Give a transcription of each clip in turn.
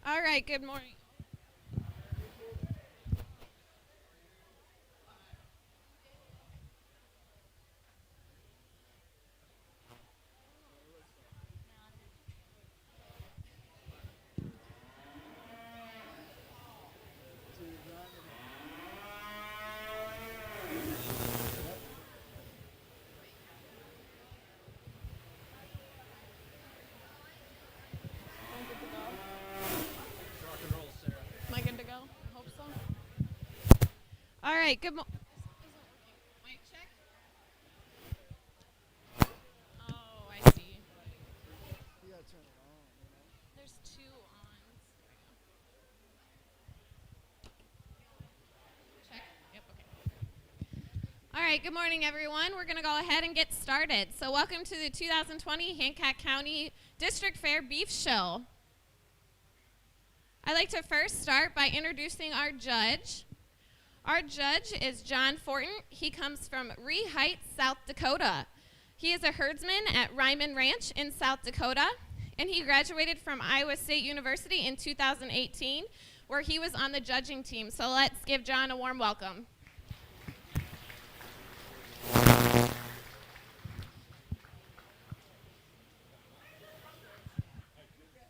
All right, good morning. Am I good to go? I hope so. All right, good morning. Mic check. Oh, I see. There's two on. Check. Yep, okay. All right, good morning, everyone. We're going to go ahead and get started. So, welcome to the 2020 Hancock County District Fair Beef Show. I'd like to first start by introducing our judge. Our judge is John Fortin. He comes from Ree Heights, South Dakota. He is a herdsman at Ryman Ranch in South Dakota, and he graduated from Iowa State University in 2018, where he was on the judging team. So let's give John a warm welcome.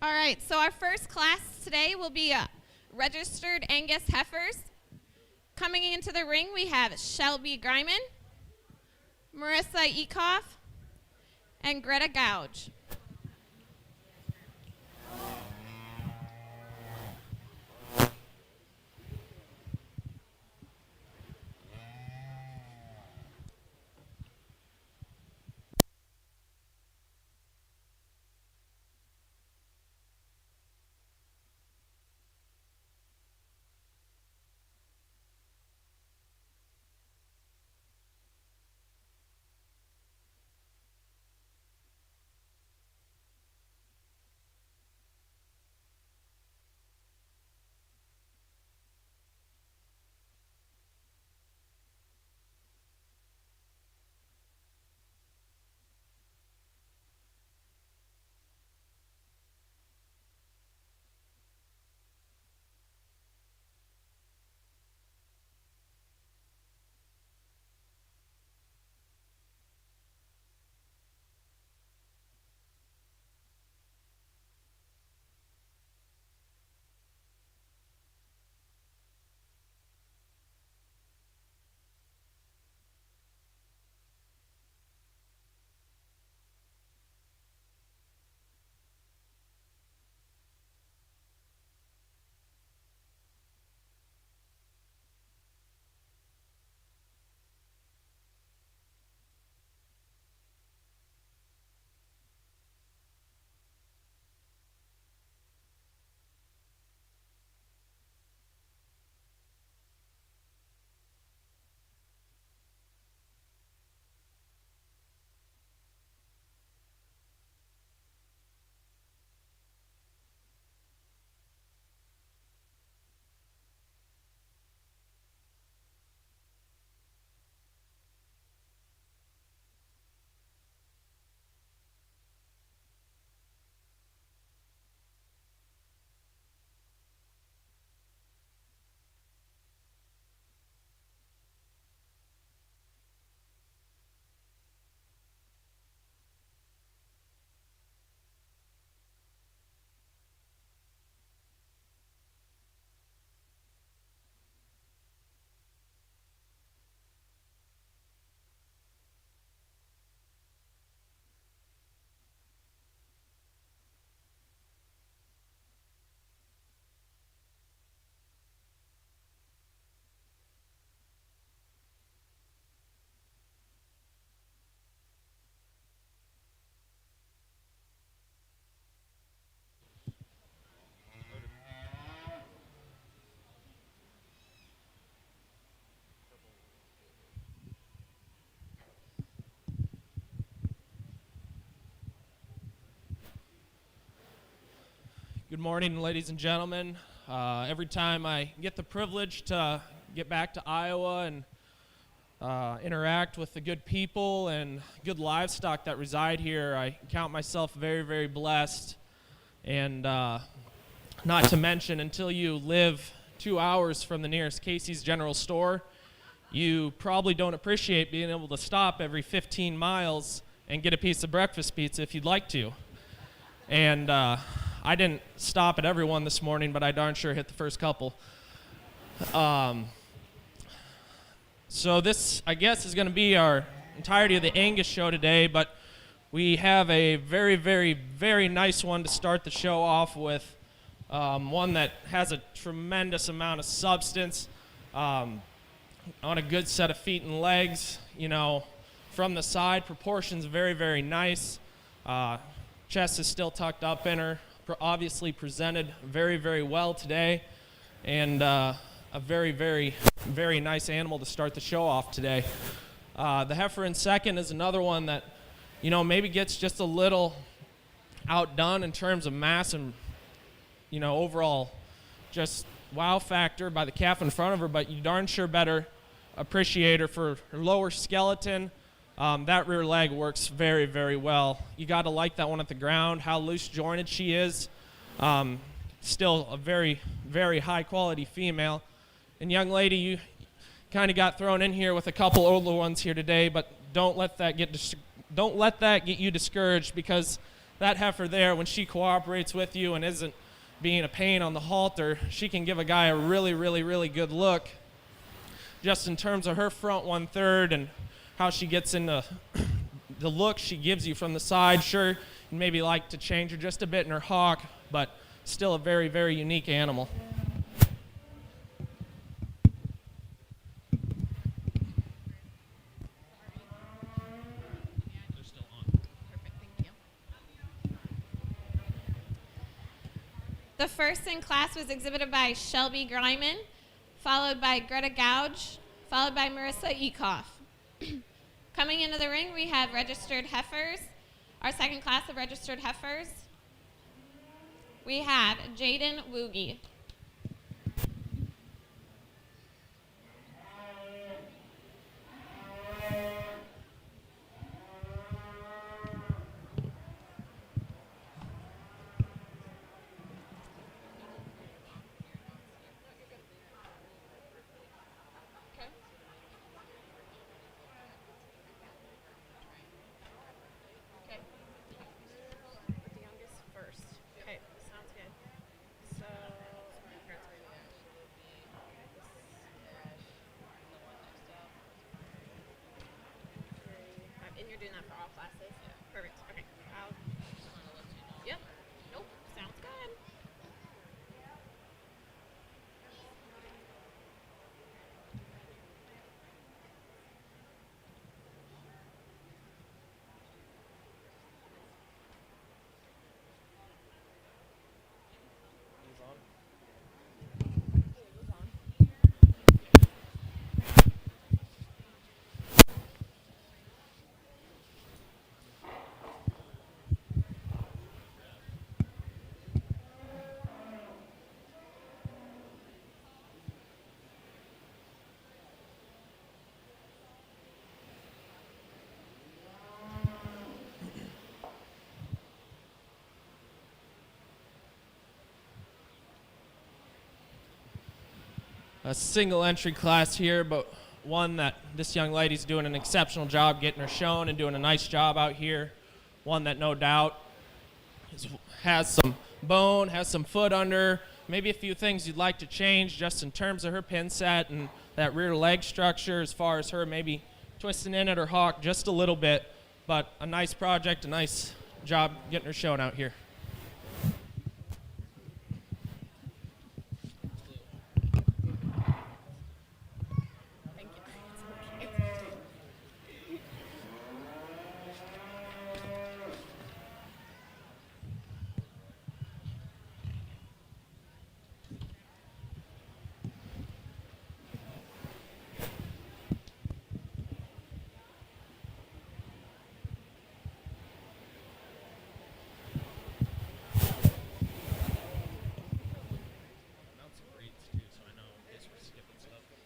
All right, so our first class today will be registered Angus heifers. Coming into the ring, we have Shelby Greiman, Marissa Ekoff, and Greta Gouge. Good morning, ladies and gentlemen. Every time I get the privilege to get back to Iowa and interact with the good people and good livestock that reside here, I count myself very, very blessed. And Not to mention, until you live 2 hours from the nearest Casey's General Store, you probably don't appreciate being able to stop every 15 miles and get a piece of breakfast pizza if you'd like to. And I didn't stop at every one this morning, but I darn sure hit the first couple. So this, I guess, is going to be our entirety of the Angus show today, but we have a very, very, very nice one to start the show off with. One that has a tremendous amount of substance, on a good set of feet and legs. You know, from the side, proportions very, very nice. Chest is still tucked up in her. Obviously presented very, very well today, and a very, very, very nice animal to start the show off today. The heifer in second is another one that, you know, maybe gets just a little outdone in terms of mass and, you know, overall just wow factor by the calf in front of her, but you darn sure better appreciate her for her lower skeleton. That rear leg works very, very well. You got to like that one at the ground, how loose jointed she is. Still a very, very high quality female. And young lady, you kind of got thrown in here with a couple older ones here today, but don't let that get you discouraged, because that heifer there, when she cooperates with you and isn't being a pain on the halter, she can give a guy a really, really, really good look. Just in terms of her front 1/3 and how she gets into the look she gives you from the side. Sure, you maybe like to change her just a bit in her hock, but still a very, very unique animal. The first in class was exhibited by Shelby Greiman, followed by Greta Gouge, followed by Marissa Ekoff. Coming into the ring, we have registered heifers. Our second class of registered heifers, we have Jaden Woogie. And you're doing that for all classes? Yeah. Perfect. Okay. Yep. Nope. Sounds good. A single entry class here, but one that this young lady's doing an exceptional job getting her shown and doing a nice job out here. One that no doubt has some bone, has some foot under, maybe a few things you'd like to change just in terms of her pin set and that rear leg structure, as far as her maybe twisting in at her hock just a little bit. But a nice project, a nice job getting her shown out here.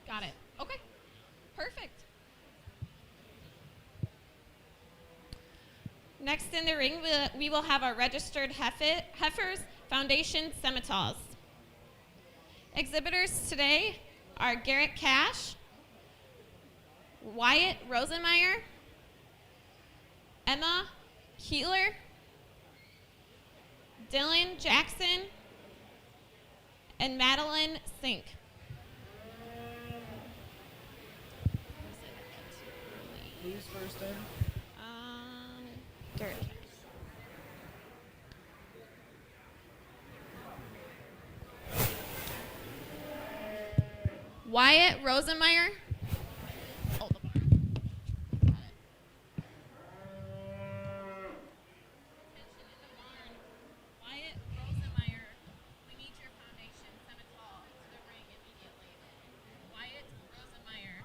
Got it. Okay. Perfect. Next in the ring, we will have our registered heifers, Foundation Semitas. Exhibitors today are Garrett Cash, Wyatt Rosenmeyer, Emma Keeler, Dylan Jackson, and Madeline Sink. Who's first in? Garrett Cash. Wyatt Rosenmeyer. Hold the bar. Got it. Attention in the barn. Wyatt Rosenmeyer, we need your foundation Semital to the ring immediately. Wyatt Rosenmeyer.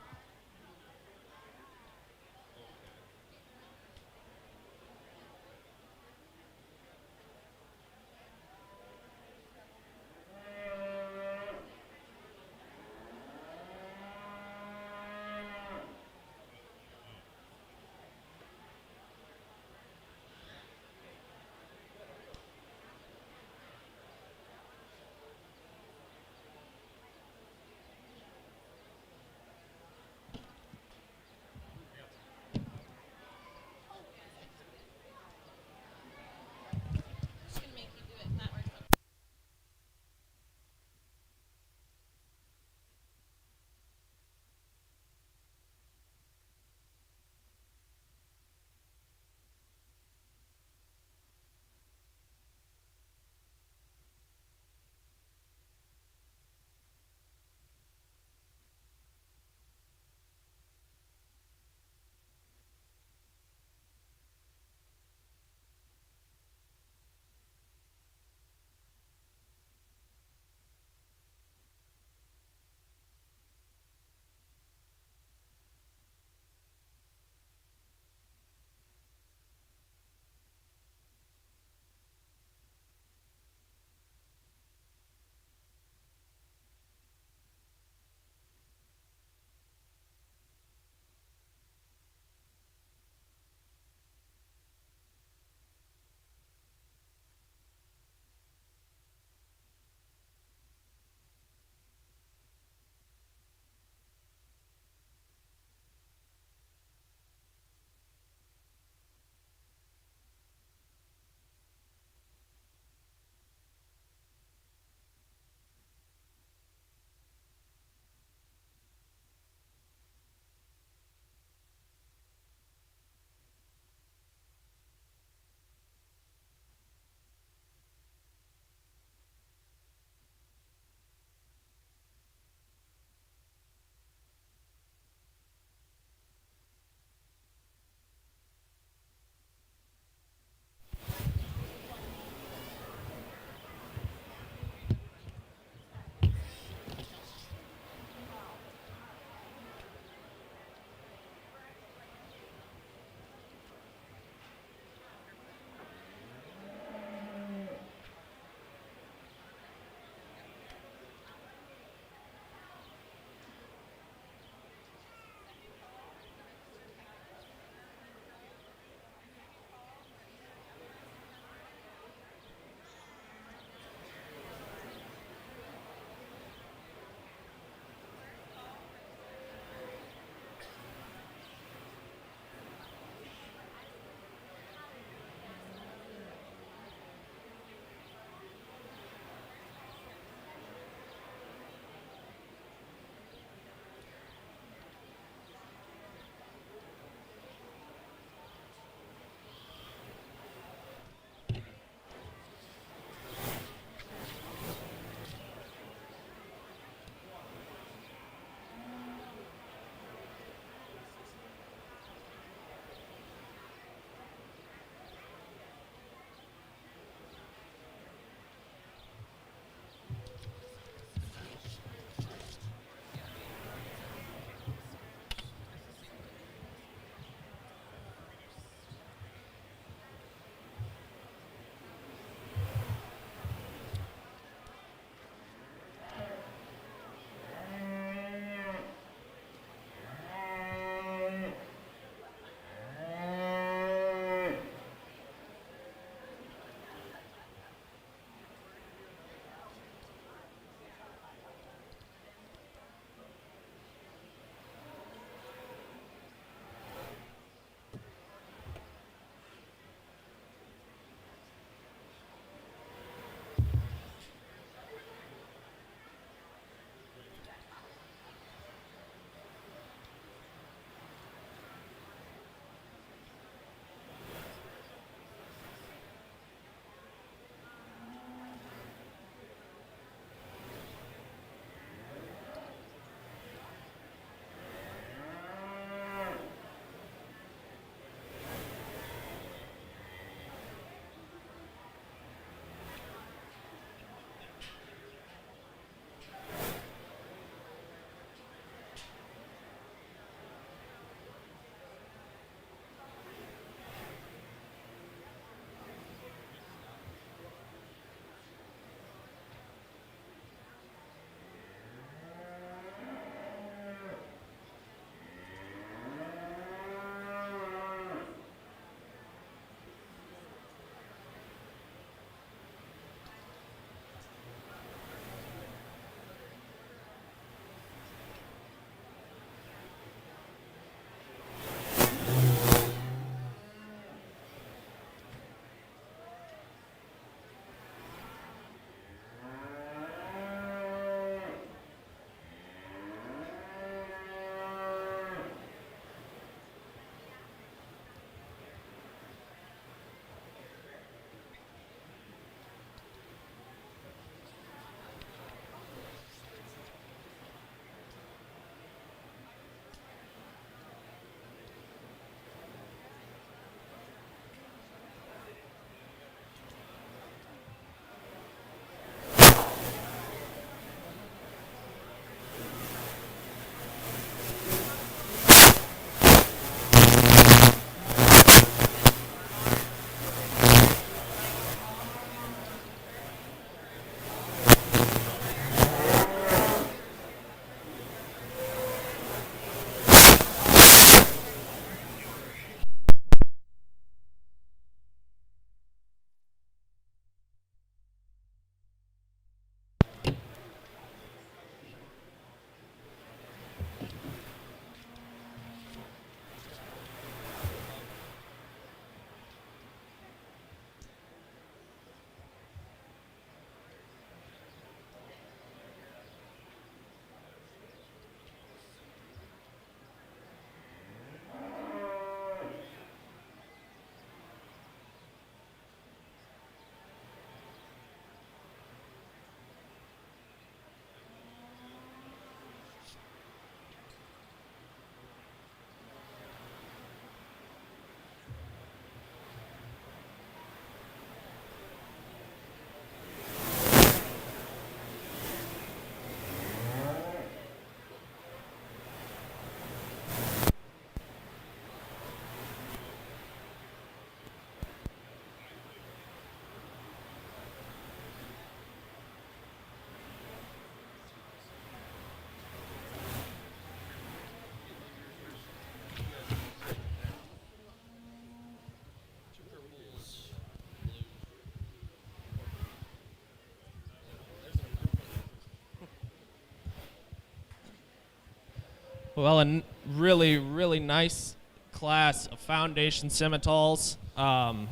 Well, a really, really nice class of foundation Simmentals. The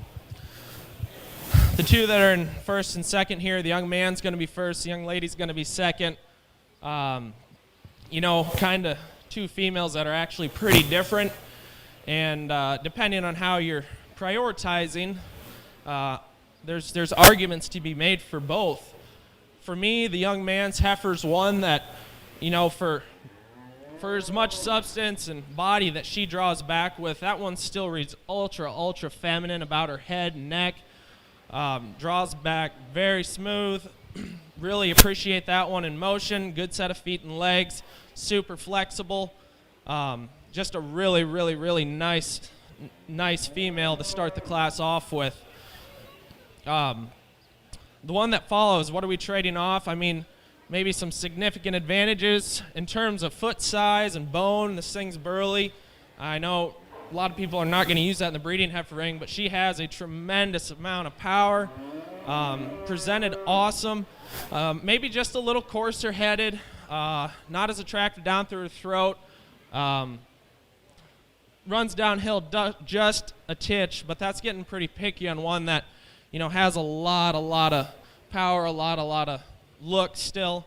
two that are in first and second here, the young man's going to be first, the young lady's going to be second. Kind of two females that are actually pretty different. And depending on how you're prioritizing, there's arguments to be made for both. For me, the young man's heifer's one that, for as much substance and body that she draws back with, that one still reads ultra, ultra feminine about her head and neck. Draws back very smooth. Really appreciate that one in motion. Good set of feet and legs. Super flexible. Just a really, really, really nice female to start the class off with. The one that follows, what are we trading off? I mean, maybe some significant advantages in terms of foot size and bone. This thing's burly. I know a lot of people are not going to use that in the breeding heifer ring, but she has a tremendous amount of power. Presented awesome. Maybe just a little coarser headed. Not as attractive down through her throat. Runs downhill just a titch, but that's getting pretty picky on one that, has a lot of power, a lot of look still.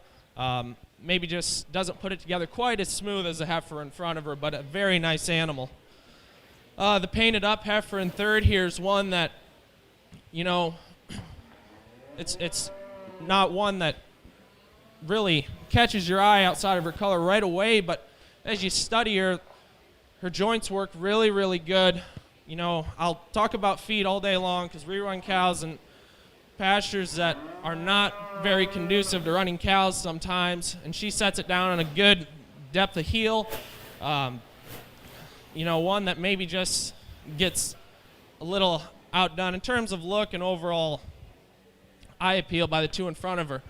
Maybe just doesn't put it together quite as smooth as the heifer in front of her, but a very nice animal. The painted up heifer in third here is one that, it's not one that really catches your eye outside of her color right away, but as you study her joints work really, really good. I'll talk about feed all day long because we run cows in pastures that are not very conducive to running cows sometimes, and she sets it down on a good depth of heel. One that maybe just gets a little outdone in terms of look and overall eye appeal by the two in front of her.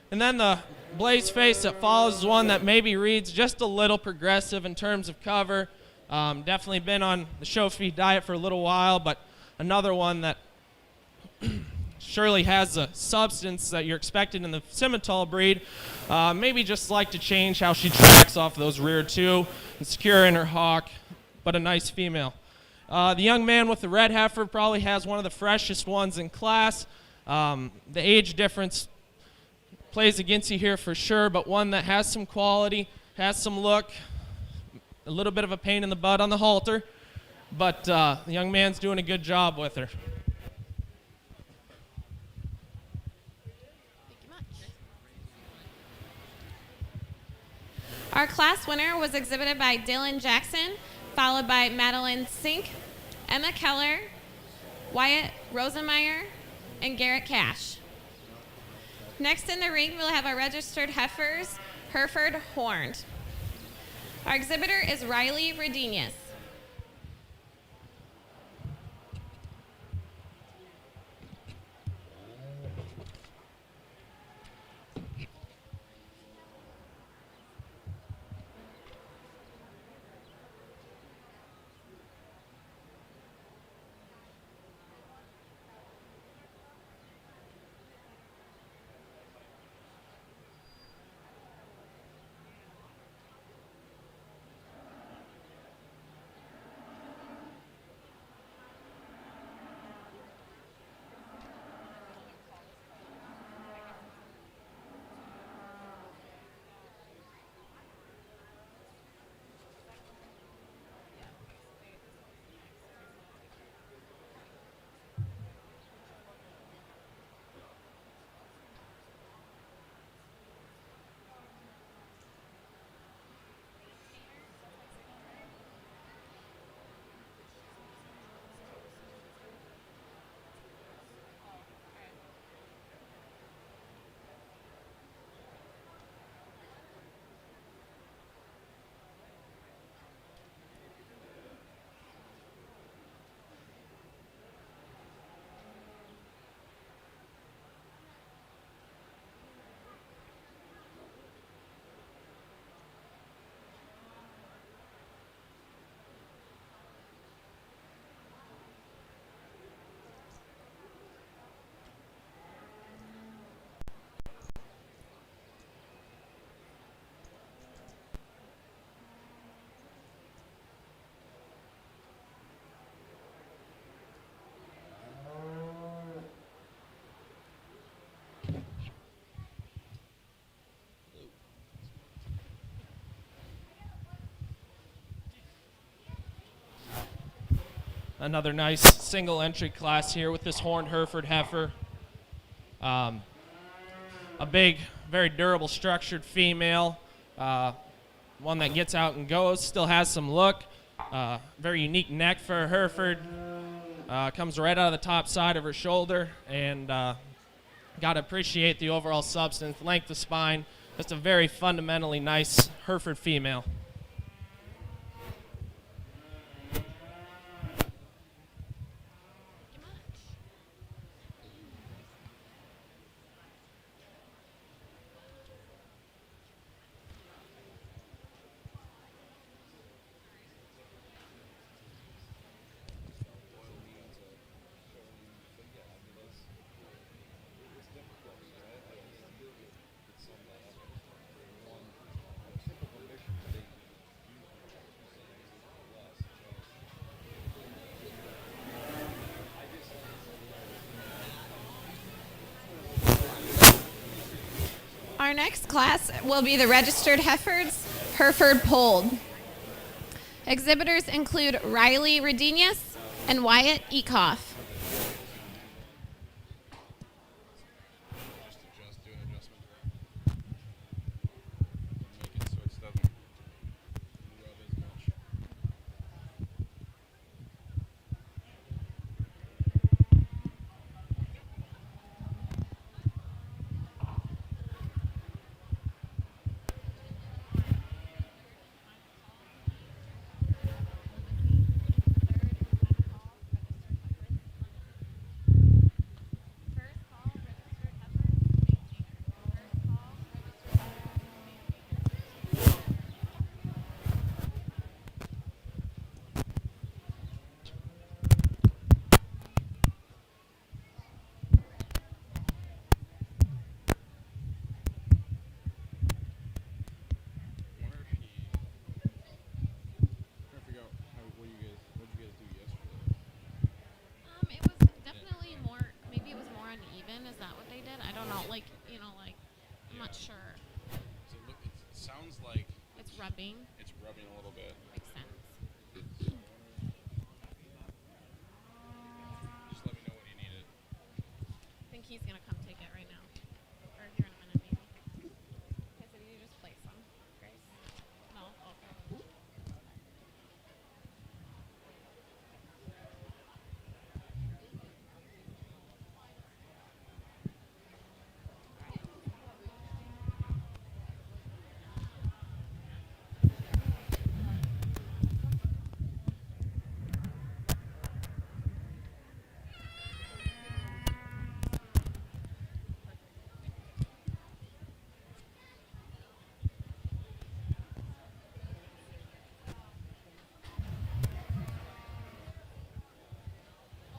And then the blaze face that follows is one that maybe reads just a little progressive in terms of cover. Definitely been on the show feed diet for a little while, but another one that surely has the substance that you're expecting in the Simmental breed. Maybe just like to change how she tracks off those rear two and secure in her hock, but a nice female. The young man with the red heifer probably has one of the freshest ones in class. The age difference plays against you here for sure, but one that has some quality, has some look, a little bit of a pain in the butt on the halter, but the young man's doing a good job with her. Our class winner was exhibited by Dylan Jackson, followed by Madeline Sink, Emma Keller, Wyatt Rosenmeyer, and Garrett Cash. Next in the ring, we'll have our registered heifers, Hereford Horned. Our exhibitor is Riley Redenius. another nice single entry class here with this horned Hereford heifer. A big, very durable structured female, one that gets out and goes, still has some look, very unique neck for a Hereford, comes right out of the top side of her shoulder, and got to appreciate the overall substance, length of spine, just a very fundamentally nice Hereford female. Our next class will be the registered Heifers, Hereford Polled. Exhibitors include Riley Redenius and Wyatt Ecoff. It's rubbing a little bit. Makes sense. Just let me know when you need it. I think he's going to come take it right now. Or here in a minute, maybe. Okay, so you just place them, Grace? No? Okay.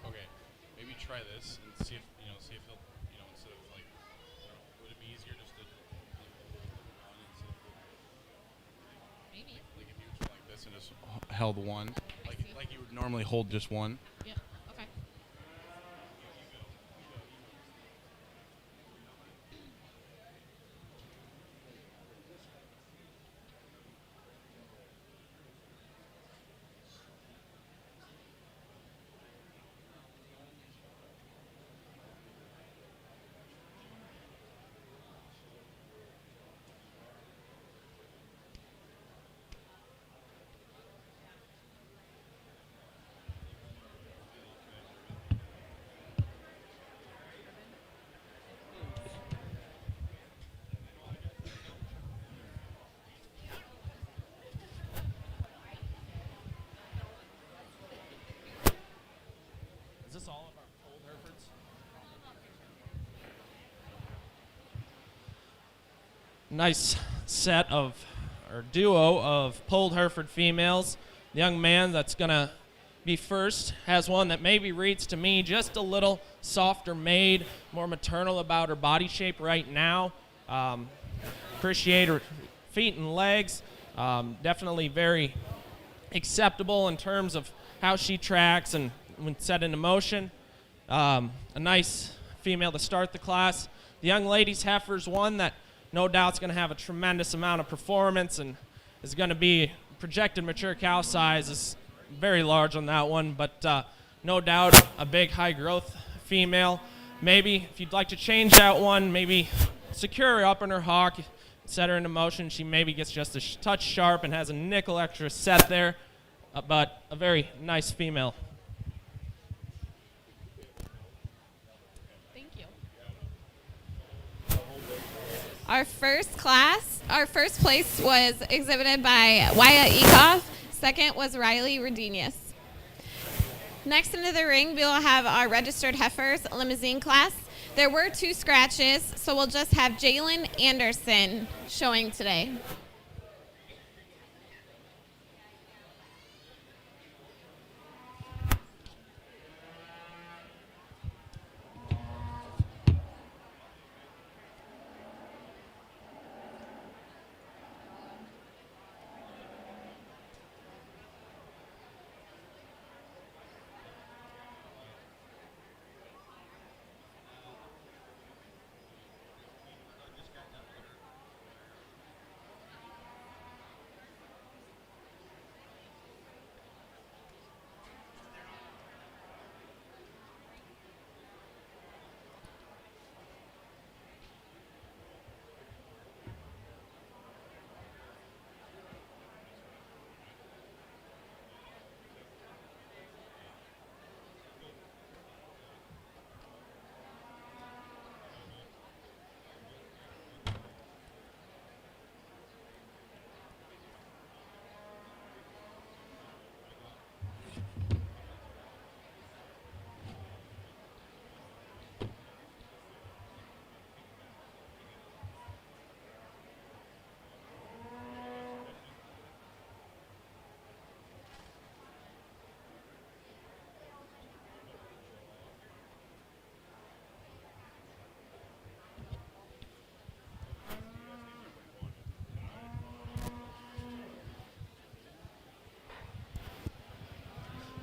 Okay, maybe try this and see if he'll, instead of like, would it be easier just to Maybe. like if you were like this and just held one, like you would normally hold just one. Yep. Okay. Is this all of our old Herefords? Nice set of, or duo of polled Hereford females. The young man that's going to be first has one that maybe reads to me just a little softer made, more maternal about her body shape right now. Appreciate her feet and legs. Definitely very acceptable in terms of how she tracks and when set into motion. A nice female to start the class. The young ladies heifer's one that no doubt is going to have a tremendous amount of performance and is going to be projected mature cow size is very large on that one, but no doubt a big high growth female. Maybe if you'd like to change that one, maybe secure her up in her hock, set her into motion. She maybe gets just a touch sharp and has a nickel extra set there, but a very nice female. Thank you. Our first place was exhibited by Wyatt Ekoff. Second was Riley Redenius. Next into the ring, we will have our registered heifers limousine class. There were 2 scratches, so we'll just have Jalen Anderson showing today.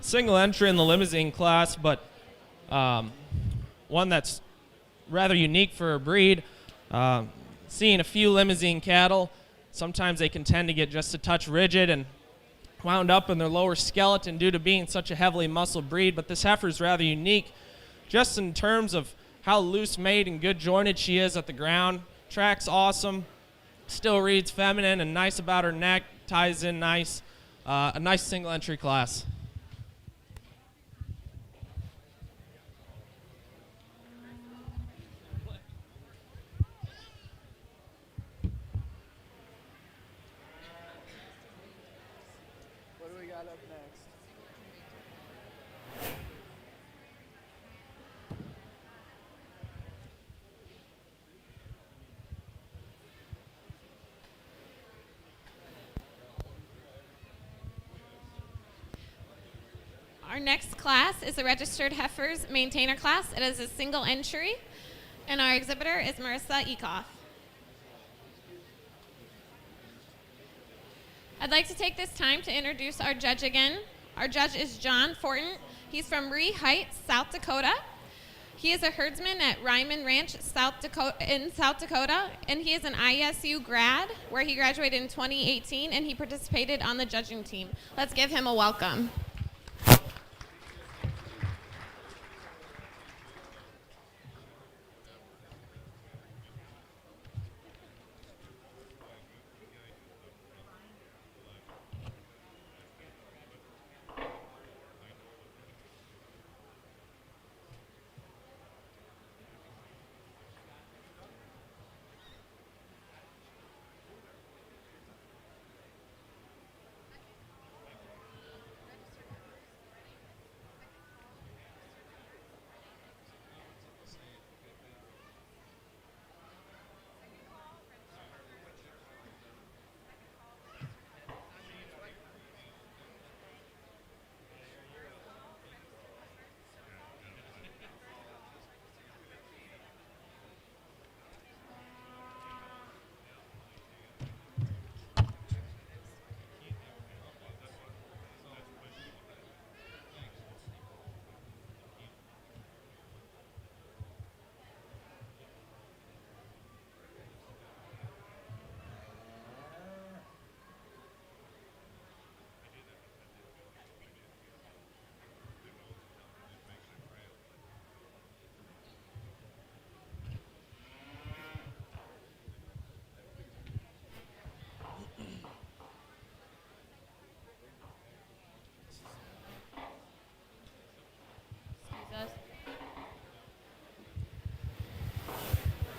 Single entry in the limousine class, but one that's rather unique for a breed. Seeing a few limousine cattle, sometimes they can tend to get just a touch rigid and wound up in their lower skeleton due to being such a heavily muscled breed, but this heifer is rather unique just in terms of how loose made and good jointed she is at the ground. Track's awesome, still reads feminine and nice about her neck, ties in nice, a nice single entry class. What do we got up next? Our next class is the registered heifers maintainer class. It is a single entry, and our exhibitor is Marissa Ekoff. I'd like to take this time to introduce our judge again. Our judge is John Fortin. He's from Ree Heights, South Dakota. He is a herdsman at Ryman Ranch, South Dakota, and he is an ISU grad, where he graduated in 2018, and he participated on the judging team. Let's give him a welcome.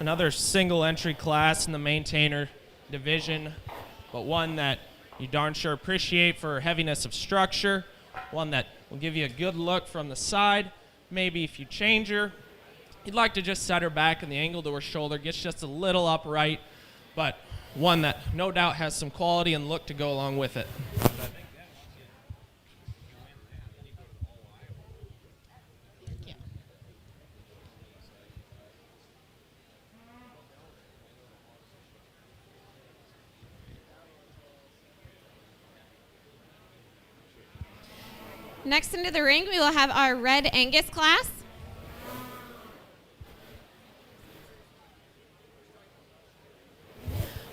another single entry class in the maintainer division, but one that you darn sure appreciate for heaviness of structure, one that will give you a good look from the side. Maybe if you change her, you'd like to just set her back and the angle to her shoulder gets just a little upright, but one that no doubt has some quality and look to go along with it. Next into the ring, we will have our Red Angus class.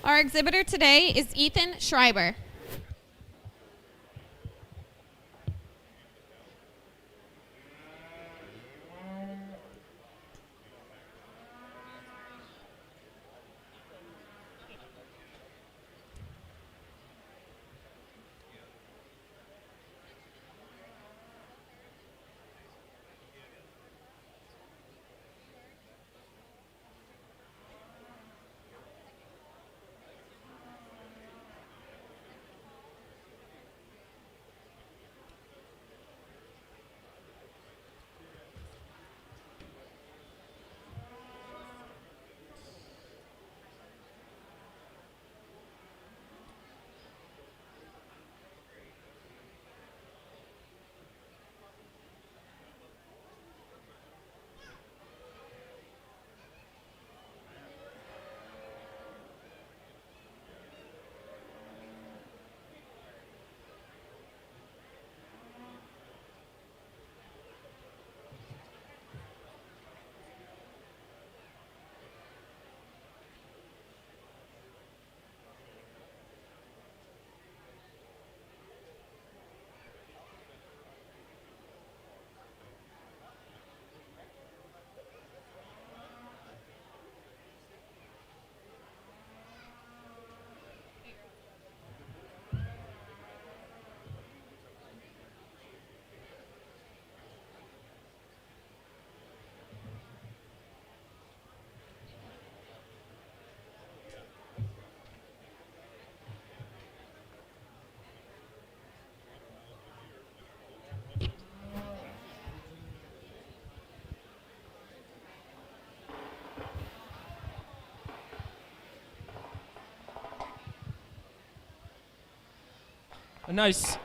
Our exhibitor today is Ethan Schreiber.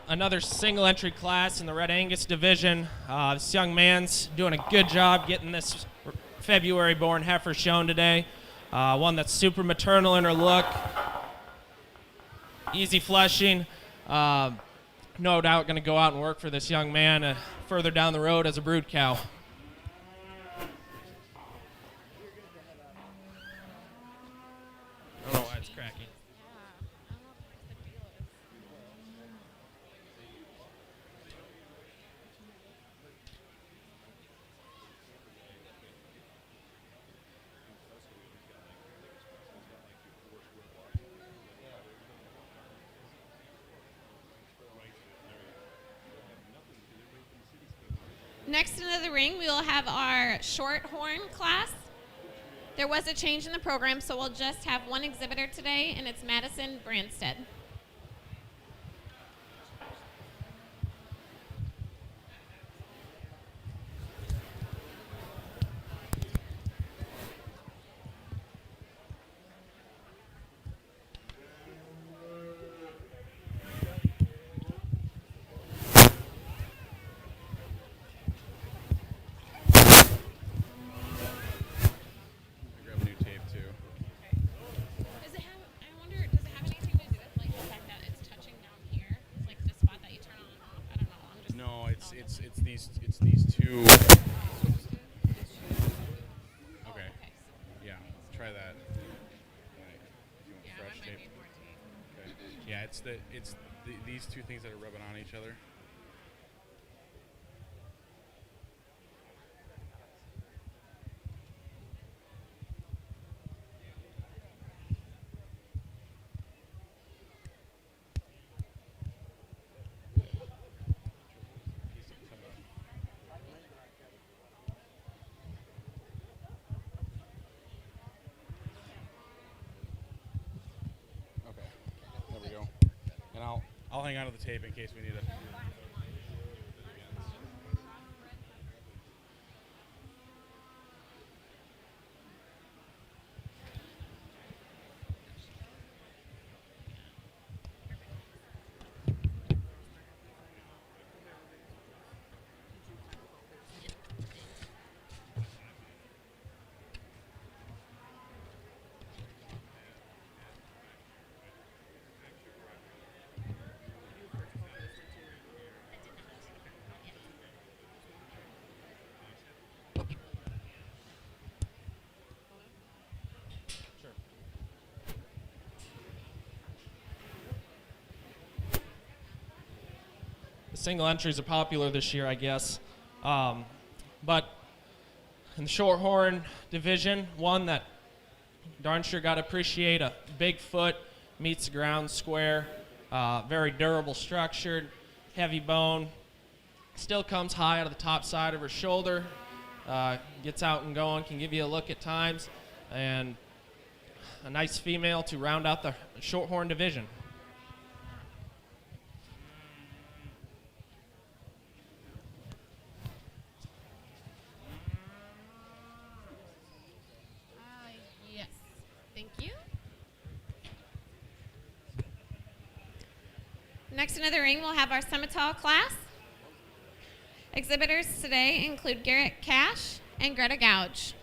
Another single entry class in the Red Angus division. This young man's doing a good job getting this February born heifer shown today. One that's super maternal in her look, easy fleshing. No doubt going to go out and work for this young man further down the road as a brood cow. I don't know why it's cracking. Next into the ring, we will have our Shorthorn class. There was a change in the program, so we'll just have one exhibitor today, and it's Madison Branstead. Grab a new tape too. Does it have, I wonder, does it have anything to do with like the fact that it's touching down here? It's like the spot that you turn on and off. I don't know. I'm just No, it's these two. Okay. Yeah, try that. Right. You want fresh tape? Okay. Yeah, it's these two things that are rubbing on each other. And I'll hang on to the tape in case we need it. The single entries are popular this year, I guess. But in the Shorthorn division, one that darn sure got to appreciate, a big foot, meets the ground square, very durable structured, heavy bone, still comes high out of the top side of her shoulder, gets out and going, can give you a look at times, and a nice female to round out the Shorthorn division. Yes. Thank you. Next into the ring, we'll have our Scimitar class. Exhibitors today include Garrett Cash and Greta Gouge.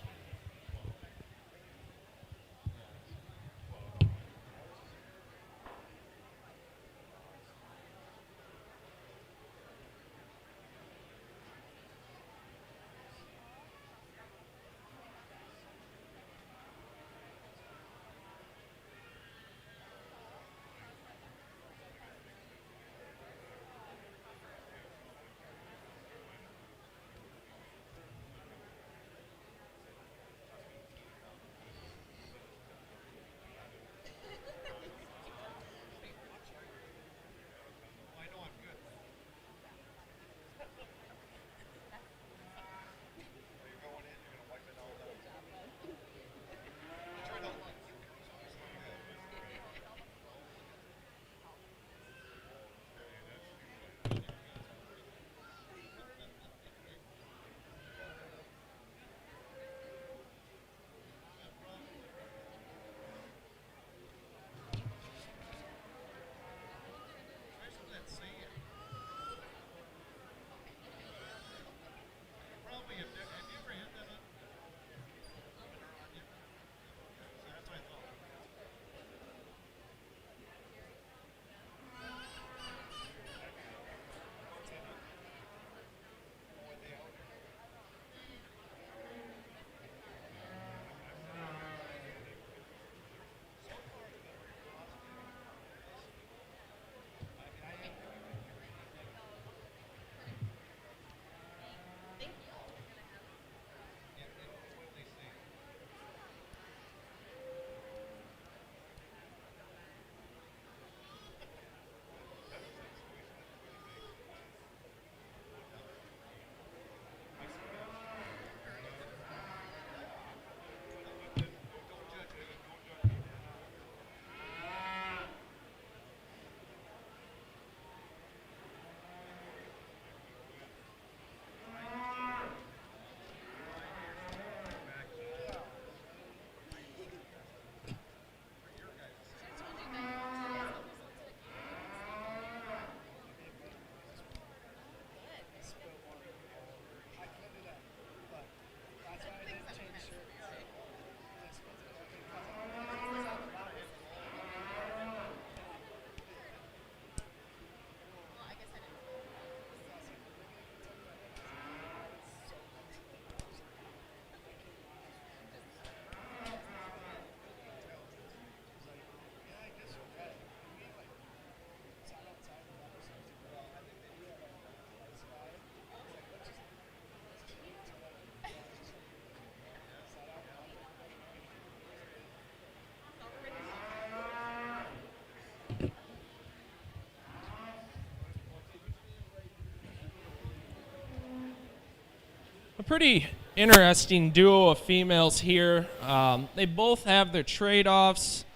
A pretty interesting duo of females here. They both have their trade-offs.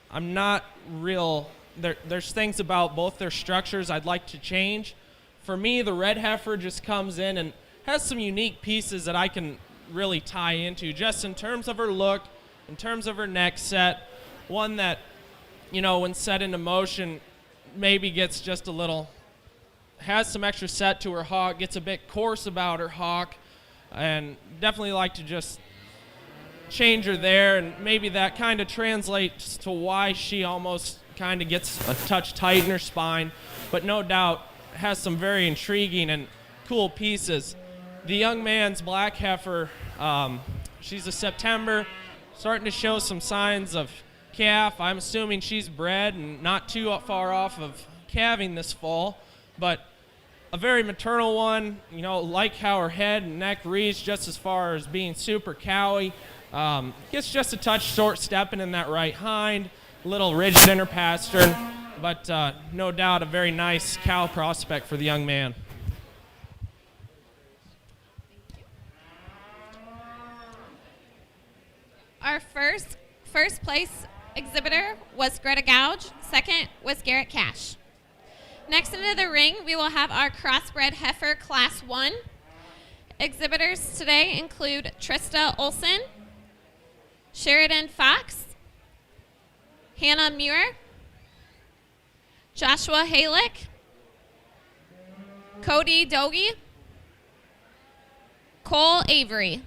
I'm not real there's things about both their structures I'd like to change. For me, the red heifer just comes in and has some unique pieces that I can really tie into, just in terms of her look, in terms of her neck set. One that, when set into motion, maybe gets just a little, has some extra set to her hock, gets a bit coarse about her hock, and definitely like to just change her there, and maybe that kind of translates to why she almost kind of gets a touch tight in her spine, but no doubt has some very intriguing and cool pieces. The young man's black heifer, she's a September, starting to show some signs of calf. I'm assuming she's bred and not too far off of calving this fall, but a very maternal one, like how her head and neck reads just as far as being super cowy. Gets just a touch short stepping in that right hind, a little rigid in her pastern, but no doubt a very nice cow prospect for the young man. Our first place exhibitor was Greta Gouge. Second was Garrett Cash. Next into the ring, we will have our crossbred heifer class 1. Exhibitors today include Trista Olson, Sheridan Fox, Hannah Muir, Joshua Halick, Cody Dogie, Cole Avery.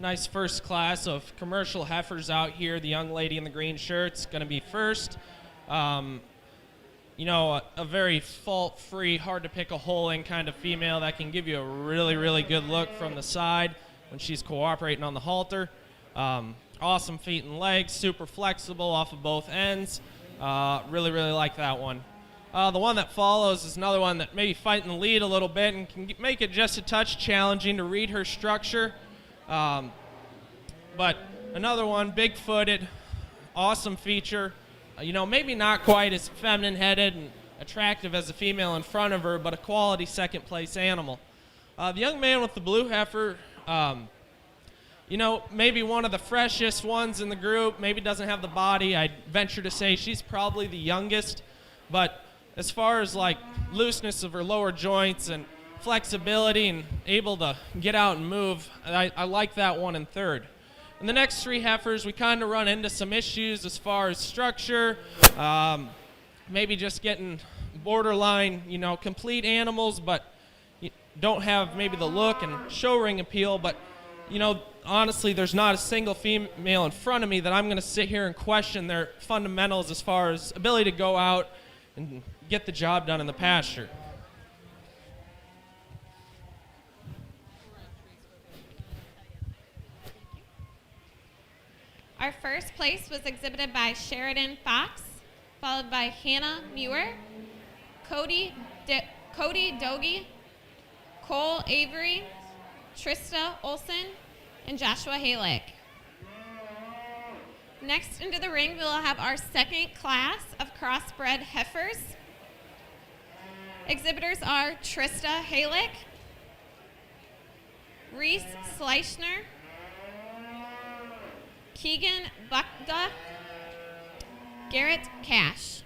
nice first class of commercial heifers out here. The young lady in the green shirt's going to be first. You know, a very fault-free, hard-to-pick-a-hole-in kind of female that can give you a really, really good look from the side when she's cooperating on the halter. Awesome feet and legs, super flexible off of both ends. Really, really like that one. The one that follows is another one that may be fighting the lead a little bit and can make it just a touch challenging to read her structure. But another one, big-footed, awesome feature. You know, maybe not quite as feminine-headed and attractive as the female in front of her, but a quality second-place animal. The young man with the blue heifer, you know, maybe one of the freshest ones in the group, maybe doesn't have the body. I'd venture to say she's probably the youngest. But as far as, like, looseness of her lower joints and flexibility and able to get out and move, I like that one in third. In the next three heifers, we kind of run into some issues as far as structure, maybe just getting borderline, you know, complete animals, but don't have maybe the look and show ring appeal. But, you know, honestly, there's not a single female in front of me that I'm going to sit here and question their fundamentals as far as ability to go out and get the job done in the pasture. Our first place was exhibited by Sheridan Fox, followed by Hannah Muir, Cody Dogie, Cole Avery, Trista Olson, and Joshua Halick. Next into the ring, we will have our second class of crossbred heifers. Exhibitors are Trista Halick, Reese Schleichner, Keegan Buckda, Garrett Cash.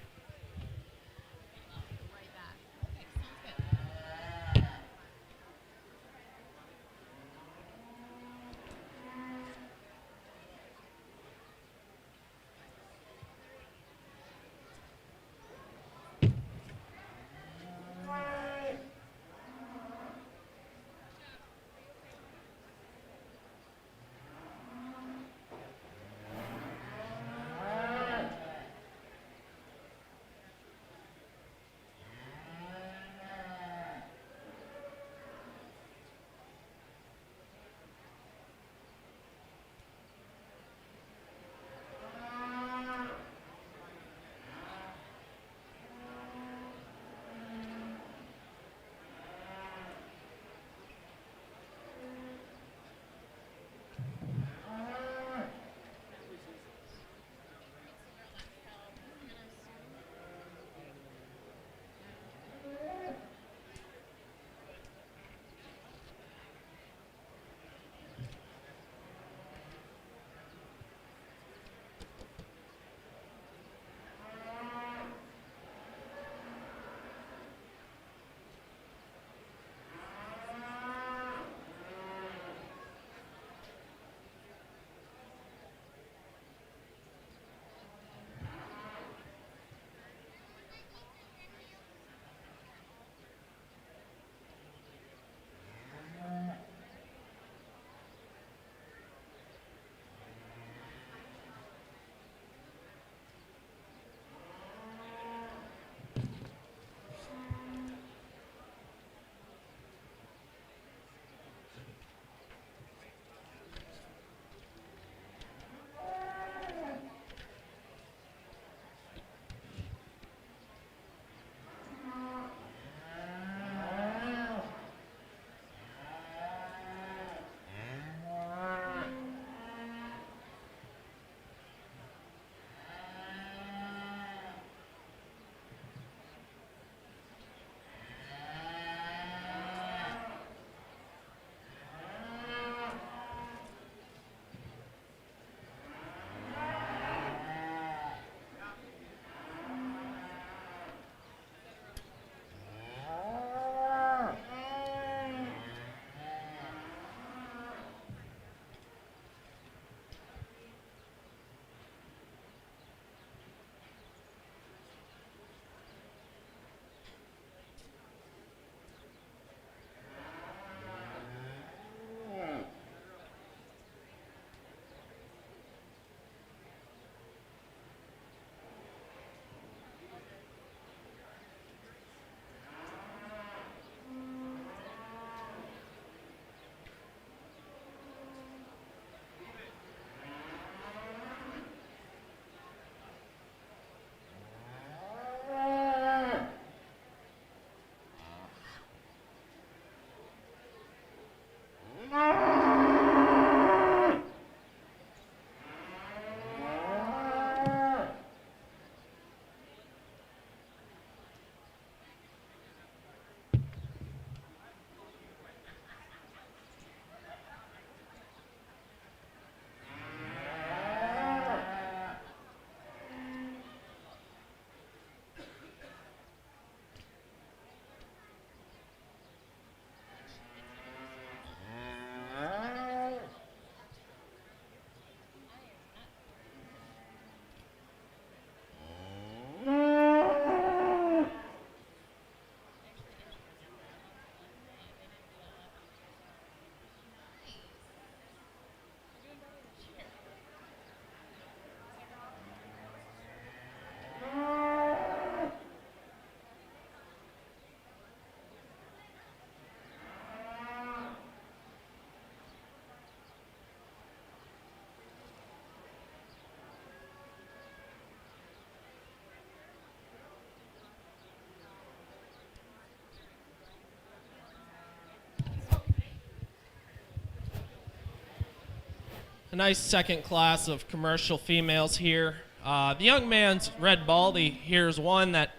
a nice second class of commercial females here. The young man's Red Baldy here is one that,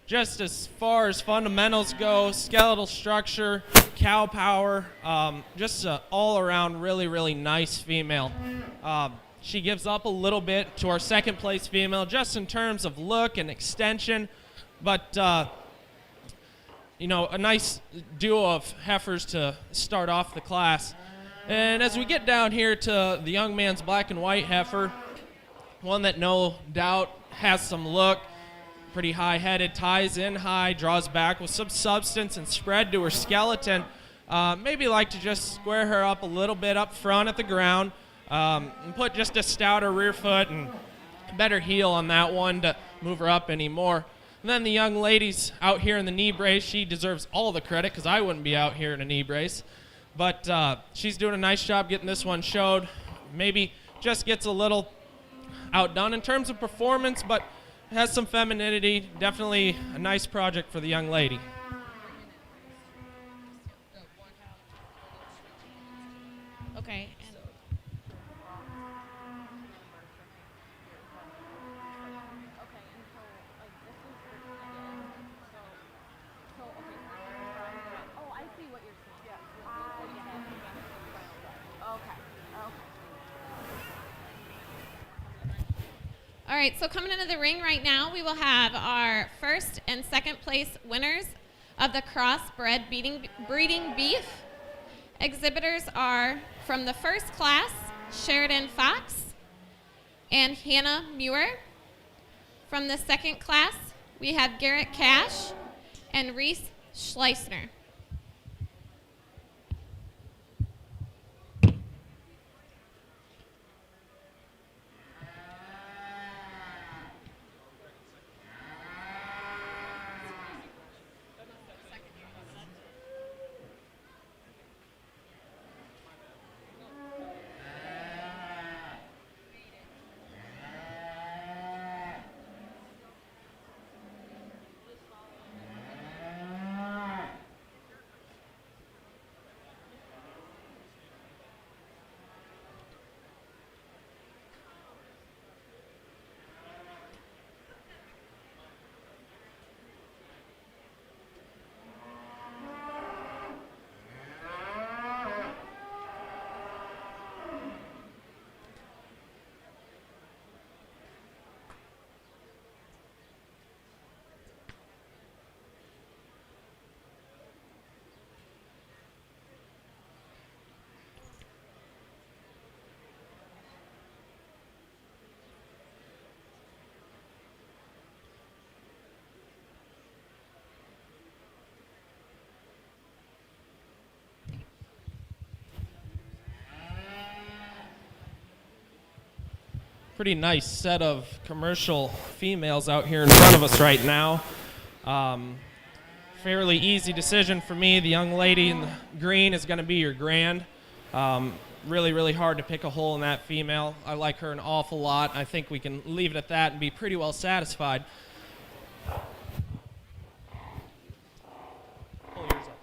just as far as fundamentals go, skeletal structure, cow power, just an all-around really, really nice female. She gives up a little bit to our second place female just in terms of look and extension, but you know, a nice duo of heifers to start off the class. And as we get down here to the young man's black and white heifer, one that no doubt has some look, pretty high-headed, ties in high, draws back with some substance and spread to her skeleton. Maybe like to just square her up a little bit up front at the ground, and put just a stouter rear foot and a better heel on that one to move her up anymore. And then the young lady's out here in the knee brace. She deserves all the credit because I wouldn't be out here in a knee brace. But she's doing a nice job getting this one showed. Maybe just gets a little outdone in terms of performance, but has some femininity. Definitely a nice project for the young lady. Okay. All right, so coming into the ring right now, we will have our first and second place winners of the crossbred breeding beef. Exhibitors are from the first class, Sheridan Fox and Hannah Muir. From the second class, we have Garrett Cash and Reese Schleisner. Pretty nice set of commercial females out here in front of us right now. Fairly easy decision for me. The young lady in the green is going to be your grand. Really, really hard to pick a hole in that female. I like her an awful lot. I think we can leave it at that and be pretty well satisfied. Pull yours up.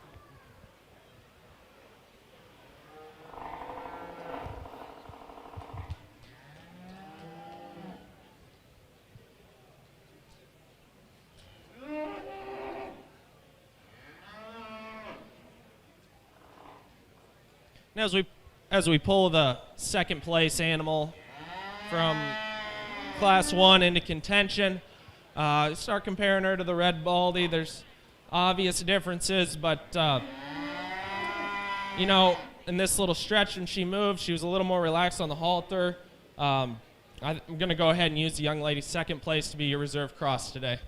Now as we pull the second place animal from class 1 into contention, start comparing her to the Red Baldy. There's obvious differences, but you know, in this little stretch when she moved, she was a little more relaxed on the halter. I'm going to go ahead and use the young lady's second place to be your reserve cross today.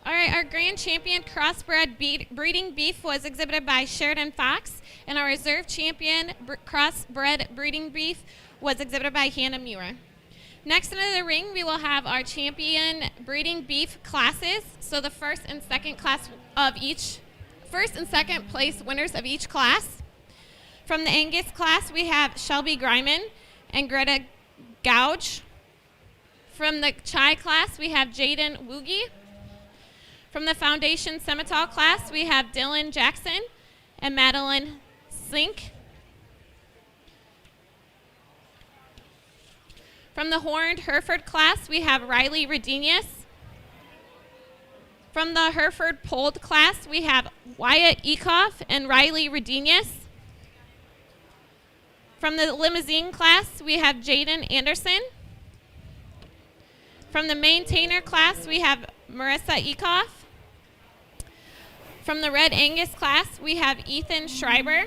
All right, our grand champion crossbred breeding beef was exhibited by Sheridan Fox, and our reserve champion crossbred breeding beef was exhibited by Hannah Muir. Next into the ring, we will have our champion breeding beef classes. So the first and second place winners of each class. From the Angus class, we have Shelby Greiman and Greta Gouge. From the Chai class, we have Jaden Woogie. From the Foundation Simmental class, we have Dylan Jackson and Madeline Sink. From the Horned Hereford class, we have Riley Redenius. From the Hereford Polled class, we have Wyatt Ekoff and Riley Redenius. From the Limousine class, we have Jaden Anderson. From the Maintainer class, we have Marissa Ekoff. From the Red Angus class, we have Ethan Schreiber.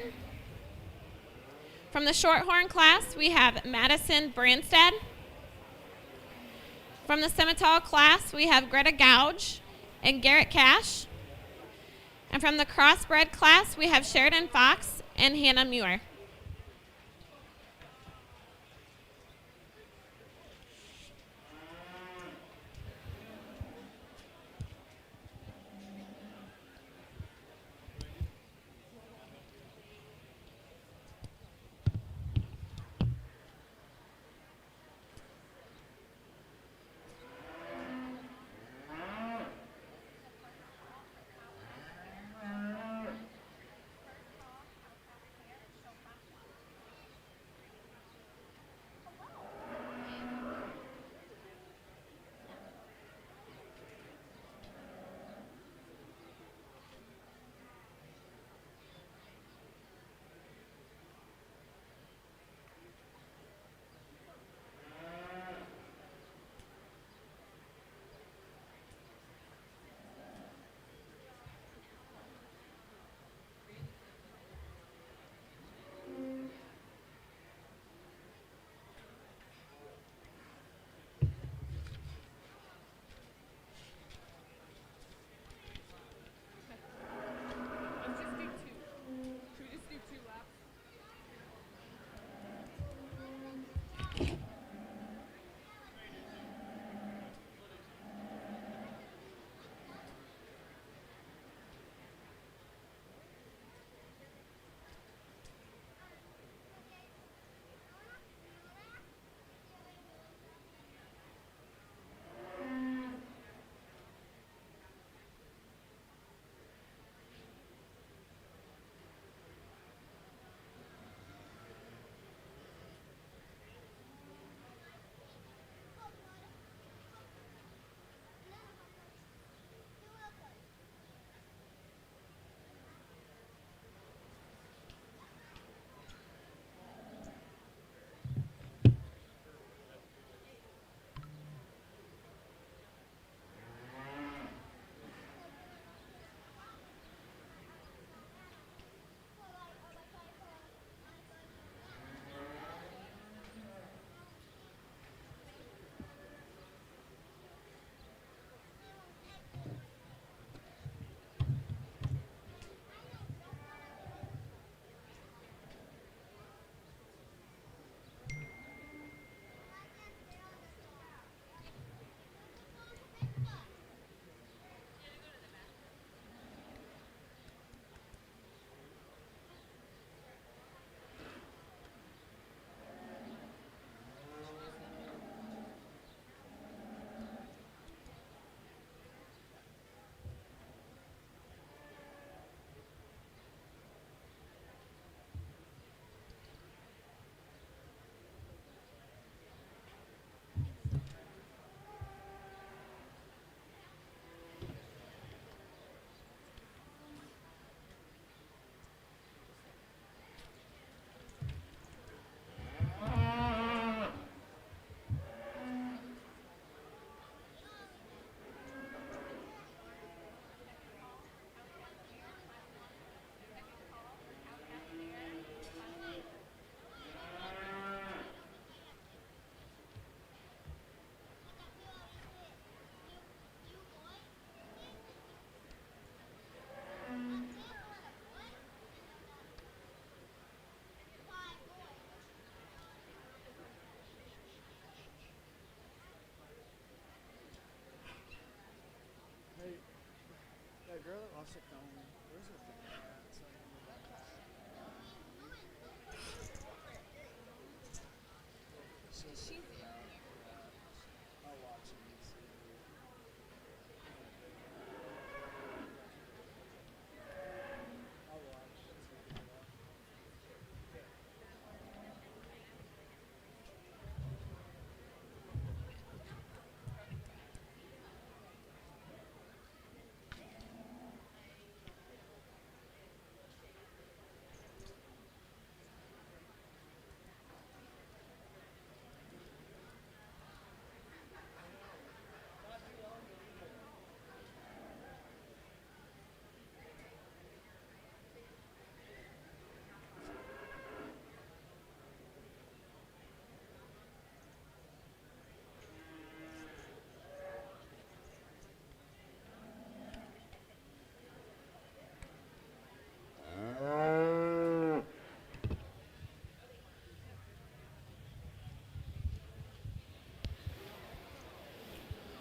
From the Shorthorn class, we have Madison Branstad. From the Simmental class, we have Greta Gouge and Garrett Cash. And from the Crossbred class, we have Sheridan Fox and Hannah Muir. That girl that wants to come, where's her thing at? So I can go back. I'll watch it and see. I'll watch. See if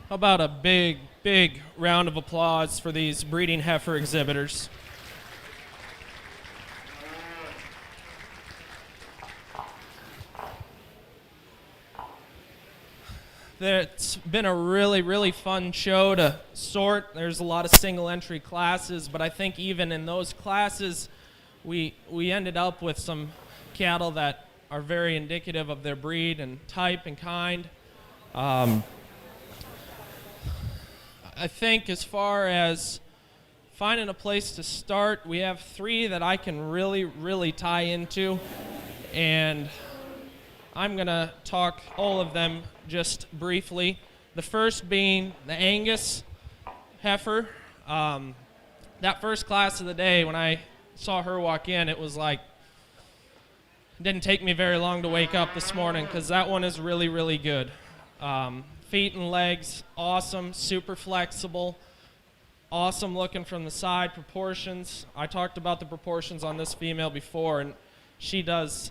How about a big, big round of applause for these breeding heifer exhibitors? It's been a really, really fun show to sort. There's a lot of single entry classes, but I think even in those classes, we ended up with some cattle that are very indicative of their breed and type and kind. I think as far as finding a place to start, we have 3 that I can really, really tie into, and I'm going to talk all of them just briefly. The first being the Angus heifer. That first class of the day, when I saw her walk in, it was like, it didn't take me very long to wake up this morning because that one is really, really good. Feet and legs, awesome, super flexible, awesome looking from the side, proportions. I talked about the proportions on this female before, and she does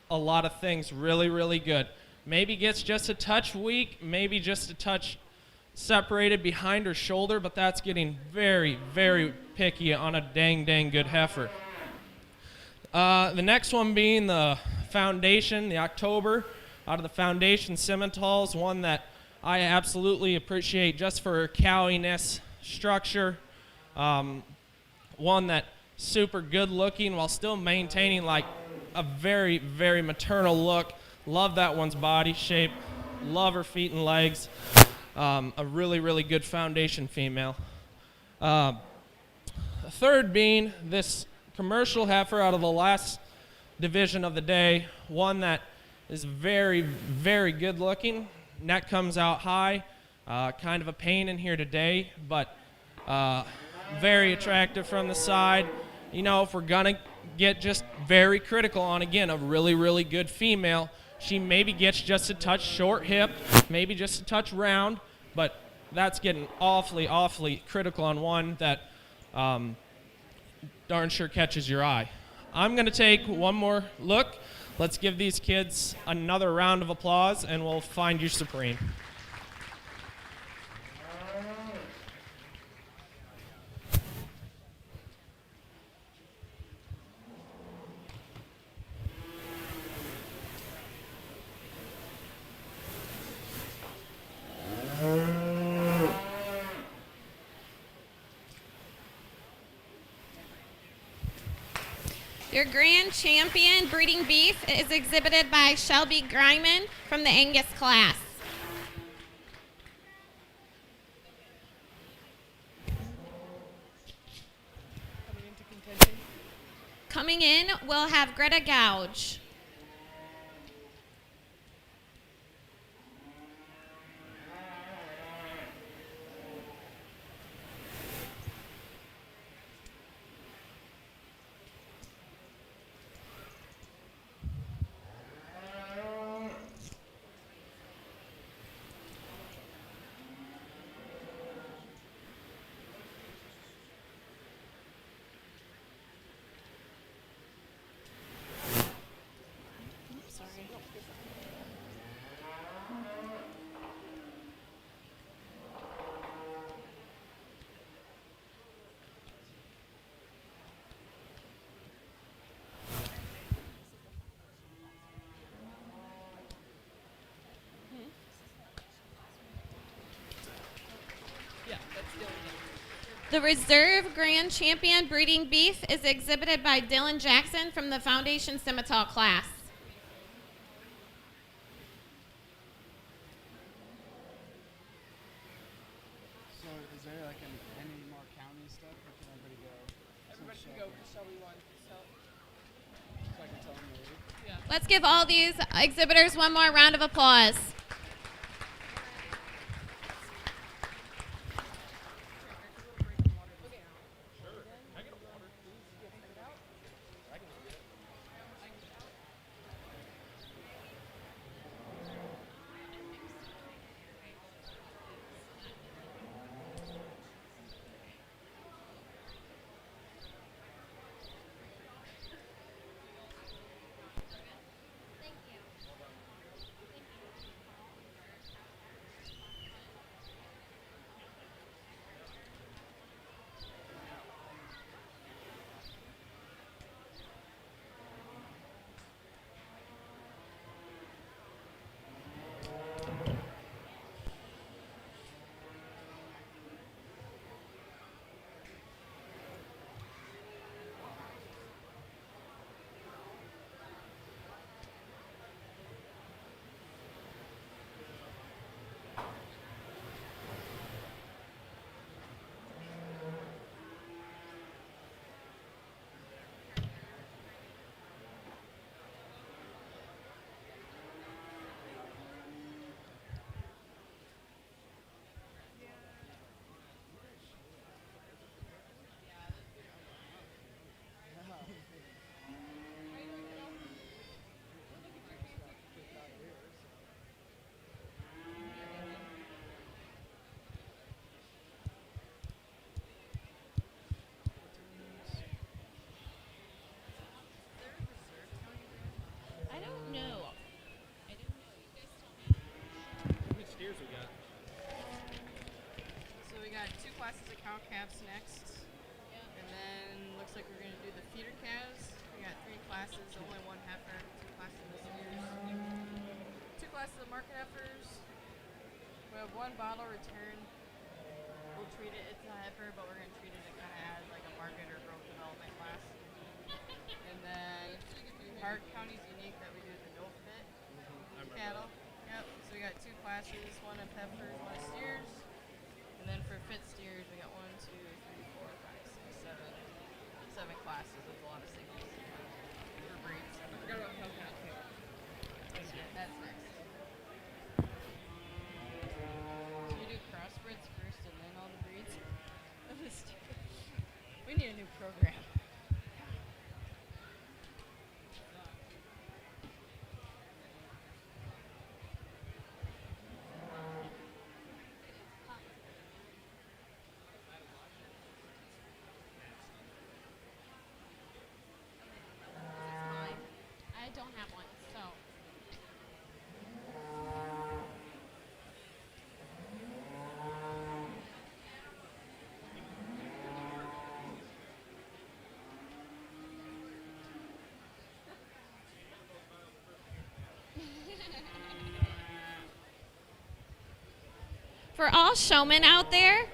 a lot of things really, really good. Maybe gets just a touch weak, maybe just a touch separated behind her shoulder, but that's getting very, very picky on a dang, dang good heifer. The next one being the Foundation, the October, out of the Foundation Simmentals, one that I absolutely appreciate just for her cowiness, structure, one that super good looking while still maintaining like a very, very maternal look. Love that one's body shape, love her feet and legs. A really, really good Foundation female. Third being this commercial heifer out of the last division of the day, one that is very, very good looking. Neck comes out high, kind of a pain in here today, but very attractive from the side. You know, if we're gonna get just very critical on, again, a really, really good female, she maybe gets just a touch short hip, maybe just a touch round, but that's getting awfully, awfully critical on one that darn sure catches your eye. I'm gonna take one more look. Let's give these kids another round of applause, and we'll find you supreme. Your grand champion breeding beef is exhibited by Shelby Griman from the Angus class. Coming into contention. Coming in, we'll have Greta Gouge. The reserve grand champion breeding beef is exhibited by Dylan Jackson from the Foundation Scimitar class. So is there like any more county stuff, or can everybody go? Everybody can go Shelby one. So, So I can tell them to leave? Let's give all these exhibitors one more round of applause. I don't know. How many steers we got? so we got 2 classes of cow calves next. And then looks like we're going to do the feeder calves. We got 3 classes, only 1 heifer, 2 classes of steers. 2 classes of market heifers. We have 1 bottle return. We'll treat it, it's a heifer, but we're going to treat it kind of as like a market or growth development class. And then Park County's unique that we do the no fit cattle. Yep. So we got 2 classes, 1 of heifers, 1 of steers. And then for fit steers, we got 1, 2, 3, 4, 5, 6, 7 classes. There's a lot of singles for breeds. I forgot about cow calf too. That's next. So you do crossbreds first and then all the breeds? We need a new program. I don't have one, so. For all showmen out there,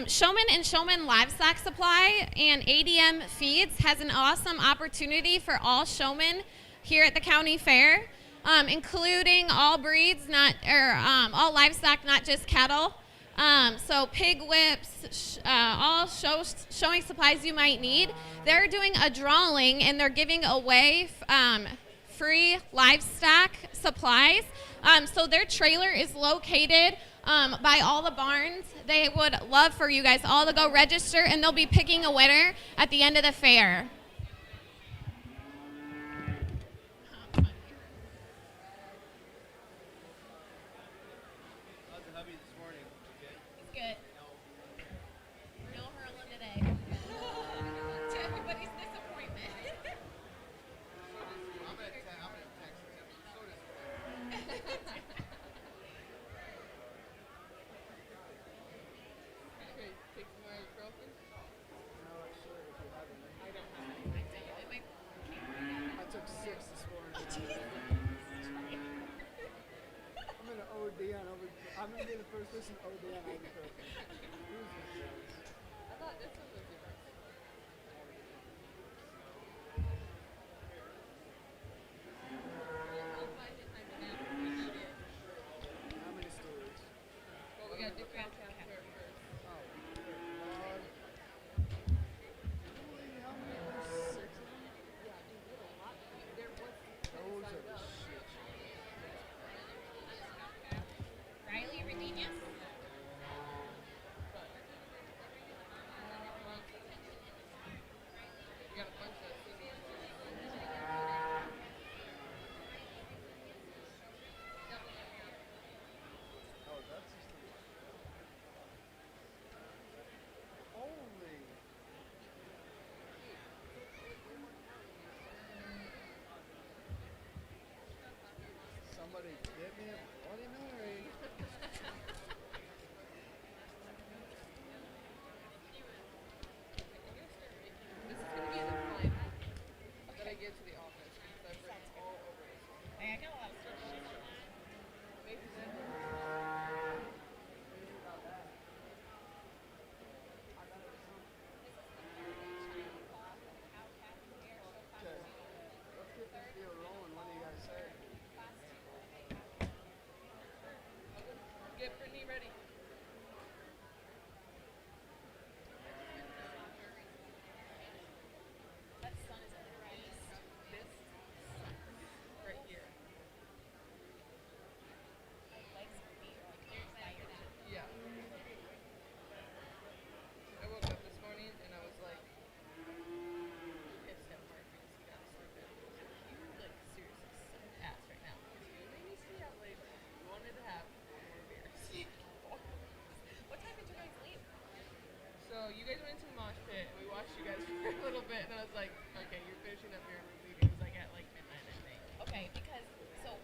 Showman and Showman Livestock Supply and ADM Feeds has an awesome opportunity for all showmen here at the county fair, including all breeds, all livestock, not just cattle. So pig whips, all showing supplies you might need. They're doing a drawing and they're giving away free livestock supplies. So their trailer is located by all the barns. They would love for you guys all to go register, and they'll be picking a winner at the end of the fair. How's the hubby this morning? Okay. It's good. No hurling today. To everybody's disappointment. I'm gonna text him. So disappointed. I took 6 this morning. I'm gonna OD on over. I'm gonna be the first person to OD on ibuprofen.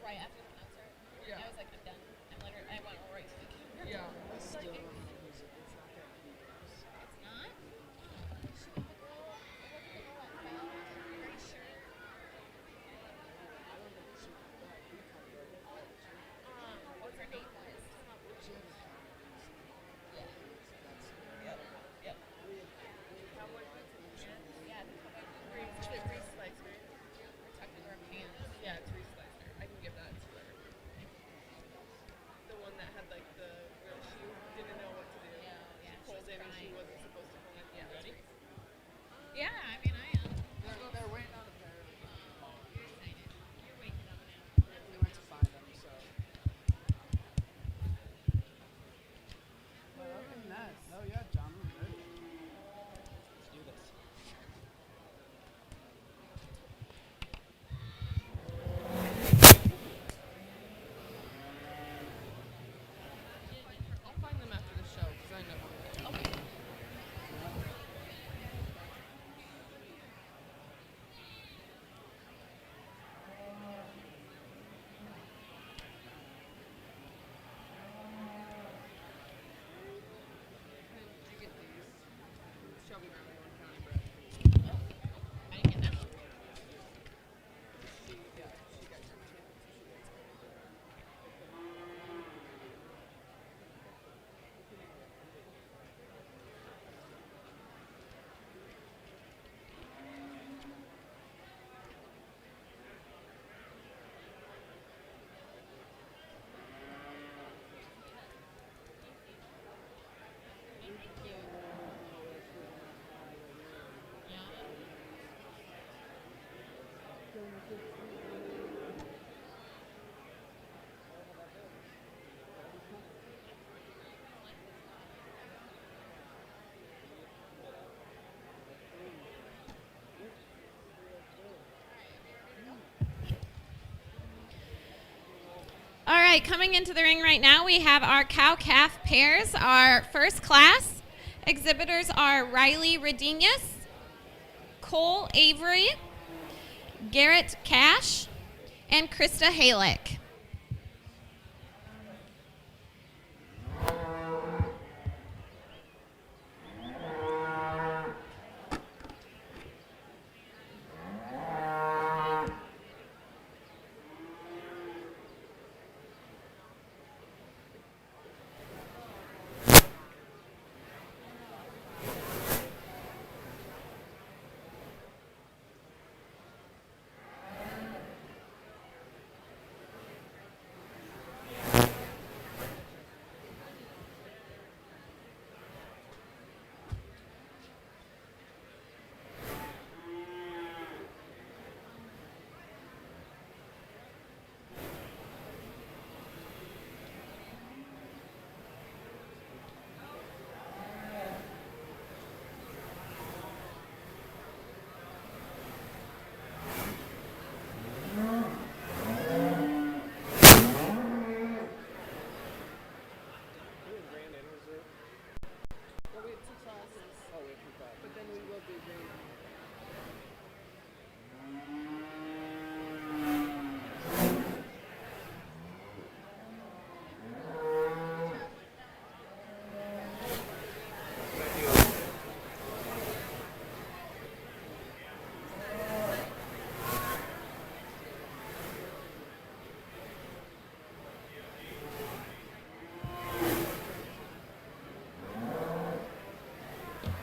right after the concert. Yeah. I was like, I'm done. I went right to the camera. Yeah. I still don't know who's it's not that deep. It's not? She was the girl. It wasn't the girl that fell. I'm pretty sure. I don't think she that we covered it. What her name was. She had a cover. Yeah. Yep. Cowboy boots and pants. Yeah, the cover. Is it Reese Slicer? We're tucked into our pants. Yeah, it's Reese Slicer. I can give that to her. The one that had like the where she didn't know what to do. Yeah, She she pulled was in and she crying. wasn't supposed to pull in. Yeah, ready? Yeah, I mean, I am. They're waiting on a pair. You're excited. You're waking up now. We went to find them, so. But other than that, no, yeah, John, we're good. Let's do this. I'll find them after the show because I know. Okay. Did you get these? Shelby Brown, Warren County Brad. I didn't get that. She got your kid. Thank you. Yeah. All right, coming into the ring right now, we have our cow-calf pairs. Our first class exhibitors are Riley Redenius, Cole Avery, Garrett Cash, and Krista Halick. Well, we have 2 classes. Oh, we have 2 classes. But then we will be doing.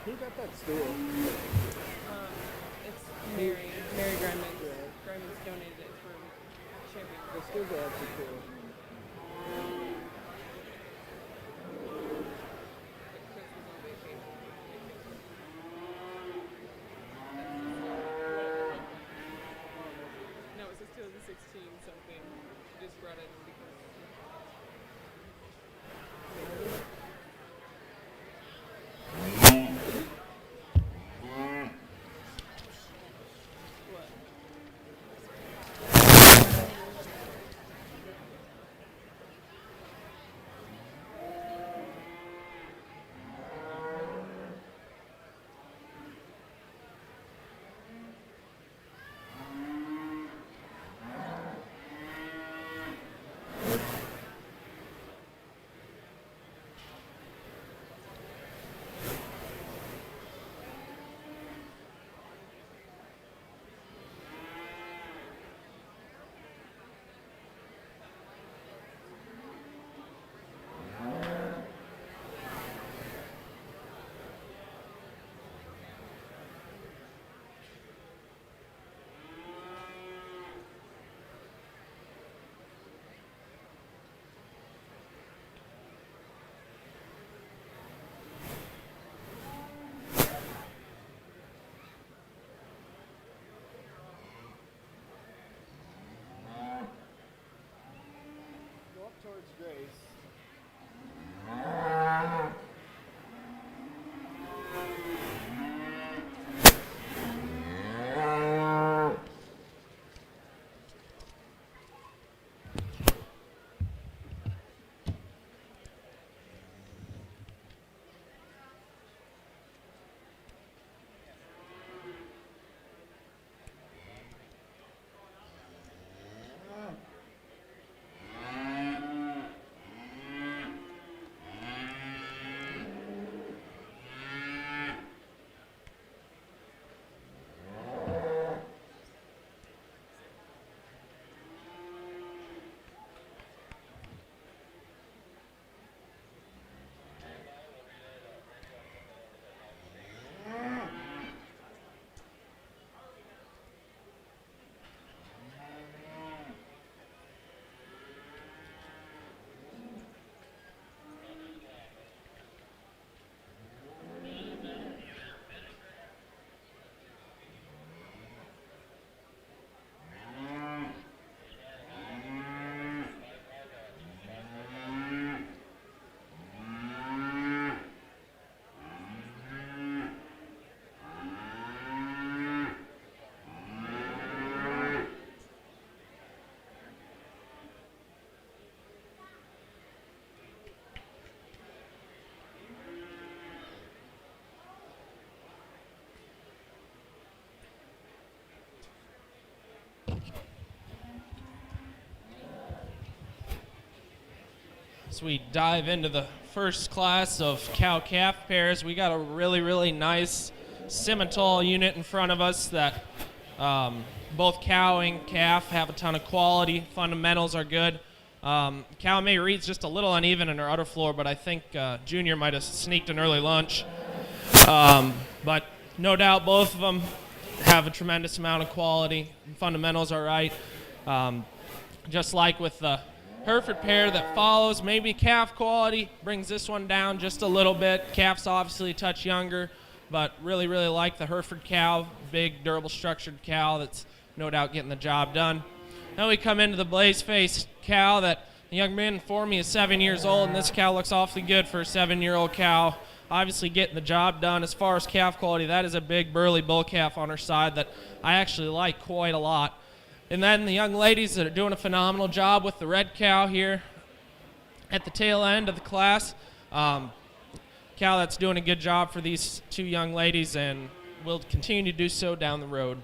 Who got that stool? It's Mary Griman. Griman's donated it for champion. The stools are actually cool. Chris was on vacation. No, it says 2016 something. She just brought it because. What? Grace. As we dive into the first class of cow-calf pairs, we got a really, really nice Simmental unit in front of us that both cow and calf have a ton of quality. Fundamentals are good. Cow May reads just a little uneven in her udder floor, but I think Junior might have sneaked an early lunch. But no doubt both of them have a tremendous amount of quality. Fundamentals are right. Just like with the Hereford pair that follows, maybe calf quality brings this one down just a little bit. Calf's obviously a touch younger, but really, really like the Hereford cow. Big, durable, structured cow that's no doubt getting the job done. Now we come into the Blazeface cow that the young man informed me is 7 years old, and this cow looks awfully good for a 7-year-old cow. Obviously getting the job done. As far as calf quality, that is a big, burly bull calf on her side that I actually like quite a lot. And then the young ladies that are doing a phenomenal job with the red cow here at the tail end of the class. Cow that's doing a good job for these two young ladies and will continue to do so down the road.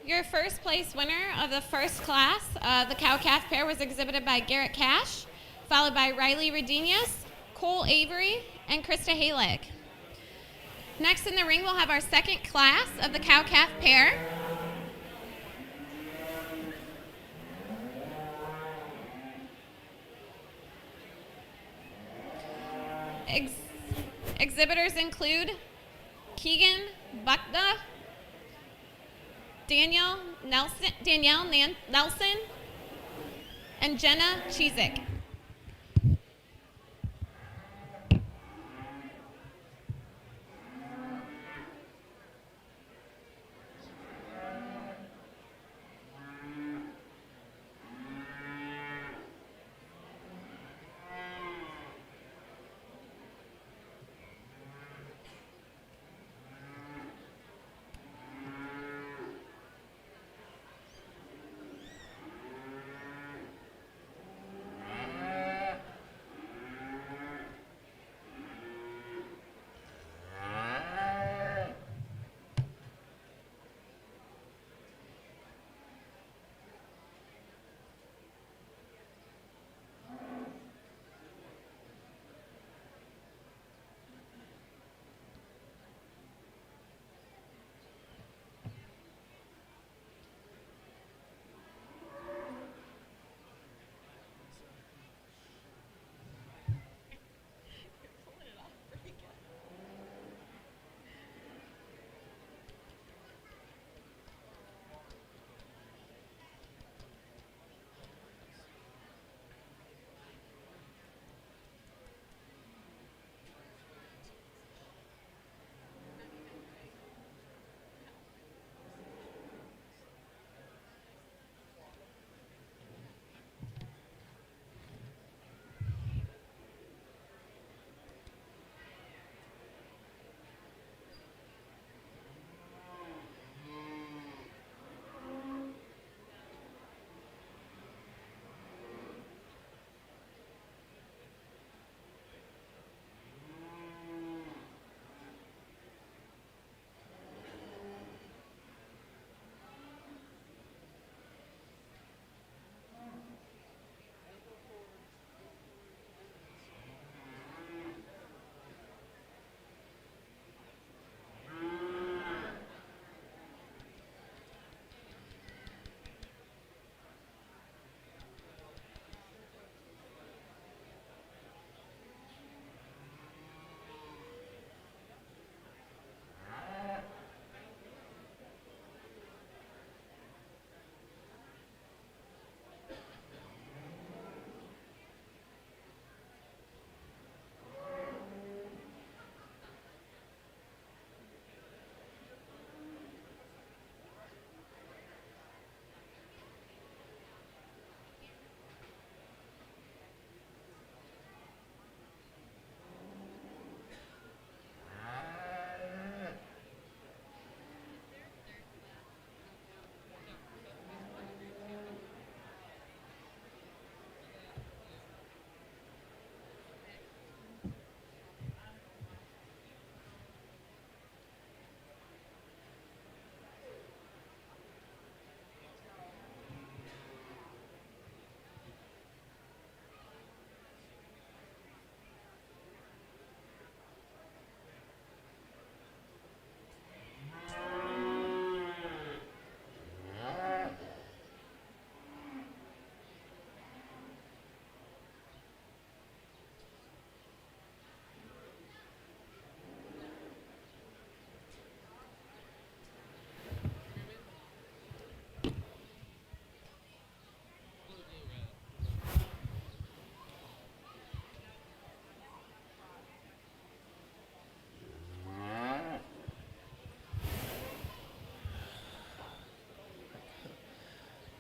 Your first place winner of the first class, the cow-calf pair, was exhibited by Garrett Cash, followed by Riley Redenius, Cole Avery, and Krista Halig. Next in the ring, we'll have our second class of the cow-calf pair. Exhibitors include Keegan Buckna, Danielle Nelson, and Jenna Cheezick.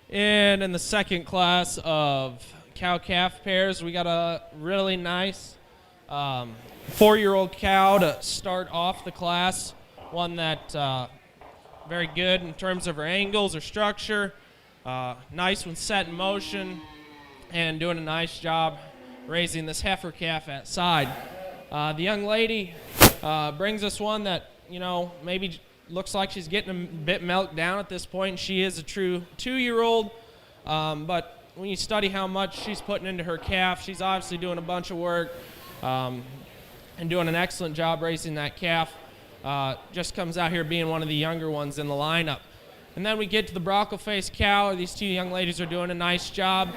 And in the second class of cow-calf pairs, we got a really nice 4-year-old cow to start off the class. One that very good in terms of her angles, her structure, nice when set in motion, and doing a nice job raising this heifer calf at side. The young lady brings us one that, maybe looks like she's getting a bit milked down at this point. She is a true 2-year-old, but when you study how much she's putting into her calf, she's obviously doing a bunch of work and doing an excellent job raising that calf. Just comes out here being one of the younger ones in the lineup. And then we get to the Bronco-faced cow. These two young ladies are doing a nice job.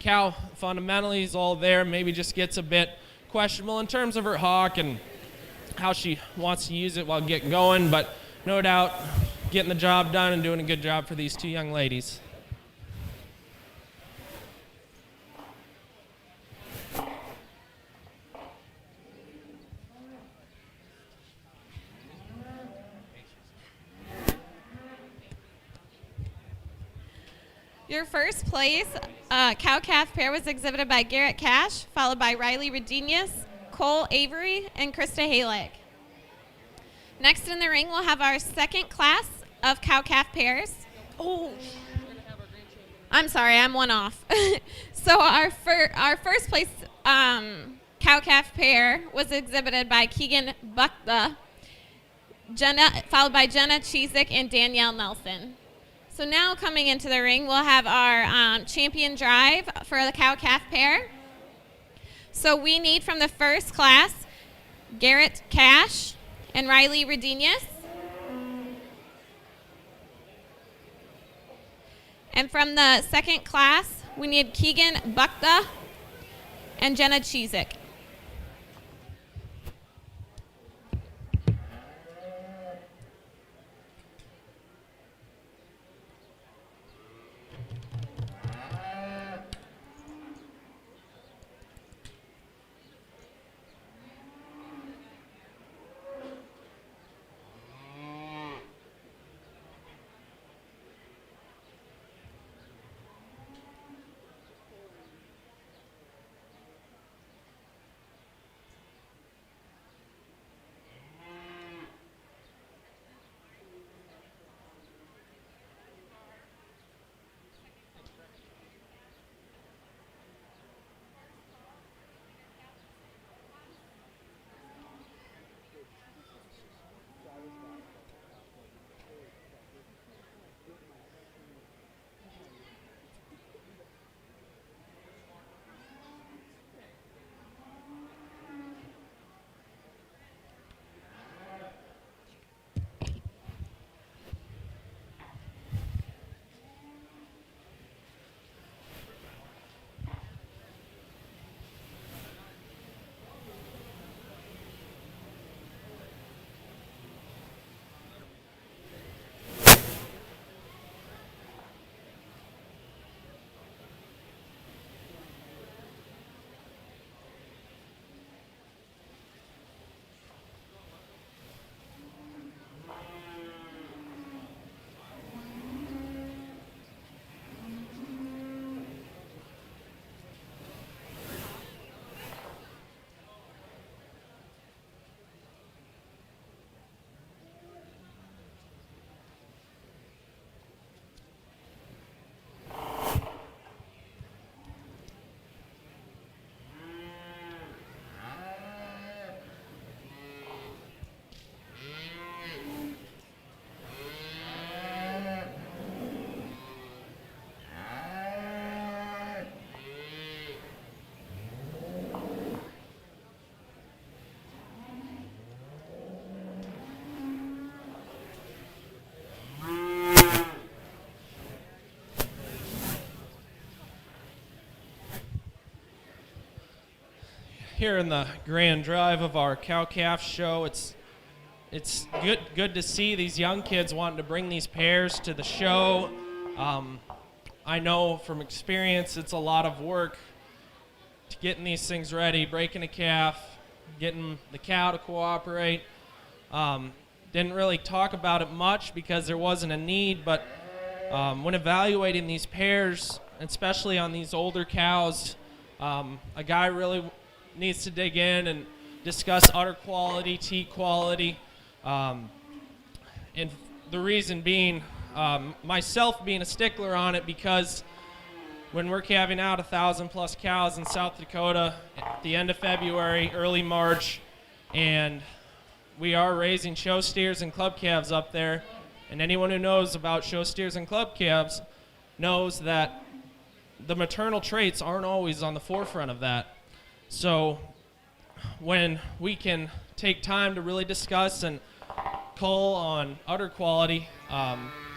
Cow fundamentally is all there, maybe just gets a bit questionable in terms of her hock and how she wants to use it while getting going, but no doubt getting the job done and doing a good job for these two young ladies. Your first place cow-calf pair was exhibited by Garrett Cash, followed by Riley Redenius, Cole Avery, and Krista Halick. Next in the ring, we'll have our second class of cow-calf pairs. Oh, I'm sorry, I'm one off. So our first place cow-calf pair was exhibited by Keegan Buckta, followed by Jenna Cheesick and Danielle Nelson. So now coming into the ring, we'll have our champion drive for the cow-calf pair. So we need from the first class, Garrett Cash and Riley Redenius. And from the second class, we need Keegan Buckta and Jenna Cheesick. Here in the grand drive of our cow-calf show, it's good to see these young kids wanting to bring these pairs to the show. I know from experience it's a lot of work to getting these things ready, breaking a calf, getting the cow to cooperate. Didn't really talk about it much because there wasn't a need, but when evaluating these pairs, especially on these older cows, a guy really needs to dig in and discuss udder quality, teat quality, and the reason being, myself being a stickler on it, because when we're calving out 1,000+ cows in South Dakota at the end of February, early March, and we are raising show steers and club calves up there, and anyone who knows about show steers and club calves knows that the maternal traits aren't always on the forefront of that. So when we can take time to really discuss and cull on udder quality,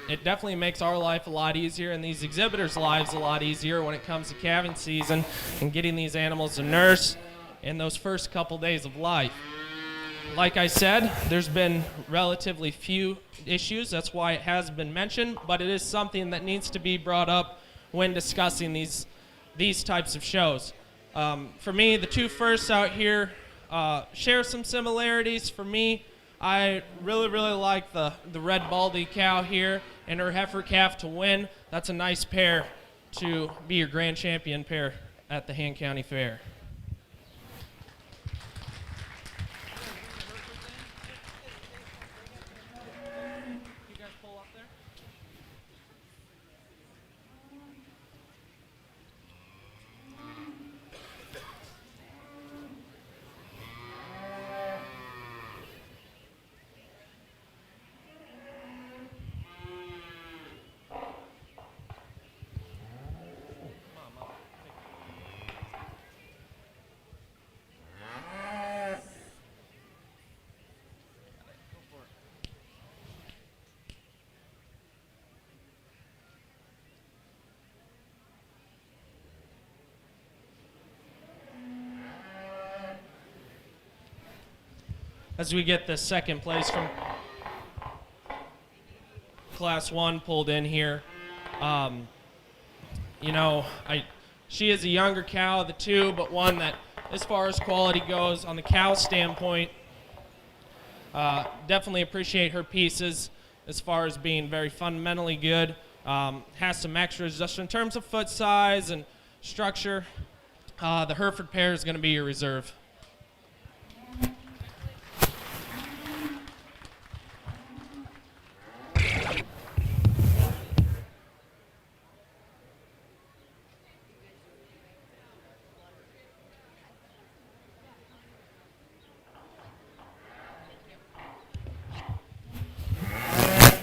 it definitely makes our life a lot easier and these exhibitors' lives a lot easier when it comes to calving season and getting these animals to nurse in those first couple days of life. Like I said, there's been relatively few issues. That's why it has been mentioned, but it is something that needs to be brought up when discussing these types of shows. For me, the two firsts out here share some similarities. For me, I really like the red Baldy cow here and her heifer calf to win. That's a nice pair to be your grand champion pair at the Han County Fair. As we get the second place from Class 1 pulled in here, she is a younger cow of the two, but one that, as far as quality goes, on the cow standpoint, definitely appreciate her pieces as far as being very fundamentally good. Has some extras just in terms of foot size and structure. The Hereford pair is going to be your reserve.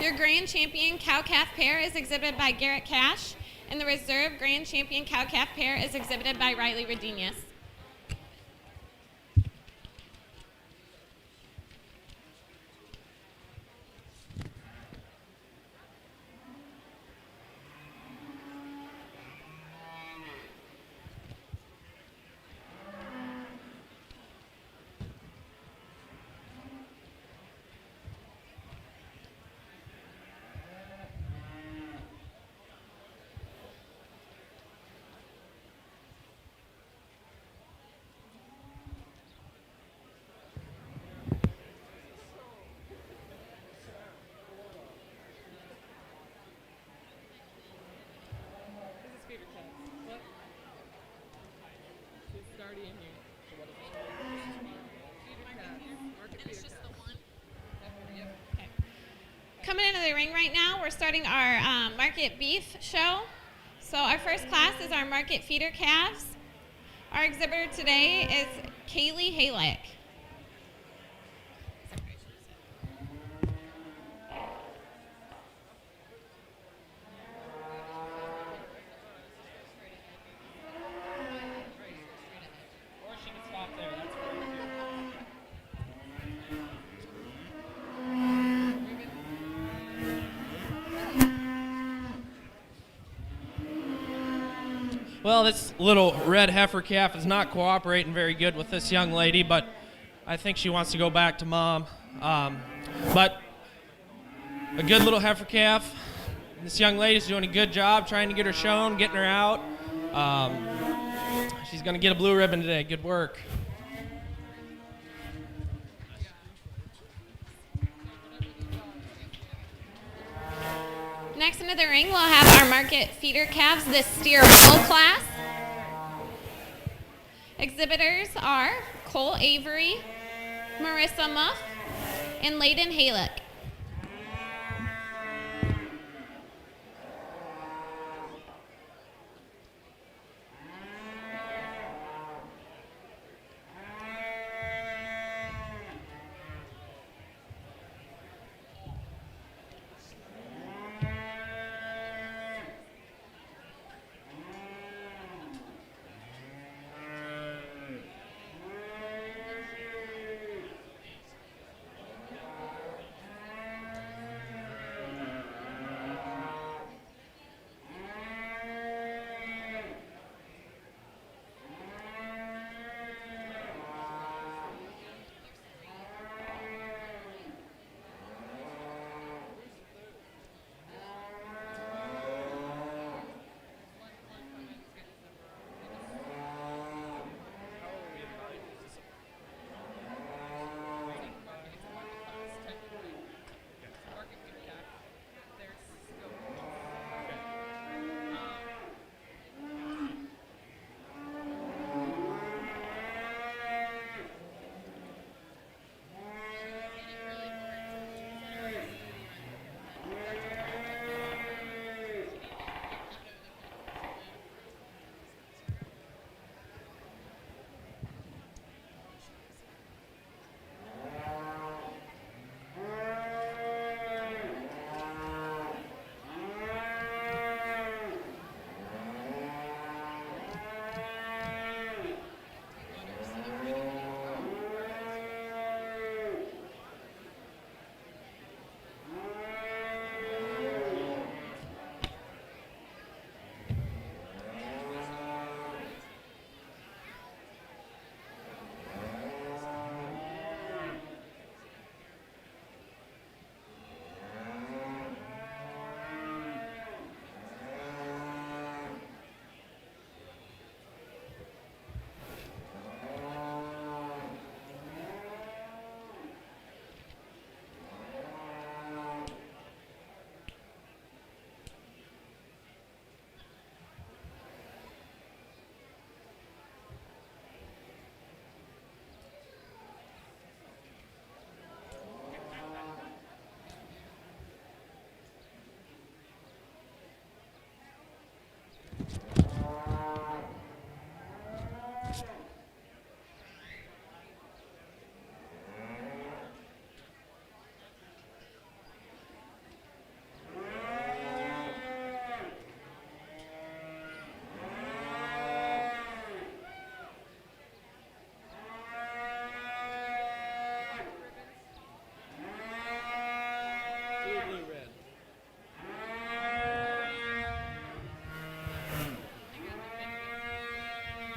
Your Grand Champion Cow-Calf pair is exhibited by Garrett Cash, and the Reserve Grand Champion Cow-Calf pair is exhibited by Riley Redenius. Coming into the ring right now, we're starting our market beef show. So our first class is our market feeder calves. Our exhibitor today is Kaylee Halek. Well, this little red heifer calf is not cooperating very good with this young lady, but I think she wants to go back to mom. But a good little heifer calf. This young lady's doing a good job trying to get her shown, getting her out. She's going to get a blue ribbon today. Good work. Next into the ring, we'll have our market feeder calves, the steer bull class. Exhibitors are Cole Avery, Marissa Muff, and Layden Halick.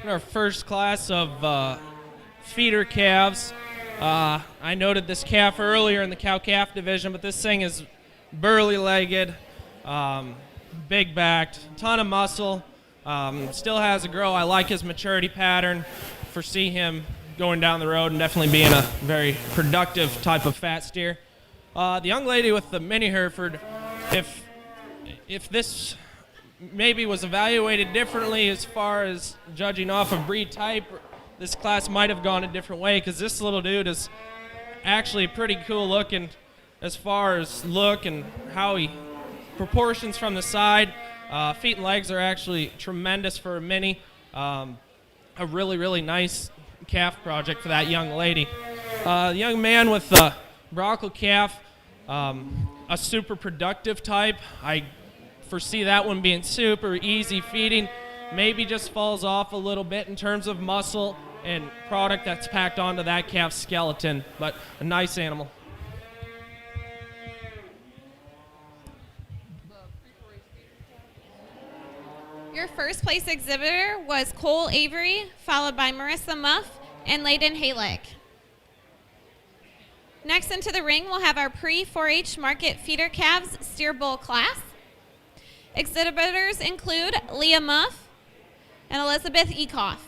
In our first class of feeder calves, I noted this calf earlier in the cow-calf division, but this thing is burly-legged, big-backed, ton of muscle, still has a grow. I like his maturity pattern. Foresee him going down the road and definitely being a very productive type of fat steer. The young lady with the mini Hereford, if this maybe was evaluated differently as far as judging off of breed type, this class might have gone a different way, because this little dude is actually pretty cool looking as far as look and how he proportions from the side. Feet and legs are actually tremendous for a mini. A really, really nice calf project for that young lady. The young man with the Brockle calf, a super productive type. I foresee that one being super easy feeding. Maybe just falls off a little bit in terms of muscle and product that's packed onto that calf's skeleton, but a nice animal. Your first place exhibitor was Cole Avery, followed by Marissa Muff and Layden Halick. Next into the ring, we'll have our pre-4-H market feeder calves steer bull class. Exhibitors include Leah Muff and Elizabeth Ekoff.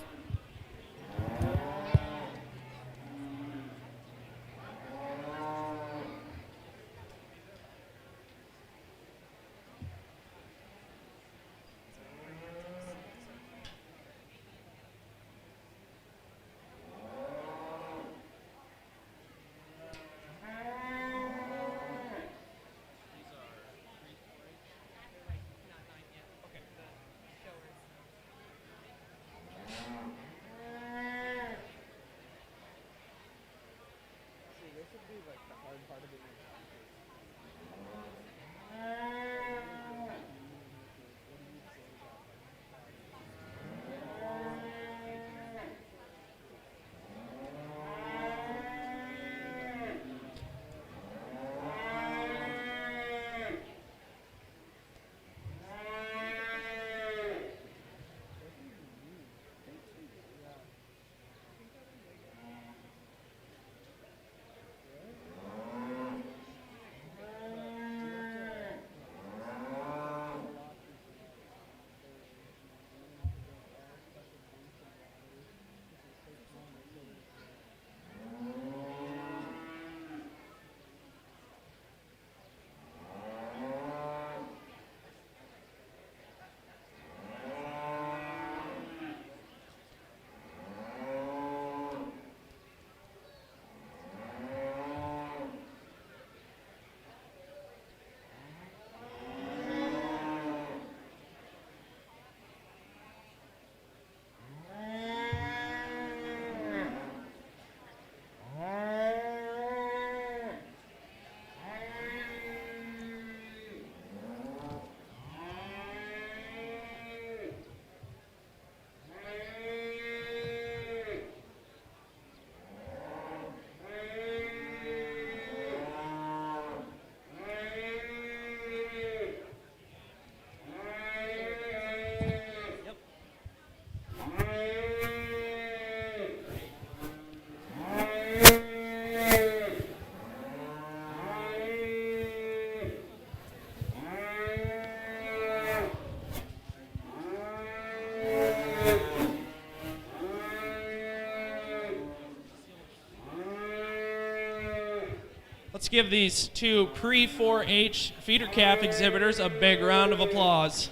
Let's give these two pre-4-H feeder calf exhibitors a big round of applause.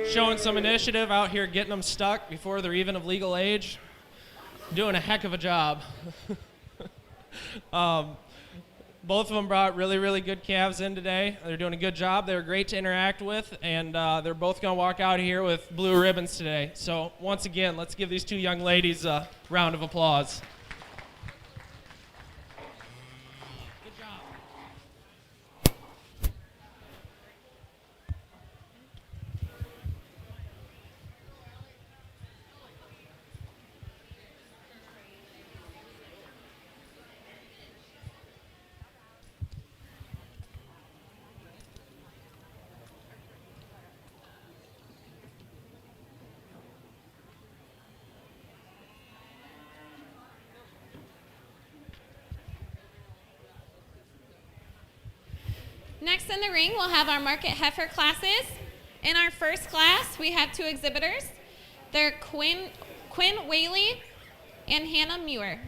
Showing some initiative out here, getting them stuck before they're even of legal age. Doing a heck of a job. Both of them brought really, really good calves in today. They're doing a good job. They were great to interact with, and they're both going to walk out here with blue ribbons today. So once again, let's give these two young ladies a round of applause. Good job. Next in the ring, we'll have our market heifer classes. In our first class, we have two exhibitors. They're Quinn Whaley and Hannah Muir.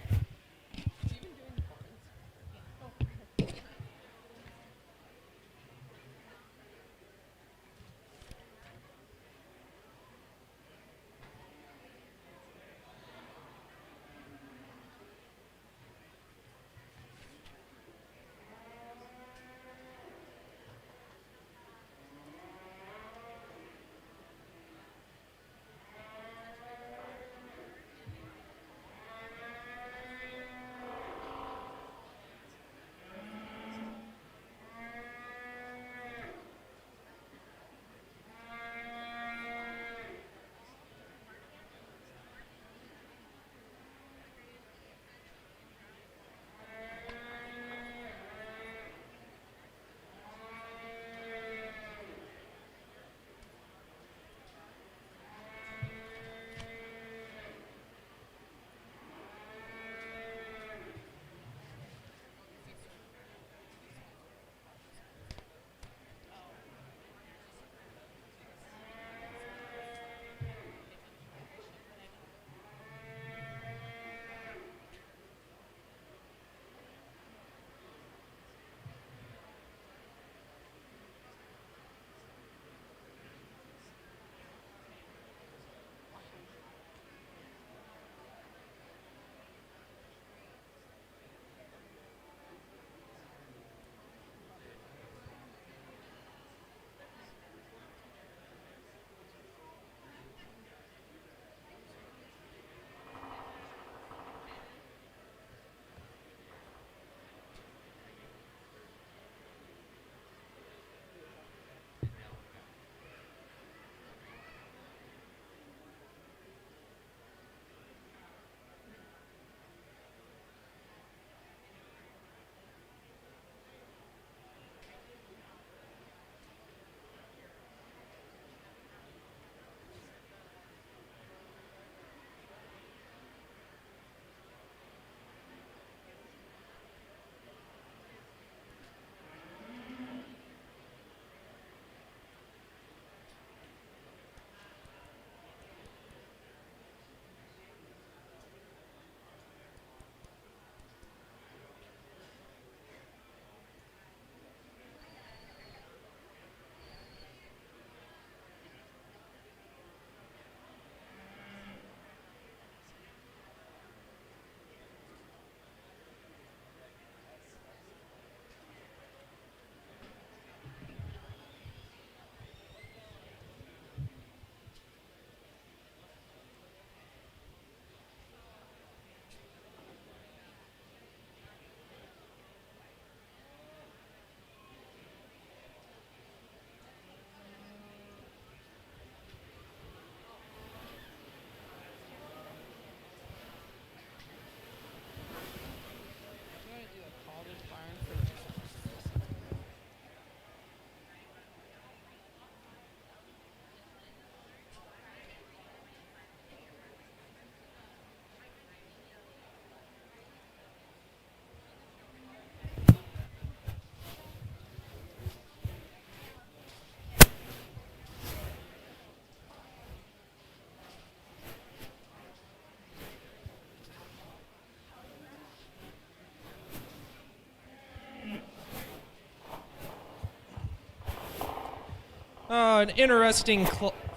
An interesting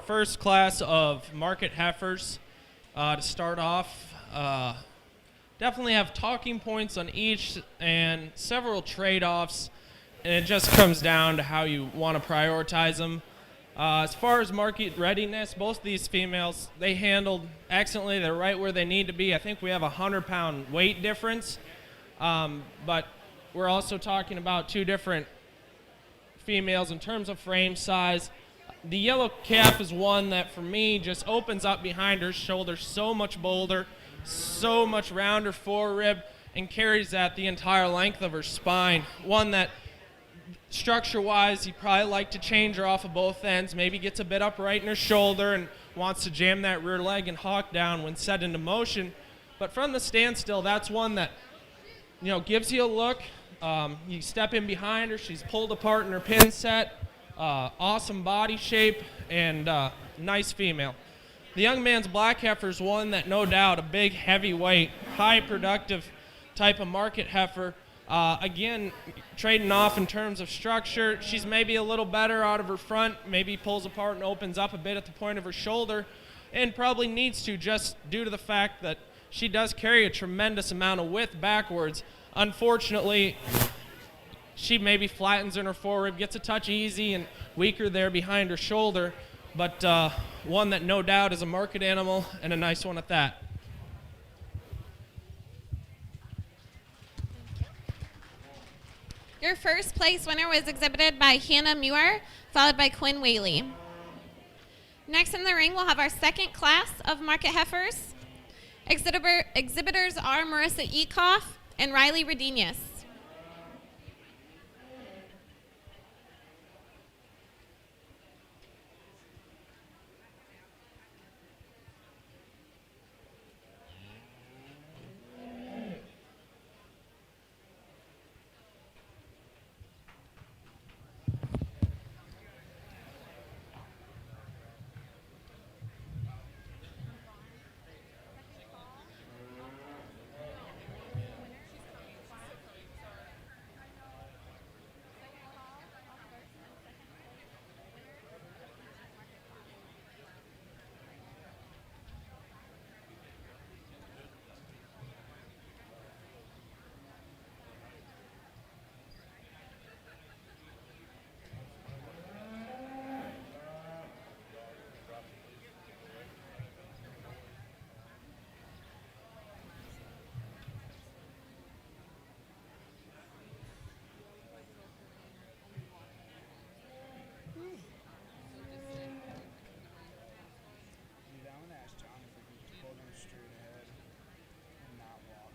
first class of market heifers to start off. Definitely have talking points on each and several trade-offs, and it just comes down to how you want to prioritize them. As far as market readiness, both of these females, they handled excellently. They're right where they need to be. I think we have a 100-pound weight difference, but we're also talking about two different females in terms of frame size. The yellow calf is one that for me just opens up behind her shoulder so much bolder, so much rounder forerib, and carries that the entire length of her spine. One that structure-wise, you'd probably like to change her off of both ends, maybe gets a bit upright in her shoulder and wants to jam that rear leg and hawk down when set into motion. But from the standstill, that's one that, gives you a look. You step in behind her, she's pulled apart in her pin set, awesome body shape, and nice female. The young man's black heifer is one that no doubt a big, heavyweight, high productive type of market heifer. Again, trading off in terms of structure, she's maybe a little better out of her front, maybe pulls apart and opens up a bit at the point of her shoulder, and probably needs to just due to the fact that she does carry a tremendous amount of width backwards. Unfortunately, she maybe flattens in her forerib, gets a touch easy and weaker there behind her shoulder, but one that no doubt is a market animal and a nice one at that. Your first place winner was exhibited by Hannah Muir, followed by Quinn Whaley. Next in the ring, we'll have our second class of market heifers. Exhibitors are Marissa Ecoff and Riley Redenius. Dude, I want to ask John if we can just pull them straight ahead and not walk.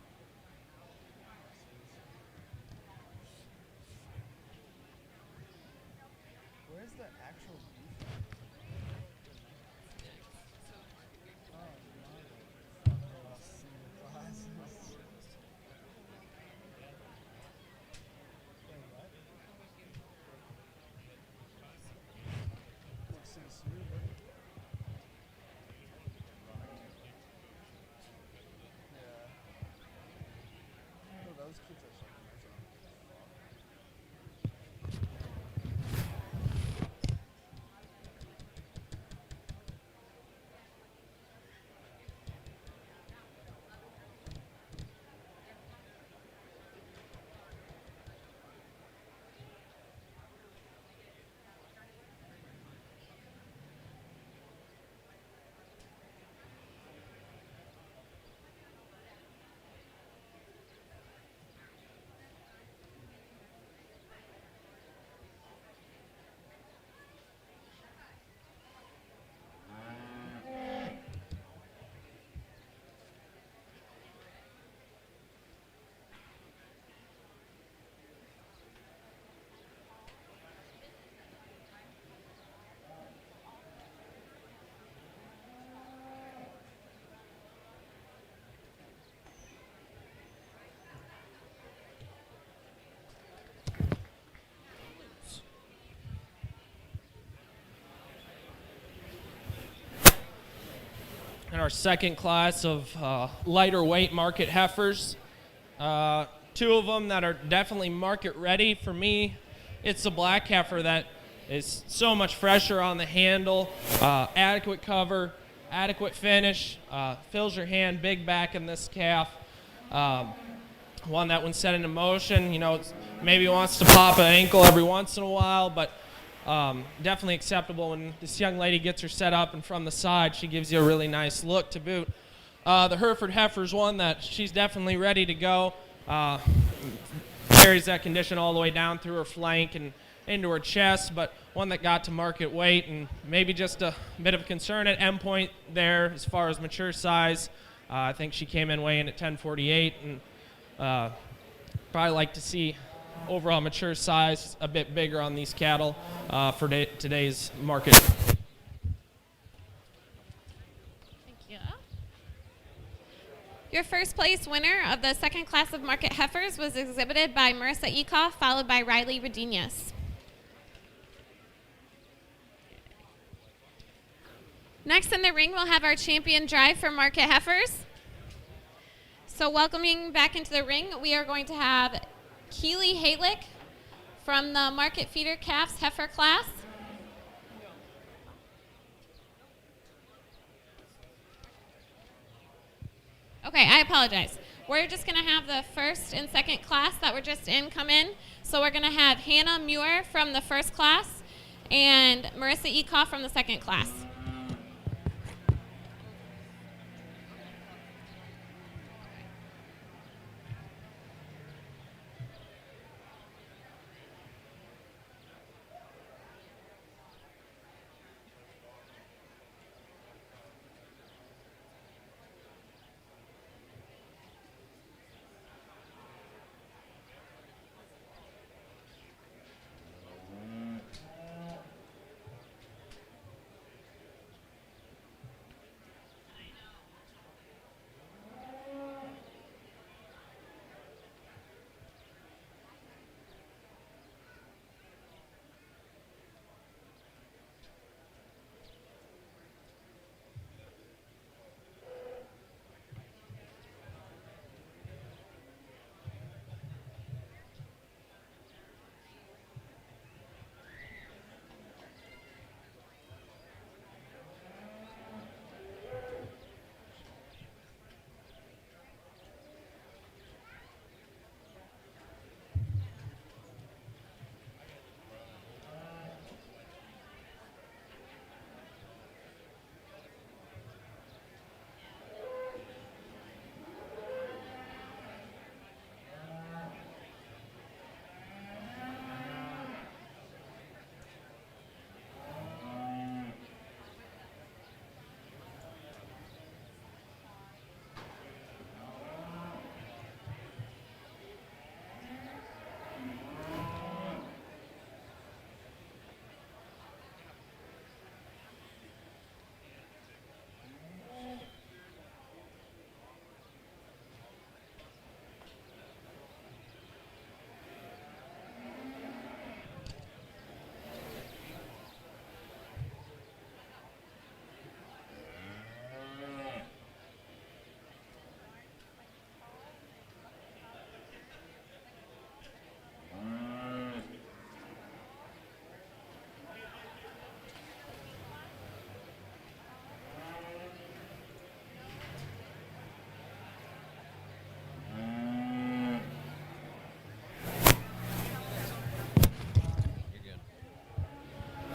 Where's the actual beef? Oh, single classes. Wait, what? Looks so smooth. Yeah. Oh, those kids are so nice. In our second class of lighter weight market heifers, two of them that are definitely market ready. For me, it's the black heifer that is so much fresher on the handle, adequate cover, adequate finish, fills your hand, big back in this calf. One that when set into motion, maybe wants to pop an ankle every once in a while, but definitely acceptable when this young lady gets her set up, and from the side she gives you a really nice look to boot. The Hereford heifer is one that she's definitely ready to go. Carries that condition all the way down through her flank and into her chest, but one that got to market weight, and maybe just a bit of concern at endpoint there as far as mature size. I think she came in weighing at 1048, and probably like to see overall mature size a bit bigger on these cattle for today's market. Thank you. Your first place winner of the second class of market heifers was exhibited by Marissa Ekoff, followed by Riley Redenius. Next in the ring, we'll have our champion drive for market heifers. So welcoming back into the ring, we are going to have Keely Halick from the market feeder calves heifer class. Okay, I apologize. We're just going to have the first and second class that were just in come in. So we're going to have Hannah Muir from the first class and Marissa Ekoff from the second class.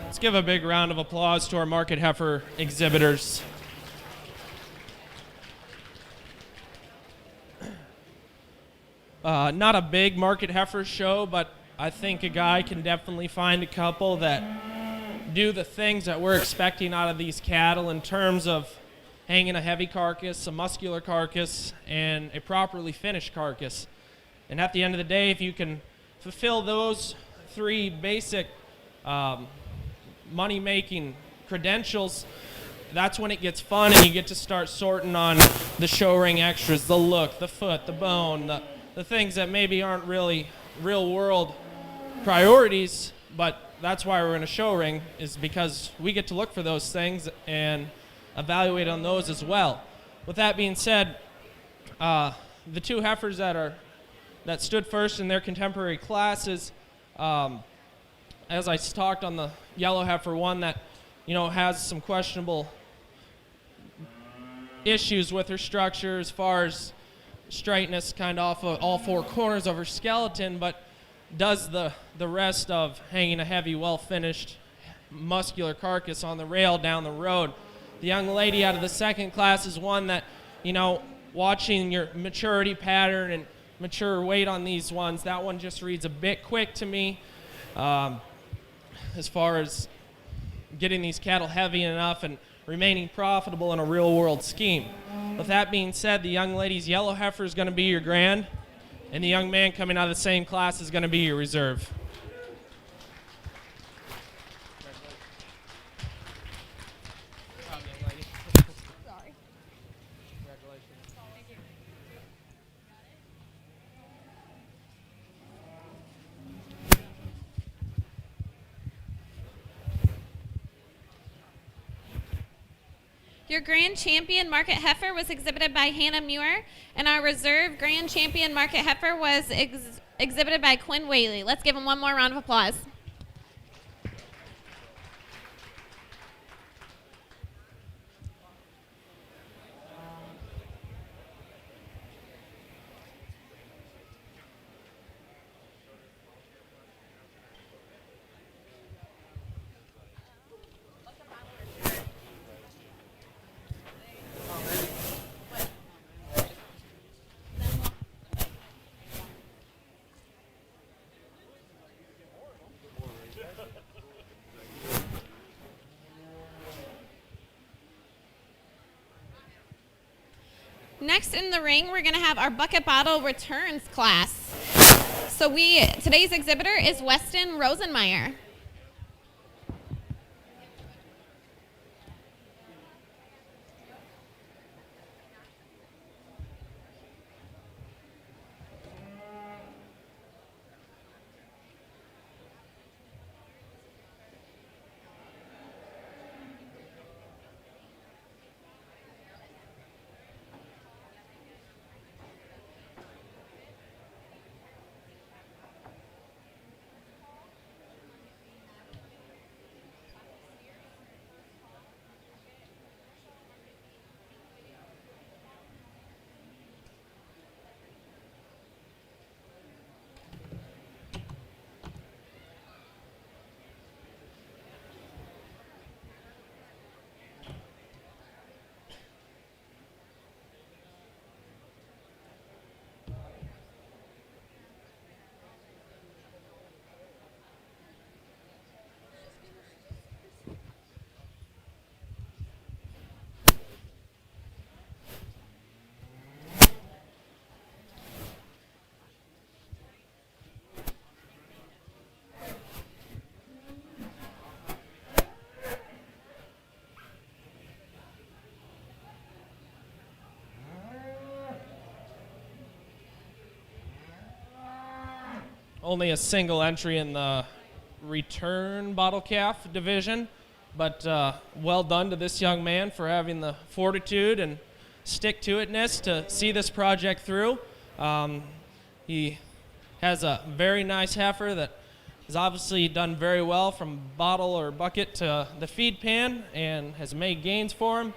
Let's give a big round of applause to our market heifer exhibitors. Not a big market heifer show, but I think a guy can definitely find a couple that do the things that we're expecting out of these cattle in terms of hanging a heavy carcass, a muscular carcass, and a properly finished carcass. And at the end of the day, if you can fulfill those three basic money-making credentials, that's when it gets fun and you get to start sorting on the show ring extras, the look, the foot, the bone, the things that maybe aren't really real-world priorities, but that's why we're in a show ring, is because we get to look for those things and evaluate on those as well. With that being said, the two heifers that stood first in their contemporary classes, as I talked on the yellow heifer, one that, has some questionable issues with her structure as far as straightness kind of off of all four corners of her skeleton, but does the rest of hanging a heavy, well-finished, muscular carcass on the rail down the road. The young lady out of the second class is one that, watching your maturity pattern and mature weight on these ones, that one just reads a bit quick to me as far as getting these cattle heavy enough and remaining profitable in a real-world scheme. With that being said, the young lady's yellow heifer is going to be your grand, and the young man coming out of the same class is going to be your reserve. Your Grand Champion Market Heifer was exhibited by Hannah Muir, and our Reserve Grand Champion Market Heifer was exhibited by Quinn Whaley. Let's give them one more round of applause. Next in the ring, we're going to have our bucket bottle returns class. So today's exhibitor is Weston Rosenmeyer. Only a single entry in the return bottle calf division, but well done to this young man for having the fortitude and stick-to-itness to see this project through. He has a very nice heifer that has obviously done very well from bottle or bucket to the feed pan and has made gains for him.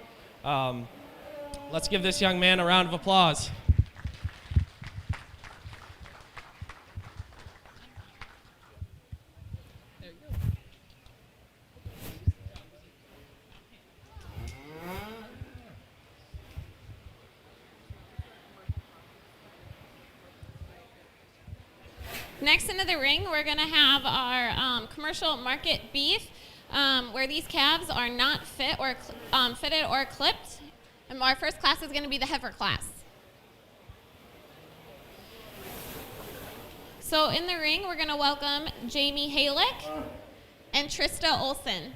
Let's give this young man a round of applause. Next into the ring, we're going to have our commercial market beef, where these calves are not fitted or clipped. And our first class is going to be the heifer class. So in the ring, we're going to welcome Jamie Halick and Trista Olson.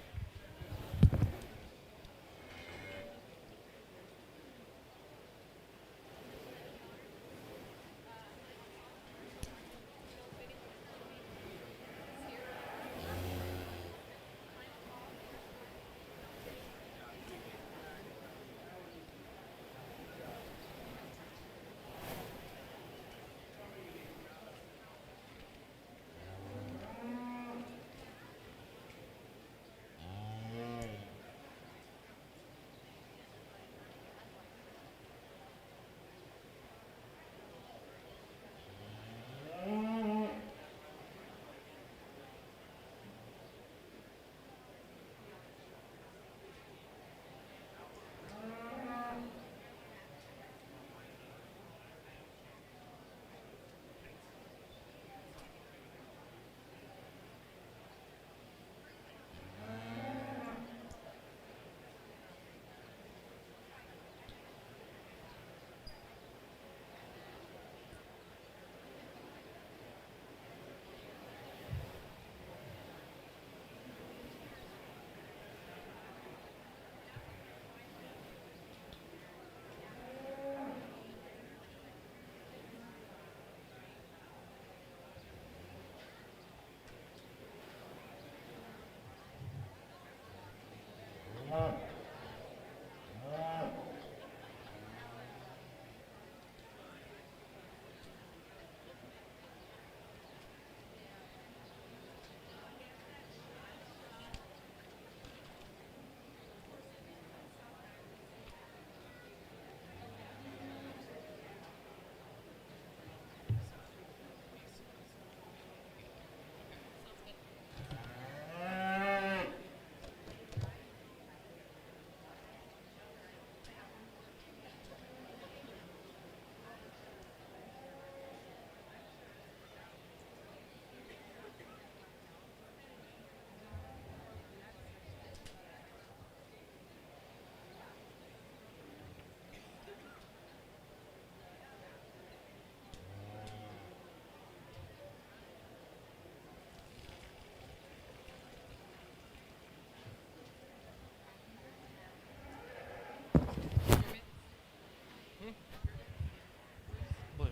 Blues.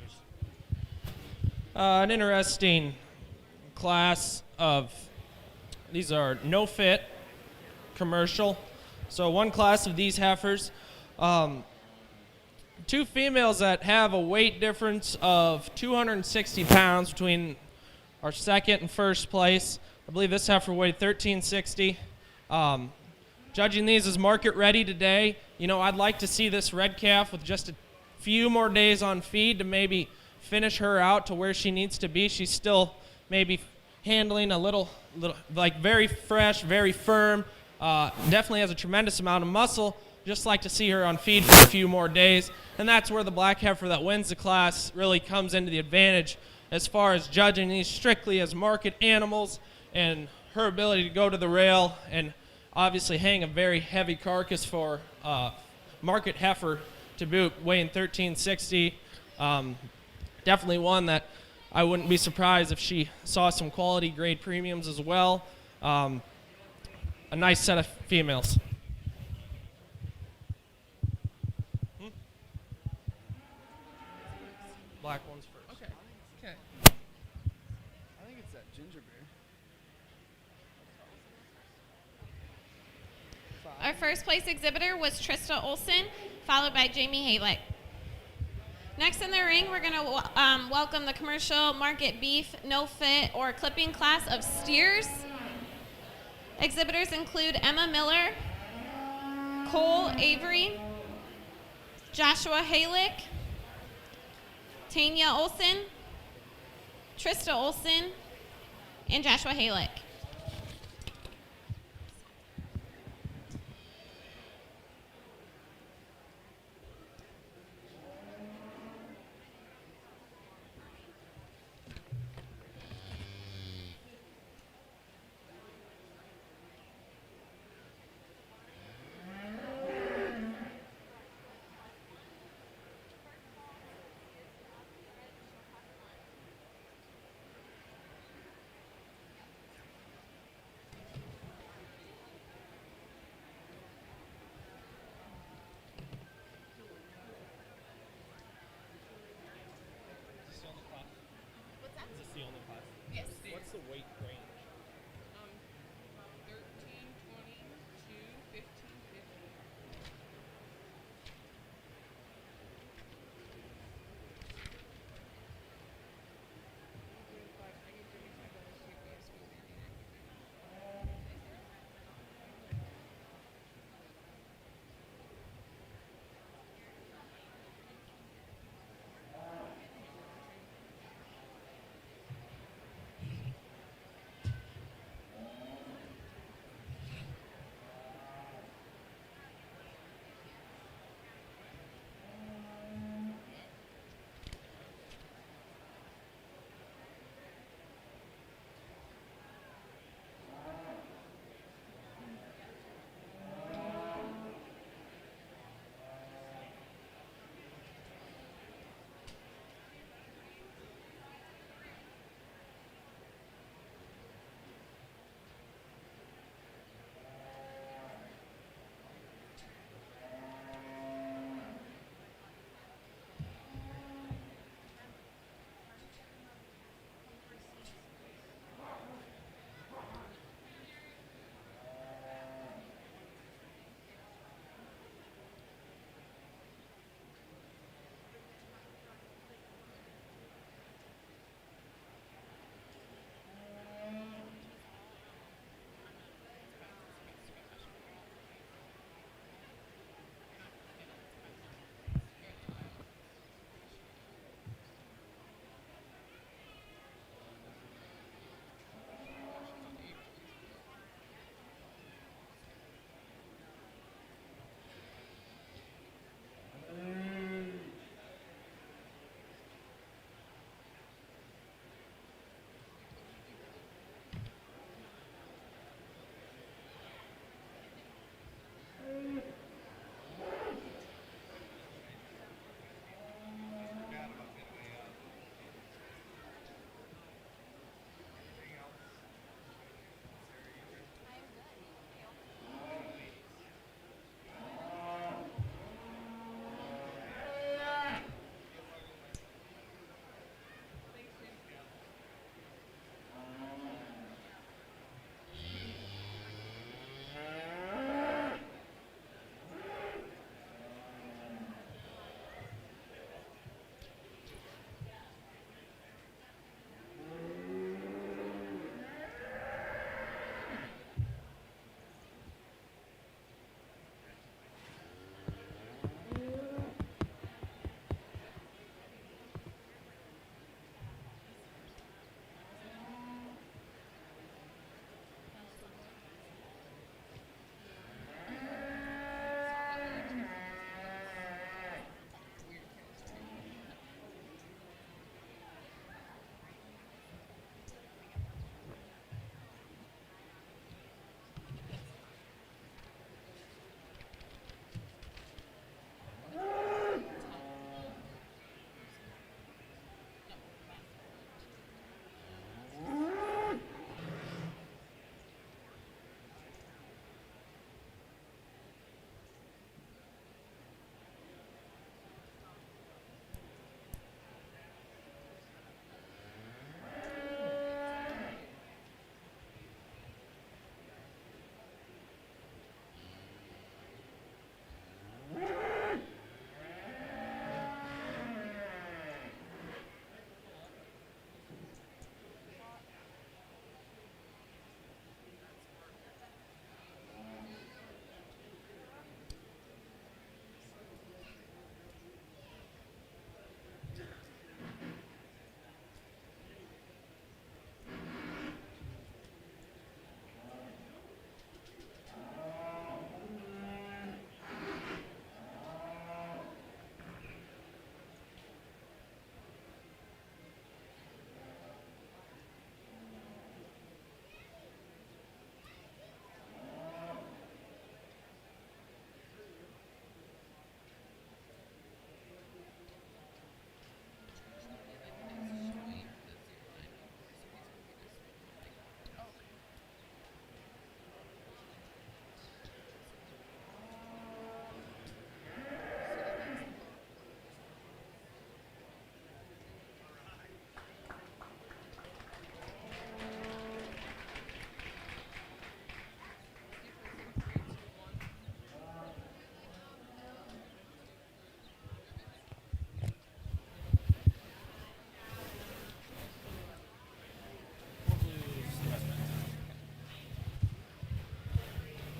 An interesting class of, these are no fit, commercial. So one class of these heifers. Two females that have a weight difference of 260 pounds between our second and first place. I believe this heifer weighed 1360. Judging these as market ready today, I'd like to see this red calf with just a few more days on feed to maybe finish her out to where she needs to be. She's still maybe handling a little like very fresh, very firm. Definitely has a tremendous amount of muscle. Just like to see her on feed for a few more days. And that's where the black heifer that wins the class really comes into the advantage as far as judging these strictly as market animals and her ability to go to the rail and obviously hang a very heavy carcass for market heifer to boot, weighing 1360. Definitely one that I wouldn't be surprised if she saw some quality grade premiums as well. A nice set of females. Black ones first. Okay. Okay. I think it's that ginger beer. Our first place exhibitor was Trista Olson, followed by Jamie Halick. Next in the ring, we're going to welcome the commercial market beef, no fit, or clipping class of steers. Exhibitors include Emma Miller, Cole Avery, Joshua Halick, Tanya Olson, Trista Olson, and Joshua Halick.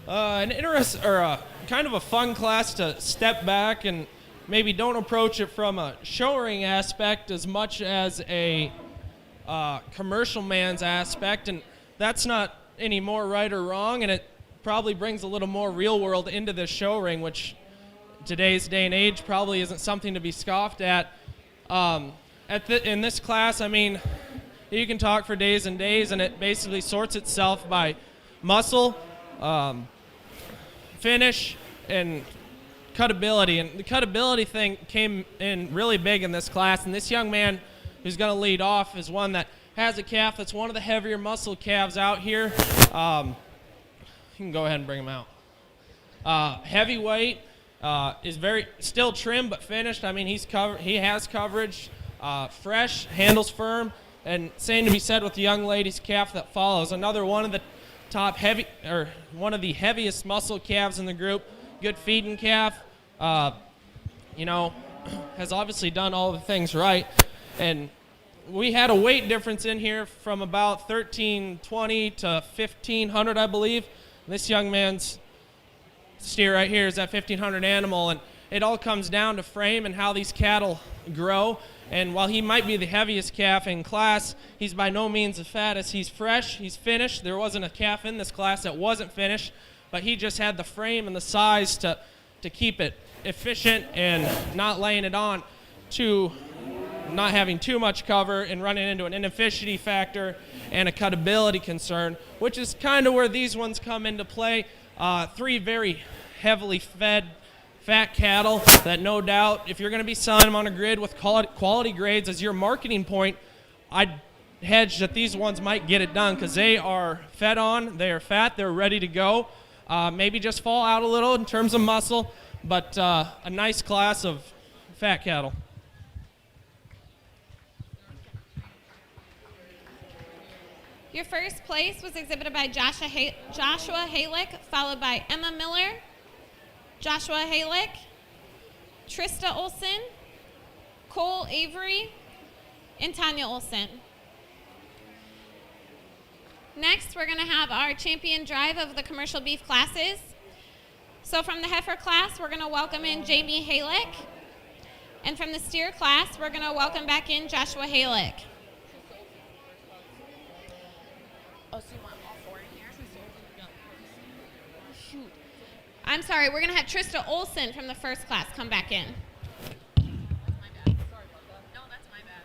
an interest or kind of a fun class to step back and maybe don't approach it from a show ring aspect as much as a commercial man's aspect, and that's not any more right or wrong, and it probably brings a little more real world into the show ring, which today's day and age probably isn't something to be scoffed at. In this class, I mean, you can talk for days and days, and it basically sorts itself by muscle, finish, and cutability. And the cutability thing came in really big in this class, and this young man who's going to lead off is one that has a calf that's one of the heavier muscle calves out here. You can go ahead and bring him out. Heavyweight, is very still trim but finished. I mean, he has coverage, fresh, handles firm, and same to be said with the young lady's calf that follows. Another one of the one of the heaviest muscle calves in the group. Good feeding calf. Has obviously done all the things right. And we had a weight difference in here from about 1,320 to 1,500, I believe. This young man's steer right here is that 1,500 animal, and it all comes down to frame and how these cattle grow. And while he might be the heaviest calf in class, he's by no means the fattest. He's fresh, he's finished. There wasn't a calf in this class that wasn't finished, but he just had the frame and the size to keep it efficient and not laying it on to not having too much cover and running into an inefficiency factor and a cutability concern, which is kind of where these ones come into play. 3 very heavily fed fat cattle that no doubt, if you're going to be selling them on a grid with quality grades as your marketing point, I'd hedge that these ones might get it done because they are fed on, they are fat, they're ready to go. Maybe just fall out a little in terms of muscle, but a nice class of fat cattle. Your first place was exhibited by Joshua Halick, followed by Emma Miller, Joshua Halick, Trista Olson, Cole Avery, and Tanya Olson. Next, we're going to have our champion drive of the commercial beef classes. So from the heifer class, we're going to welcome in Jamie Halick. And from the steer class, we're going to welcome back in Joshua Halick. Oh, so you want all 4 in here? Shoot. I'm sorry, we're going to have Trista Olson from the first class come back in. That's my bad. Sorry about that. No, that's my bad.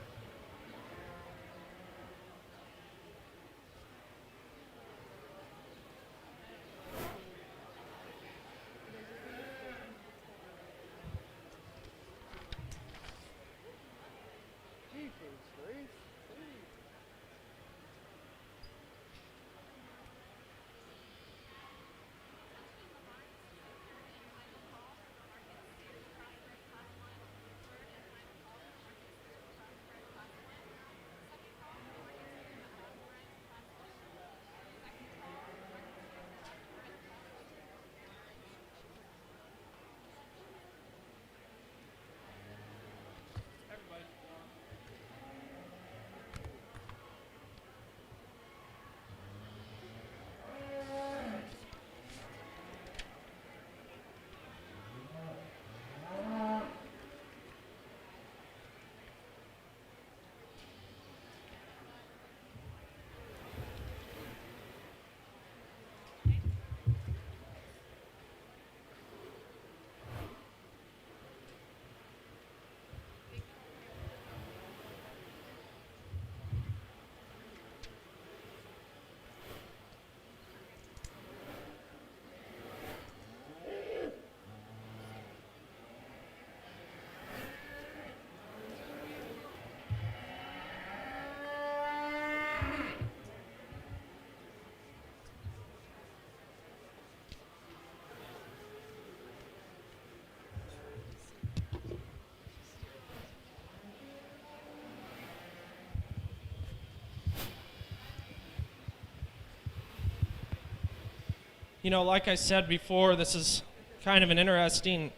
Like I said before, this is kind of an interesting,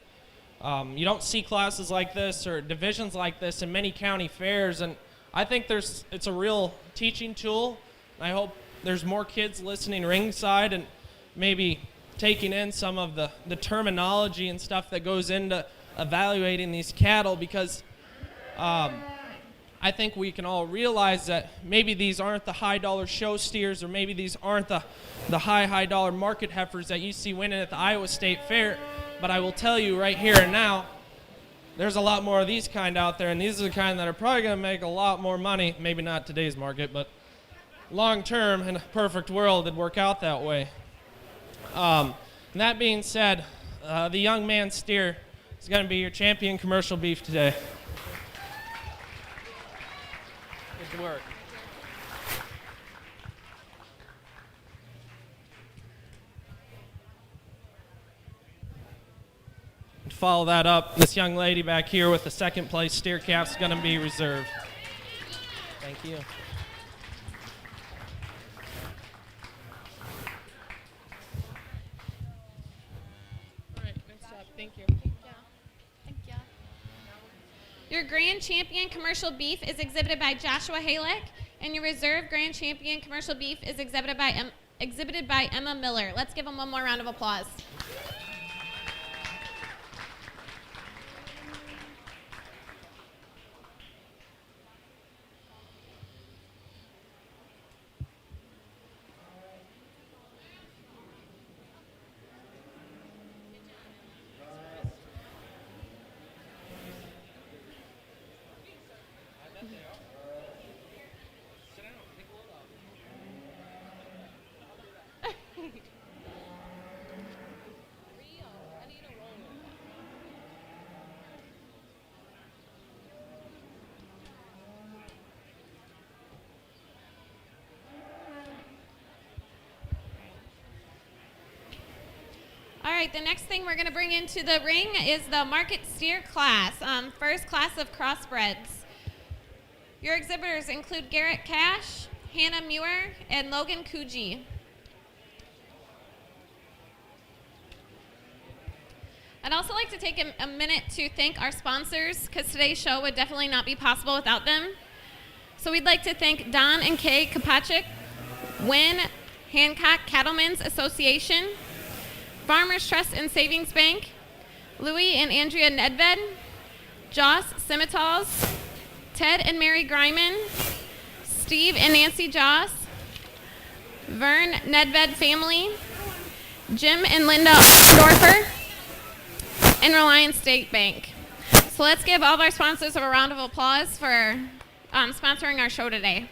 you don't see classes like this or divisions like this in many county fairs, and I think it's a real teaching tool. I hope there's more kids listening ringside and maybe taking in some of the terminology and stuff that goes into evaluating these cattle, because I think we can all realize that maybe these aren't the high dollar show steers, or maybe these aren't the high dollar market heifers that you see winning at the Iowa State Fair. But I will tell you right here and now, there's a lot more of these kind out there, and these are the kind that are probably going to make a lot more money. Maybe not today's market, but long term, in a perfect world, it'd work out that way. That being said, the young man steer is going to be your champion commercial beef today. Good work. And follow that up, this young lady back here with the second place steer calf is going to be reserved. Thank you. All right, next up. Thank you. Your grand champion commercial beef is exhibited by Joshua Halek, and your reserve grand champion commercial beef is exhibited by Emma Miller. Let's give them one more round of applause. All right, the next thing we're going to bring into the ring is the market steer class, first class of crossbreds. Your exhibitors include Garrett Cash, Hannah Muir, and Logan Coogee. I'd also like to take a minute to thank our sponsors, because today's show would definitely not be possible without them. So we'd like to thank Don and Kay Kopachik, Wynn Hancock Cattlemen's Association, Farmers Trust and Savings Bank, Louis and Andrea Nedved, Joss Simitals, Ted and Mary Greiman, Steve and Nancy Joss, Vern Nedved family, Jim and Linda Dorfer, and Reliance State Bank. So let's give all of our sponsors a round of applause for sponsoring our show today.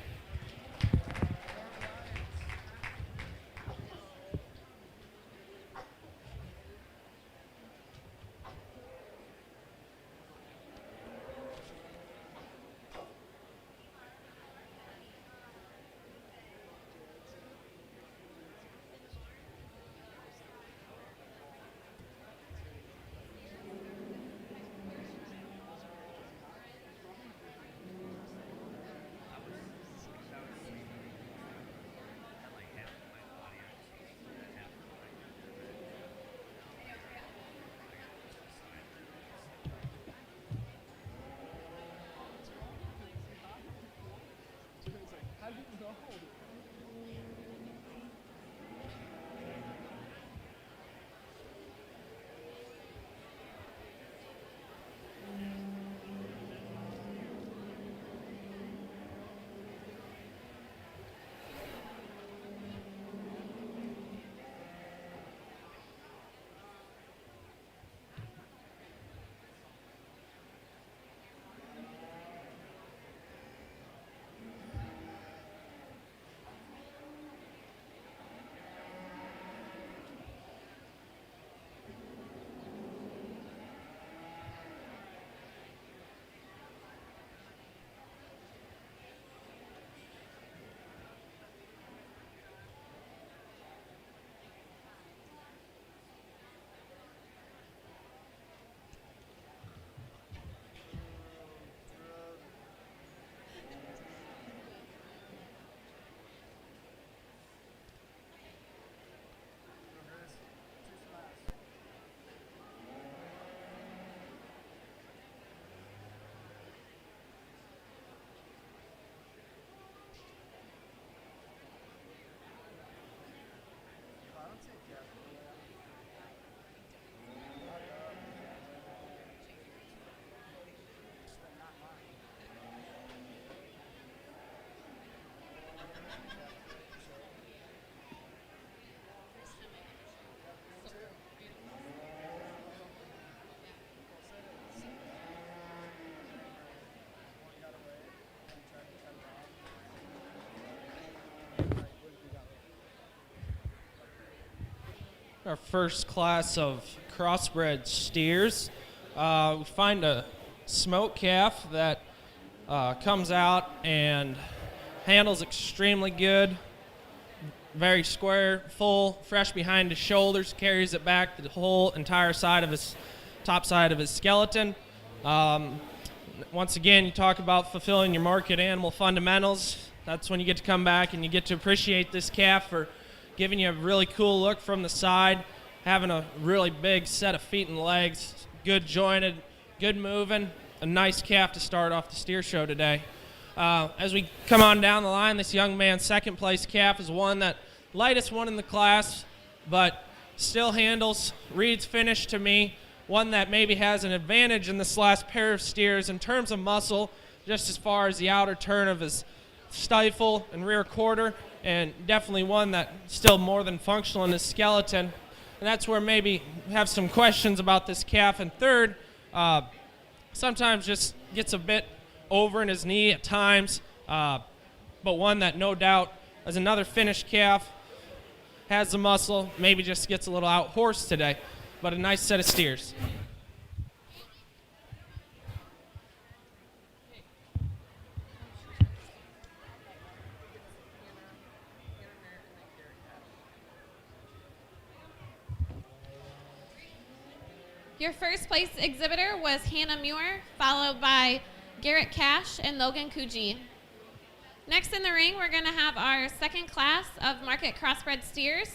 our first class of crossbred steers. We find a smoke calf that comes out and handles extremely good. Very square, full, fresh behind his shoulders, carries it back the whole entire side of his top side of his skeleton. Once again, you talk about fulfilling your market animal fundamentals. That's when you get to come back and you get to appreciate this calf for giving you a really cool look from the side, having a really big set of feet and legs, good jointed, good moving, a nice calf to start off the steer show today. As we come on down the line, this young man's second place calf is one that lightest one in the class, but still handles, reads finish to me, one that maybe has an advantage in this last pair of steers in terms of muscle, just as far as the outer turn of his stifle and rear quarter, and definitely one that still more than functional in his skeleton. And that's where maybe we have some questions about this calf. And third, sometimes just gets a bit over in his knee at times, but one that no doubt is another finished calf, has the muscle, maybe just gets a little out horsed today, but a nice set of steers. Your first place exhibitor was Hannah Muir, followed by Garrett Cash and Logan Coogee. Next in the ring, we're going to have our second class of market crossbred steers.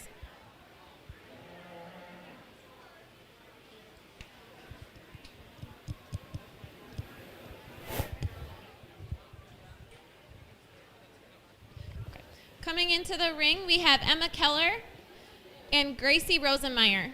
Coming into the ring, we have Emma Keller and Gracie Rosenmeyer.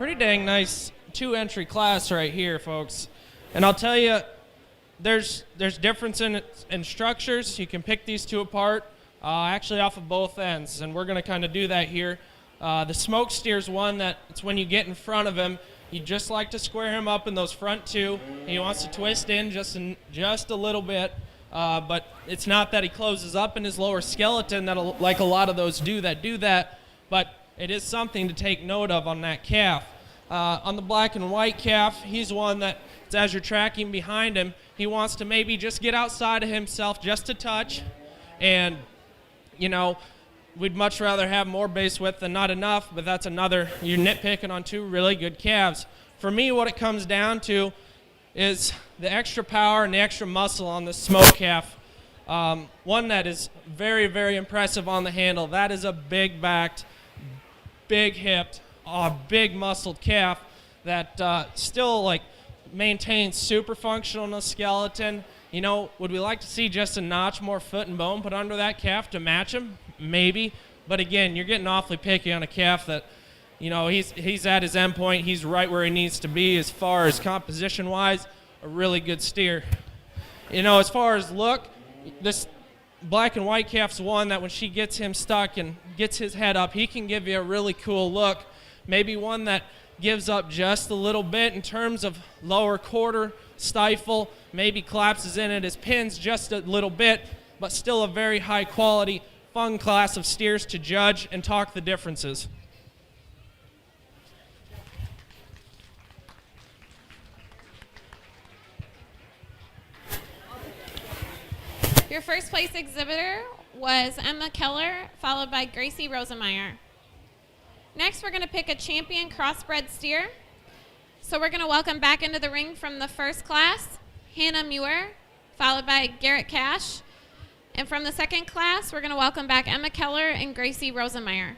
pretty dang nice 2-entry class right here, folks. And I'll tell you, there's difference in structures. You can pick these two apart, actually off of both ends, and we're going to kind of do that here. The smoke steer's one that it's when you get in front of him, you just like to square him up in those front two. He wants to twist in just a little bit, but it's not that he closes up in his lower skeleton like a lot of those do that, but it is something to take note of on that calf. On the black and white calf, he's one that as you're tracking behind him, he wants to maybe just get outside of himself just a touch, and you know, we'd much rather have more base width than not enough, but that's another, you're nitpicking on two really good calves. For me, what it comes down to is the extra power and the extra muscle on the smoke calf. One that is very, very impressive on the handle. That is a big-backed, big-hipped, big muscled calf that still like maintains super functional skeleton. You know, would we like to see just a notch more foot and bone put under that calf to match him? Maybe. But again, you're getting awfully picky on a calf that, you know, he's at his end point. He's right where he needs to be as far as composition-wise, a really good steer. You know, as far as look, this black and white calf's one that when she gets him stuck and gets his head up, he can give you a really cool look. Maybe one that gives up just a little bit in terms of lower quarter, stifle, maybe collapses in at his pins just a little bit, but still a very high quality, fun class of steers to judge and talk the differences. Your first place exhibitor was Emma Keller, followed by Gracie Rosemeyer. Next, we're going to pick a champion crossbred steer. So we're going to welcome back into the ring from the first class, Hannah Muir, followed by Garrett Cash. And from the second class, we're going to welcome back Emma Keller and Gracie Rosemeyer.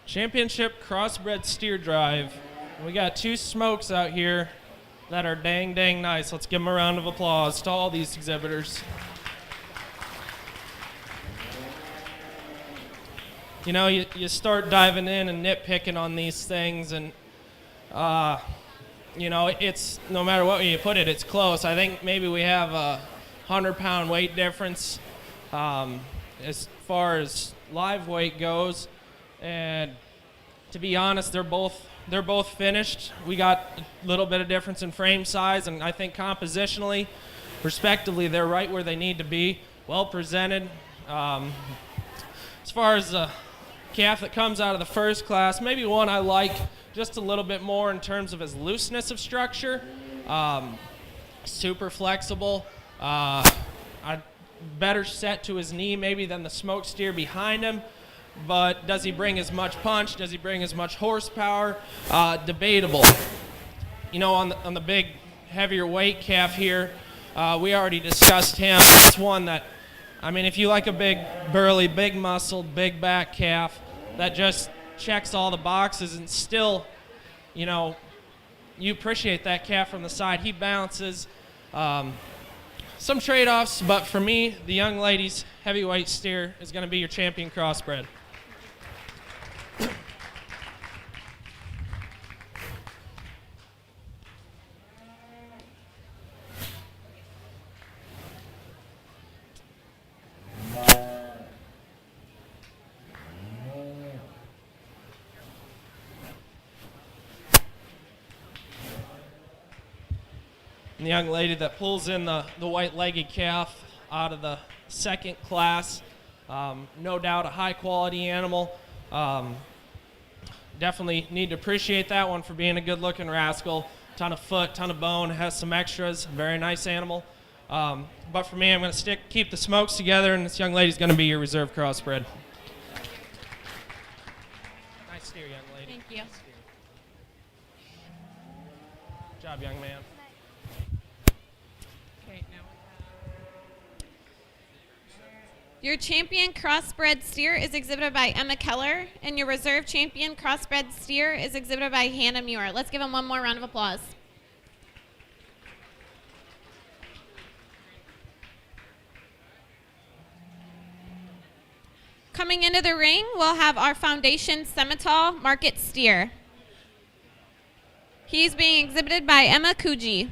Championship Crossbred Steer Drive. We got 2 smokes out here that are dang nice. Let's give them a round of applause to all these exhibitors. You know, you start diving in and nitpicking on these things, and you know, it's no matter what way you put it, it's close. I think maybe we have a 100-pound weight difference as far as live weight goes, and to be honest, they're both finished. We got a little bit of difference in frame size, and I think compositionally, respectively, they're right where they need to be. Well presented. As far as the calf that comes out of the first class, maybe one I like just a little bit more in terms of his looseness of structure. Super flexible. A better set to his knee maybe than the smoke steer behind him. But does he bring as much punch? Does he bring as much horsepower? Debatable. You know, on the big, heavier weight calf here, we already discussed him. It's one that, I mean, if you like a big, burly, big muscled, big back calf that just checks all the boxes and still, you know, you appreciate that calf from the side. He bounces. Some trade-offs, but for me, the young lady's heavyweight steer is going to be your champion crossbred. And the young lady that pulls in the white-legged calf out of the second class, no doubt a high-quality animal. Definitely need to appreciate that one for being a good-looking rascal. Ton of foot, ton of bone, has some extras, very nice animal. But for me, I'm going to keep the smokes together, and this young lady's going to be your reserve crossbred. Nice steer, young lady. Thank you. Good job, young man. Okay, now Your champion crossbred steer is exhibited by Emma Keller, and your reserve champion crossbred steer is exhibited by Hannah Muir. Let's give them one more round of applause. Coming into the ring, we'll have our Foundation Simmental Market Steer. He's being exhibited by Emma Kuji.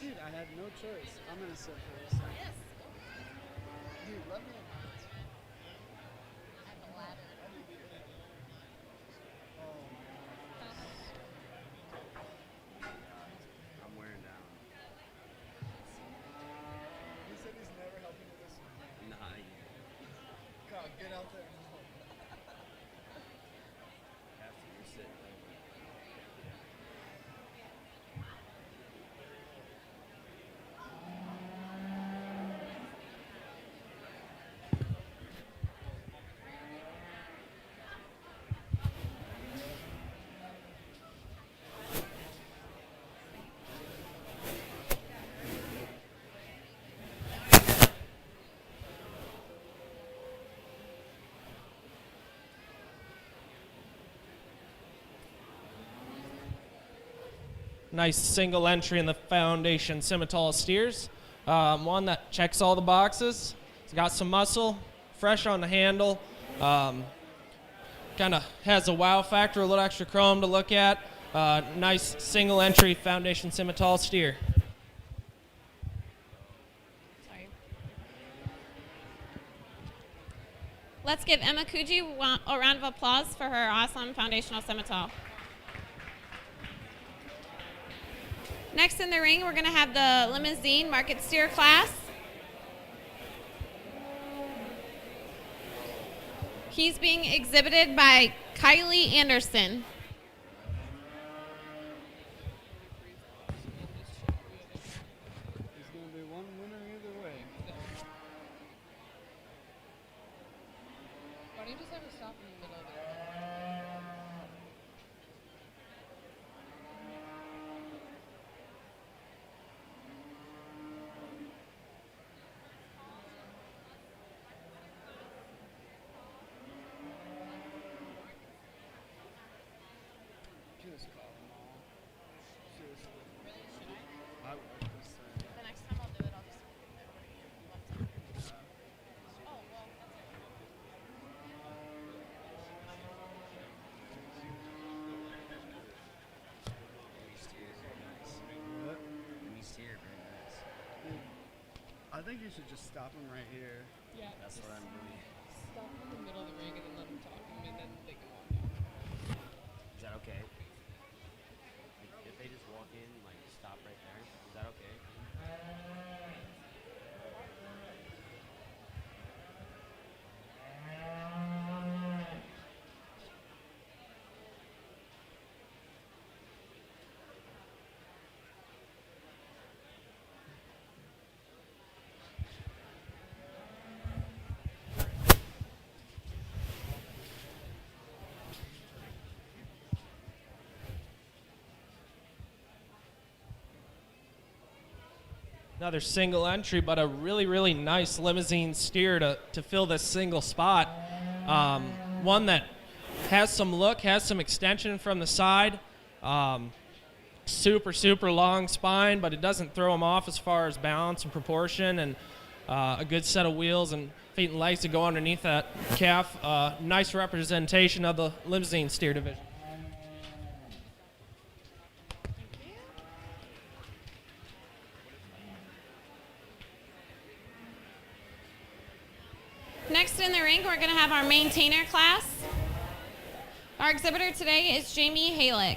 Dude, I had no choice. I'm gonna sit for this. Yes. Dude, let me. I'm wearing down. He said he's never helping with this. Nah, God, get out there. after you sit. Nice single entry in the Foundation Simmental Steers. One that checks all the boxes. It's got some muscle, fresh on the handle. Kind of has a wow factor, a little extra chrome to look at. Nice single entry foundation Simmental steer. Sorry. Let's give Emma Kuji a round of applause for her awesome foundational Simmental. Next in the ring, we're going to have the limousine market steer class. He's being exhibited by Kylie Anderson. There's going to be one winner either way. Why don't you just have her stop in the middle of it? Just call them all. Seriously. I would just say. The next time I'll do it, I'll just What? Me steer, very nice. I think you should just stop him right here. Yeah. That's what I'm doing. Stop in the middle of the ring and then let them talk, and then they can walk out. Is that okay? If they just walk in, like stop right there, is that okay? Another single entry, but a really, really nice limousine steer to fill this single spot. One that has some look, has some extension from the side. Super, super long spine, but it doesn't throw him off as far as balance and proportion, and a good set of wheels and feet and legs to go underneath that calf. Nice representation of the limousine steer division. Next in the ring, we're going to have our maintainer class. Our exhibitor today is Jamie Halick.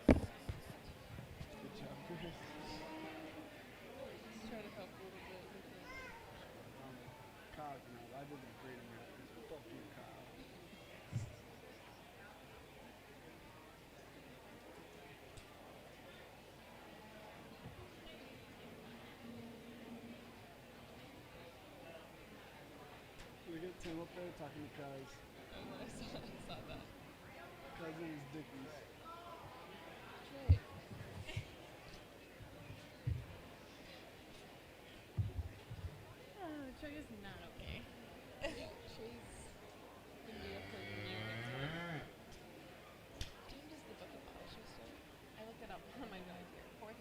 Good job, Chris. Just try to help a little bit with it. Kyle, I did the grading after. Fuck you, Kyle. We get Tim up there talking to Kaz. I saw that. Kaz and his dickies. Great. Trey is not okay. Chase can be up for a year next week. Can you just the bucket polishing stuff? I looked it up on my drive here. 4:15.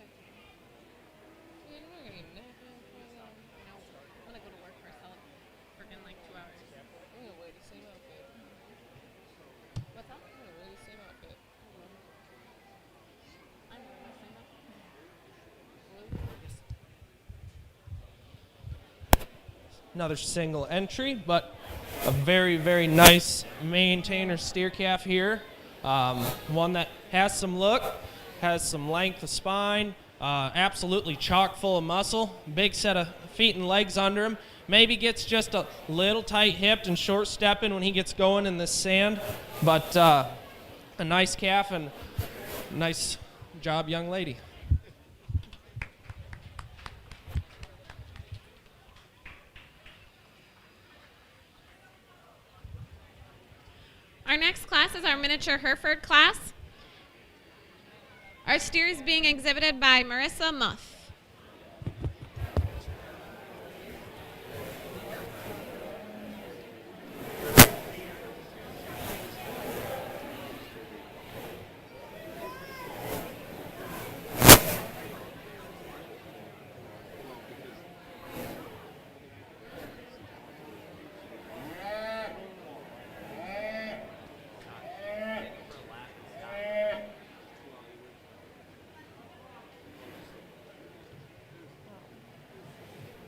Yeah, you're not gonna get nap in for that. No, I'm gonna go to work for a solid freaking like 2 hours. I'm gonna wear the same outfit. What's up? I'm gonna wear the same outfit. I'm wearing the same outfit. Really? Another single entry, but a very, very nice maintainer steer calf here. One that has some look, has some length of spine, absolutely chock full of muscle, big set of feet and legs under him. Maybe gets just a little tight hipped and short stepping when he gets going in this sand, but a nice calf and nice job, young lady. Our next class is our miniature Hereford class. Our steer is being exhibited by Marissa Muff.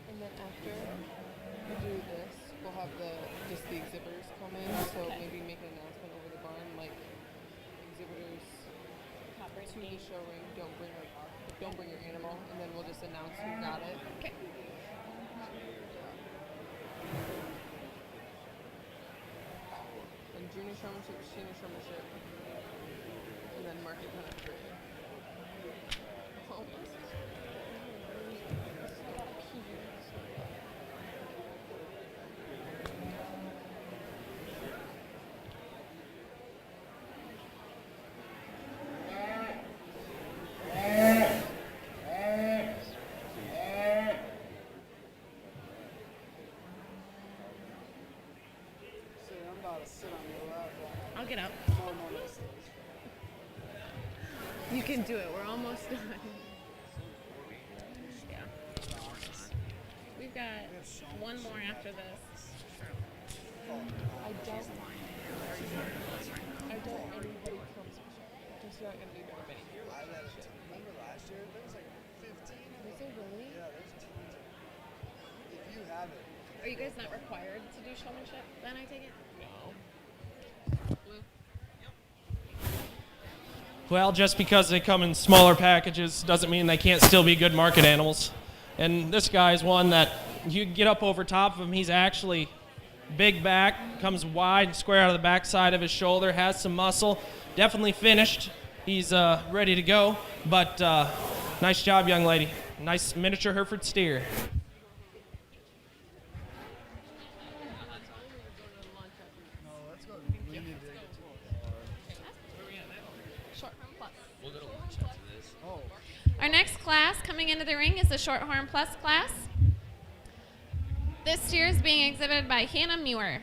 And then after we do this, we'll have just the exhibitors come in. So maybe make an announcement over the barn, like exhibitors to the show ring. Don't bring your animal, and then we'll just announce who got it. Okay. And junior showmanship, senior showmanship, and then market country. Almost. See, I'm about to sit on your lap. I'll get up. No. You can do it. We're almost done. Yeah. We've got one more after this. I don't anybody comes. Just not gonna be very many. Remember last year? There was like 15. Is there really? Yeah, there's tons of them. If you have it. Are you guys not required to do showmanship then, I take it? Well, just because they come in smaller packages doesn't mean they can't still be good market animals. And this guy's one that you get up over top of him. He's actually big back, comes wide and square out of the back side of his shoulder, has some muscle, definitely finished. He's ready to go, but nice job, young lady. Nice miniature Hereford steer. No, let's go. We need to. We'll go to lunch after this. Oh. Our next class coming into the ring is the Shorthorn Plus class. This steer is being exhibited by Hannah Muir.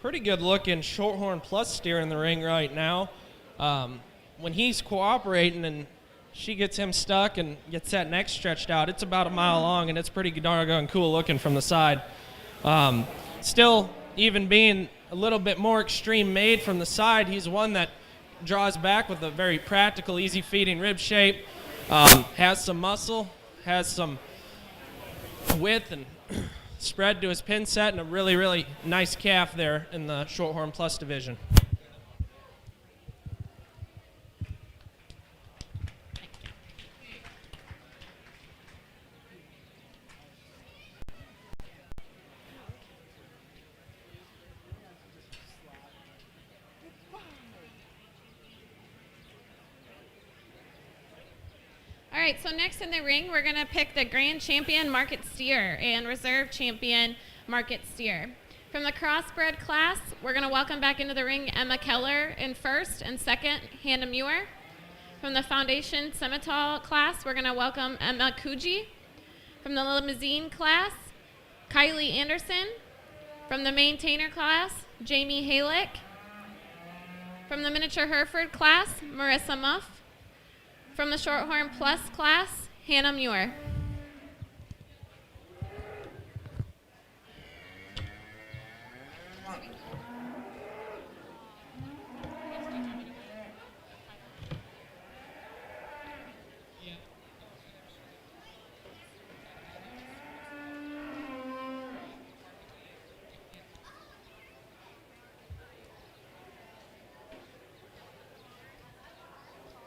pretty good looking Shorthorn Plus steer in the ring right now. When he's cooperating and she gets him stuck and gets that neck stretched out, it's about a mile long, and it's pretty darn cool looking from the side. Still, even being a little bit more extreme made from the side, he's one that draws back with a very practical, easy feeding rib shape, has some muscle, has some width and spread to his pin set, and a really, really nice calf there in the Shorthorn Plus division. All right, so next in the ring, we're going to pick the Grand Champion Market Steer and Reserve Champion Market Steer. From the crossbred class, we're going to welcome back into the ring Emma Keller in first, and second, Hannah Muir. From the Foundation Simmental class, we're going to welcome Emma Kuji. From the Limousine class, Kylie Anderson. From the Maintainer class, Jamie Halick. From the Miniature Hereford class, Marissa Muff. From the Shorthorn Plus class, Hannah Muir.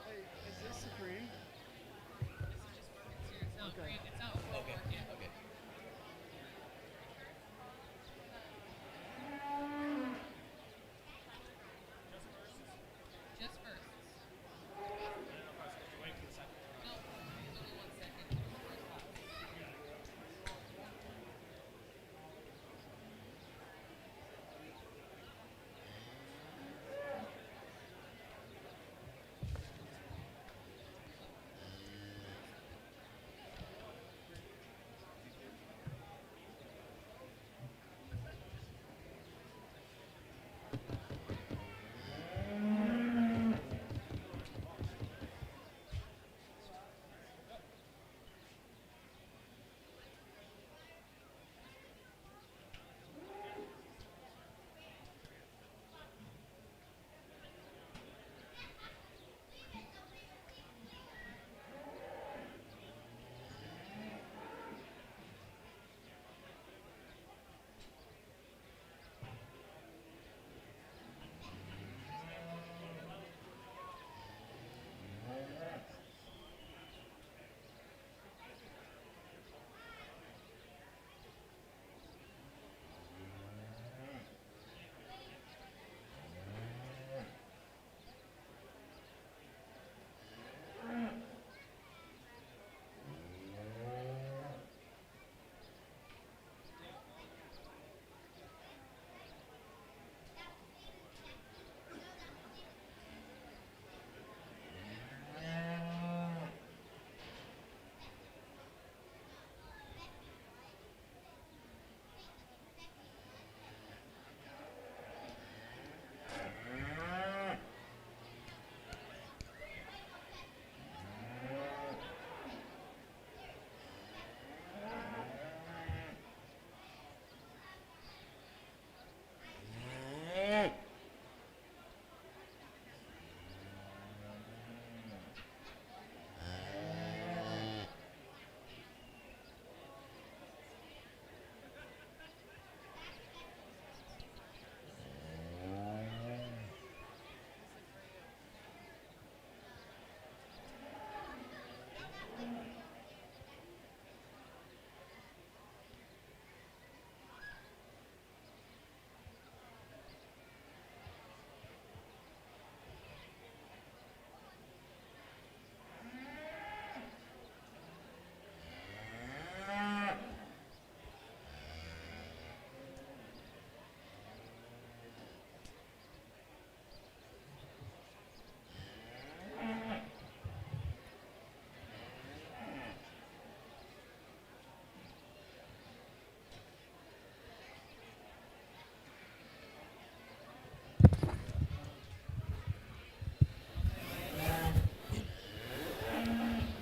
Hey, is this Supreme? Okay.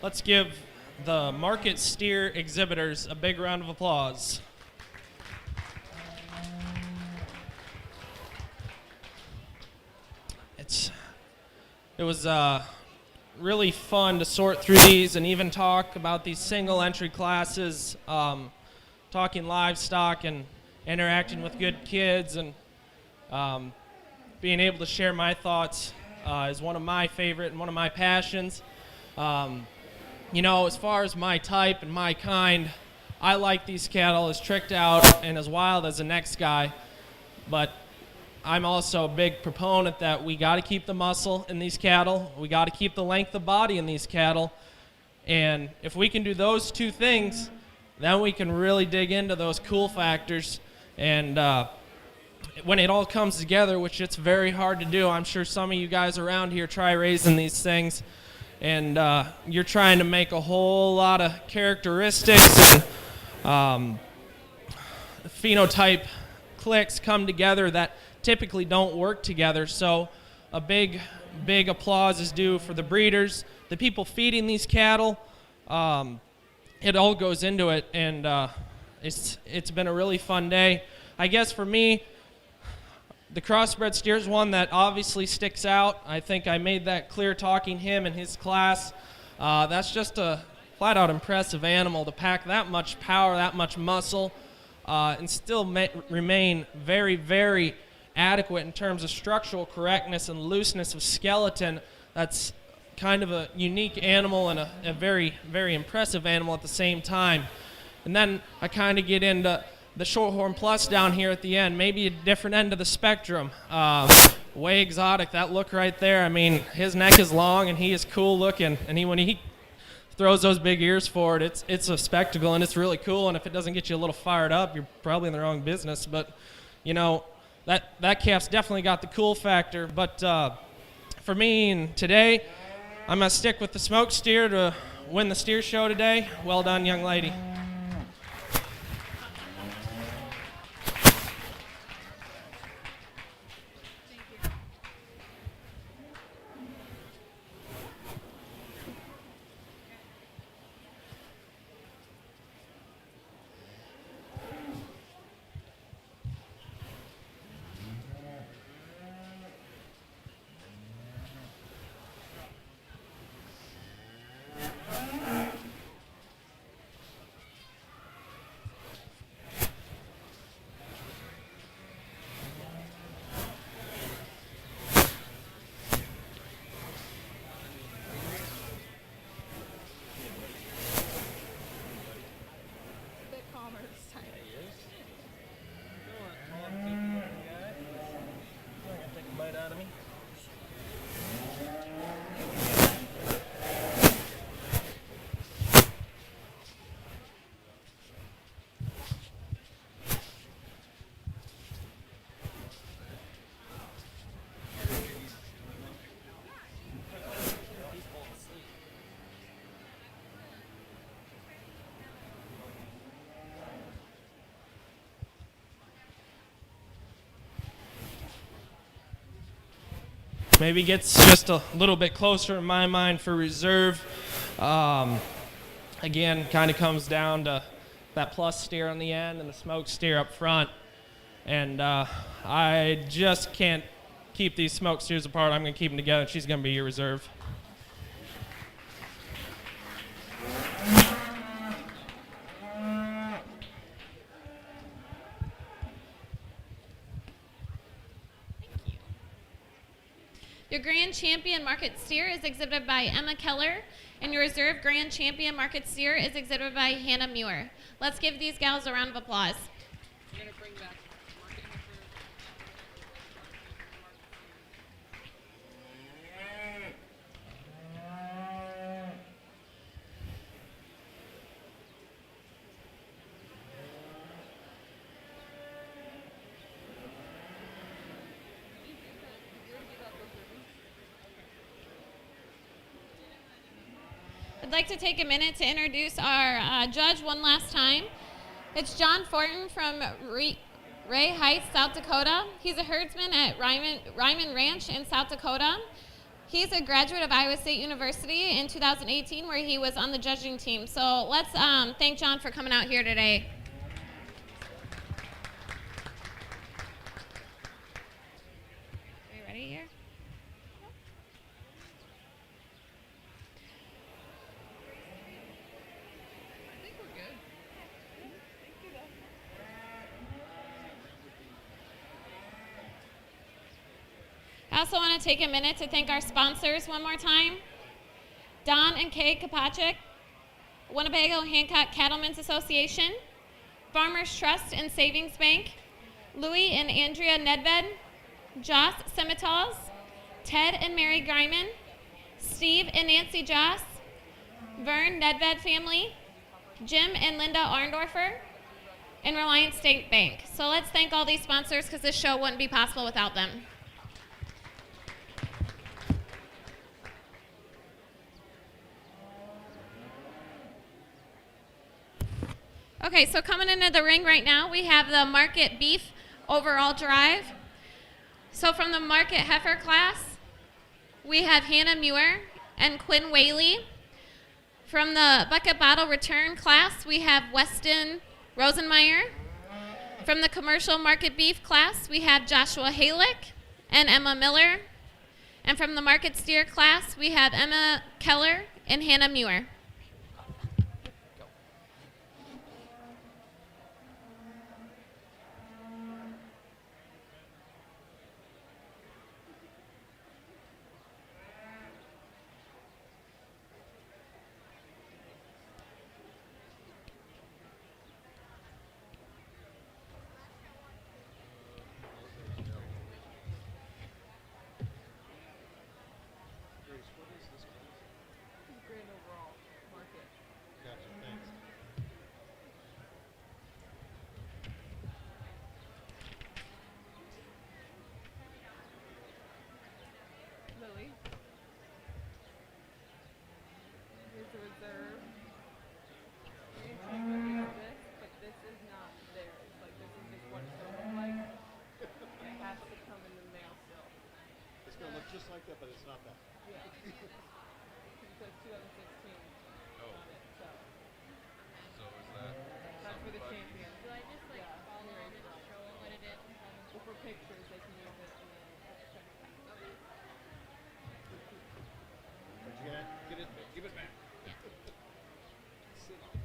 let's give the market steer exhibitors a big round of applause. It was really fun to sort through these and even talk about these single entry classes, talking livestock and interacting with good kids, and being able to share my thoughts is one of my favorite and one of my passions. You know, as far as my type and my kind, I like these cattle as tricked out and as wild as the next guy, but I'm also a big proponent that we got to keep the muscle in these cattle. We got to keep the length of body in these cattle. And if we can do those two things, then we can really dig into those cool factors. And when it all comes together, which it's very hard to do, I'm sure some of you guys around here try raising these things, and you're trying to make a whole lot of characteristics and phenotype clicks come together that typically don't work together. So a big applause is due for the breeders, the people feeding these cattle. It all goes into it, and it's been a really fun day. I guess for me, the crossbred steer is one that obviously sticks out. I think I made that clear talking him and his class. That's just a flat out impressive animal to pack that much power, that much muscle, and still remain very, very adequate in terms of structural correctness and looseness of skeleton. That's kind of a unique animal and a very, very impressive animal at the same time. And then I kind of get into the Shorthorn Plus down here at the end, maybe a different end of the spectrum. Way exotic, that look right there. I mean, his neck is long and he is cool looking, and when he throws those big ears forward, it's a spectacle and it's really cool. And if it doesn't get you a little fired up, you're probably in the wrong business. But you know, that calf's definitely got the cool factor. But for me and today, I'm gonna stick with the smoke steer to win the steer show today. Well done, young lady. Maybe gets just a little bit closer in my mind for reserve. Again, kind of comes down to that plus steer on the end and the smoke steer up front. And I just can't keep these smoke steers apart. I'm going to keep them together. She's going to be your reserve. Your Grand Champion Market Steer is exhibited by Emma Keller, and your Reserve Grand Champion Market Steer is exhibited by Hannah Muir. Let's give these gals a round of applause. We're going to bring back market I'd like to take a minute to introduce our judge one last time. It's John Fortin from Ray Heights, South Dakota. He's a herdsman at Ryman Ranch in South Dakota. He's a graduate of Iowa State University in 2018, where he was on the judging team. So let's thank John for coming out here today. Are you ready here? I think we're good. I also want to take a minute to thank our sponsors one more time. Don and Kay Kopachik, Winnebago Hancock Cattlemen's Association, Farmers Trust and Savings Bank, Louis and Andrea Nedved, Joss Semitals, Ted and Mary Greiman, Steve and Nancy Joss, Vern Nedved family, Jim and Linda Arndorfer, and Reliance State Bank. So let's thank all these sponsors because this show wouldn't be possible without them. Okay, so coming into the ring right now, we have the Market Beef Overall Drive. So from the Market Heifer class, we have Hannah Muir and Quinn Whaley. From the Bucket Bottle Return class, we have Weston Rosenmeyer. From the Commercial Market Beef class, we have Joshua Halick and Emma Miller. And from the Market Steer class, we have Emma Keller and Hannah Muir. Grand overall market. Gotcha, thanks. Lily. Here's the reserve. You can take a look at this, but this is not theirs. Like, this is just what it's going to look like. It has to come in the mail still. It's gonna look just like that, but it's not that. Yeah. It says 2016 on it, so. So is that That's for the champion. Do I just Yeah. follow and just show them what it is? Well, for pictures, they can use it and then check it out. But you gotta get it, give it back. Sit on it.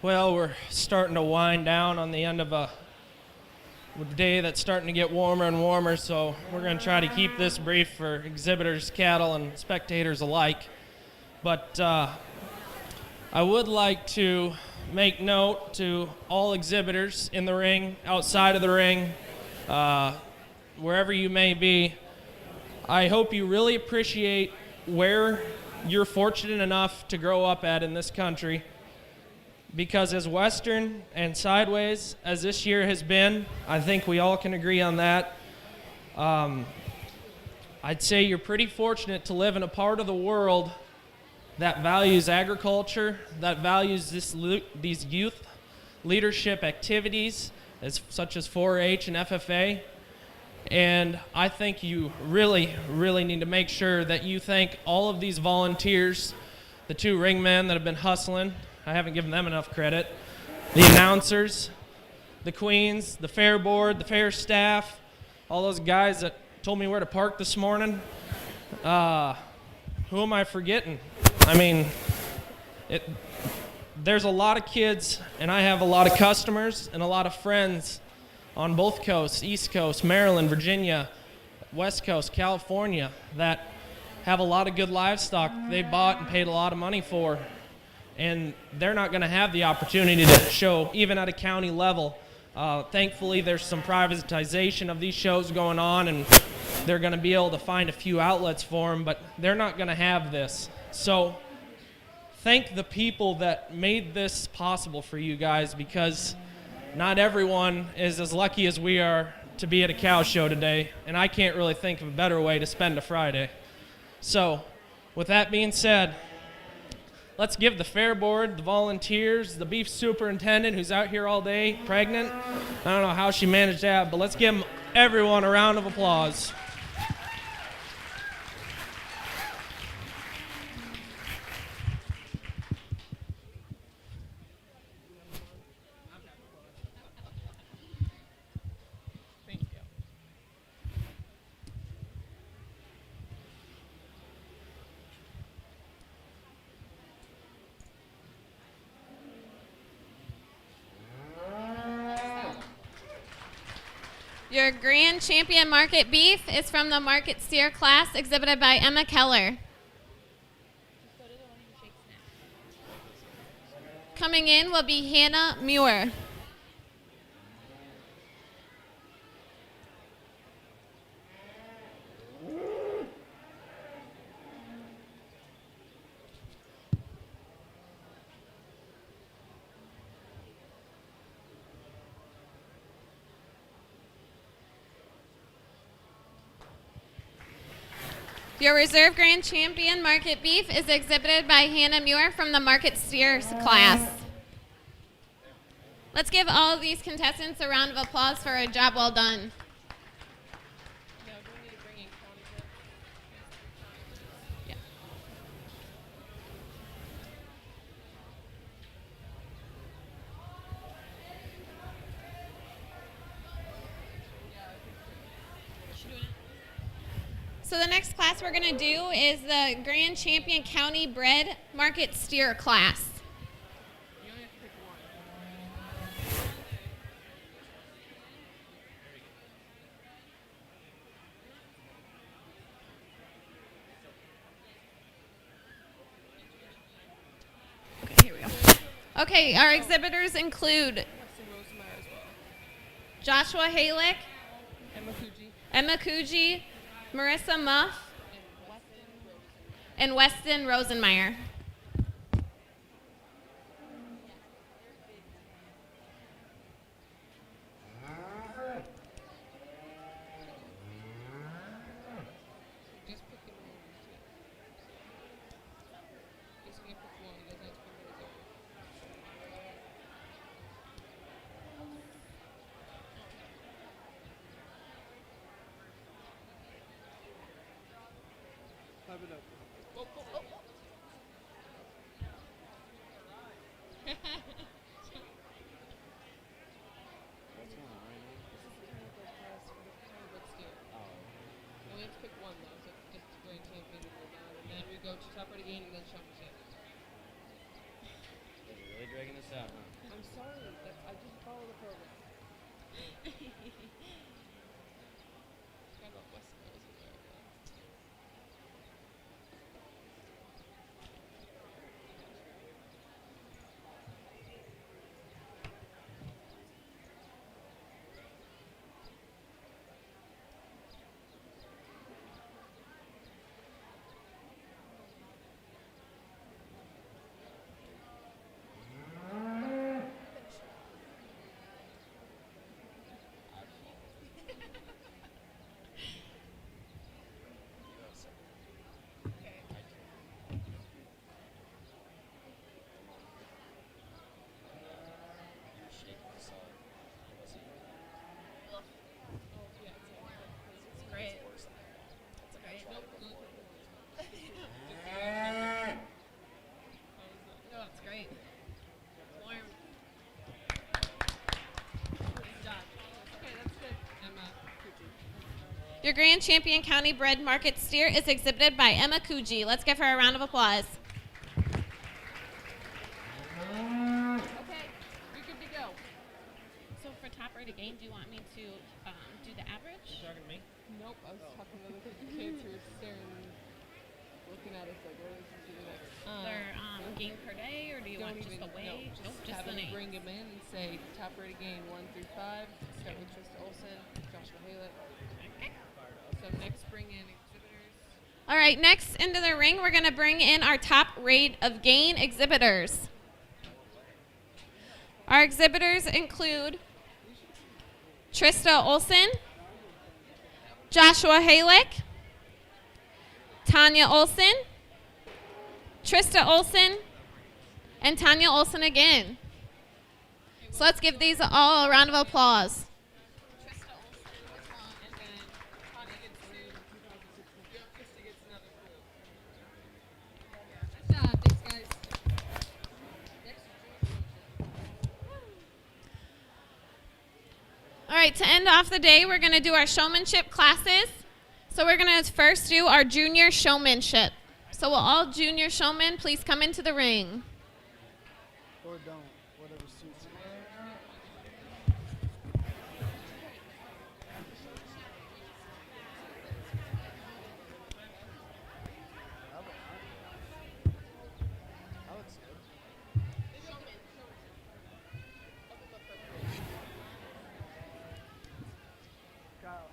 Well, we're starting to wind down on the end of a day that's starting to get warmer and warmer, so we're going to try to keep this brief for exhibitors, cattle, and spectators alike. But I would like to make note to all exhibitors in the ring, outside of the ring, wherever you may be. I hope you really appreciate where you're fortunate enough to grow up at in this country. Because as Western and sideways as this year has been, I think we all can agree on that. I'd say you're pretty fortunate to live in a part of the world that values agriculture, that values these youth leadership activities such as 4-H and FFA. And I think you really, really need to make sure that you thank all of these volunteers, the 2 ringmen that have been hustling. I haven't given them enough credit. The announcers, the queens, the fair board, the fair staff, all those guys that told me where to park this morning. Who am I forgetting? I mean, there's a lot of kids, and I have a lot of customers and a lot of friends on both coasts, East Coast, Maryland, Virginia, West Coast, California, that have a lot of good livestock they bought and paid a lot of money for. And they're not going to have the opportunity to show even at a county level. Thankfully, there's some privatization of these shows going on, and they're going to be able to find a few outlets for them, but they're not going to have this. So thank the people that made this possible for you guys, because not everyone is as lucky as we are to be at a cow show today, and I can't really think of a better way to spend a Friday. So with that being said, let's give the fair board, the volunteers, the beef superintendent who's out here all day, pregnant. I don't know how she managed that, but let's give everyone a round of applause. Your Grand Champion Market Beef is from the Market Steer class exhibited by Emma Keller. Coming in will be Hannah Muir. Your Reserve Grand Champion Market Beef is exhibited by Hannah Muir from the Market Steers class. Let's give all of these contestants a round of applause for a job well done. So the next class we're going to do is the Grand Champion County Bred Market Steer class. Okay, here we go. Okay, our exhibitors include Joshua Halick, Emma Kuji, Marissa Muff, and Weston Rosenmeyer. Clap it up. What's going on right now? We have to pick one though, so just Grand Champion and then we go to top of the game and then championship. They're really dragging this out, huh? I'm sorry, I just follow the program. Forgot about West Coast America. Your Grand Champion County Bred Market steer is exhibited by Emma Kuji. Let's give her a round of applause. Okay, you're good to go. So for top rate of gain, do you want me to do the average? Talking to me? Nope, I was talking to the kids who were staring, looking at us like, what is he doing next? Their gain per day, or do you want just the weight? No, just have the them name. bring him in and say top rate of gain 1 through 5. Start with Trista Olson, Joshua Halick. Okay. So next bring in exhibitors. All right, next into the ring, we're going to bring in our top rate of gain exhibitors. Our exhibitors include Trista Olson, Joshua Halick, Tanya Olson, Trista Olson, and Tanya Olson again. So let's give these all a round of applause. All right, to end off the day, we're going to do our showmanship classes. So we're going to first do our junior showmanship. So will all junior showmen please come into the ring? Or don't, whatever suits you. That looks good. Kyle.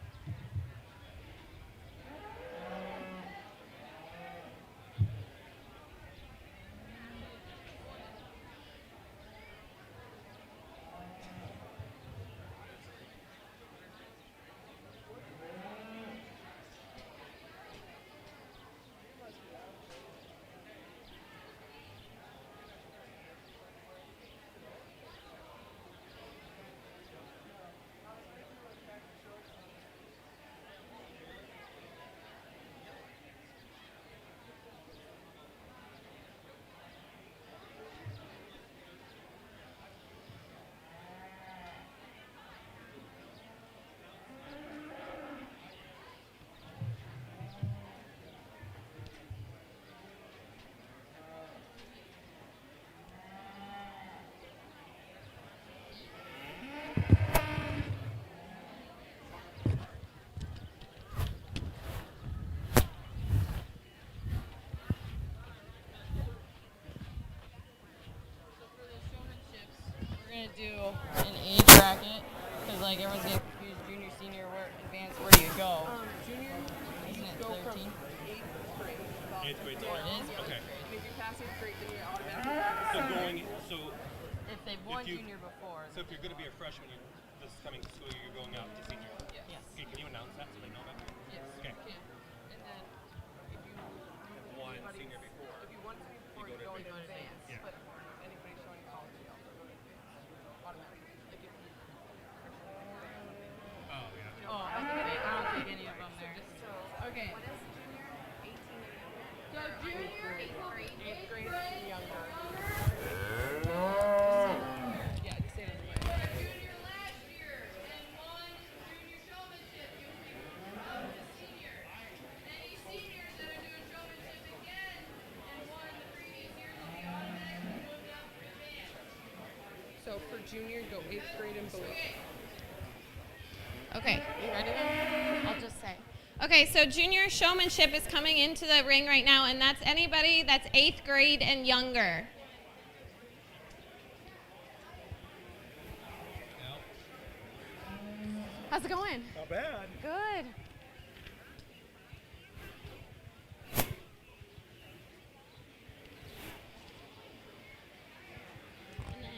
We're gonna do an age bracket because like everyone's getting confused. Junior, senior, where advanced, where do you go? Junior, Isn't it go 13? from 8th grade. Eighth grade to It eleventh. is. Okay. And if you pass 8th grade, then you're automatically So going, so If they've won you- junior before. so if you're going to be a freshman this coming school year, you're going out to senior. Yes. Okay, can you announce that so they know that? Yes. Okay. You can. And then if you One anybody's- senior before. If you want to be before, You you go go to to advanced. advanced. Yeah. But anybody showing college, you also go to advanced. Automatically. Like if you Oh, yeah. Oh, I don't think any of them there. Okay. So junior, 8th grade and younger. Yeah, just say it on the mic. So for junior, go 8th grade and below. Okay. You ready? I'll just say. Okay, so junior showmanship is coming into the ring right now, and that's anybody that's 8th grade and younger. How's it going? Not bad. Good. And then,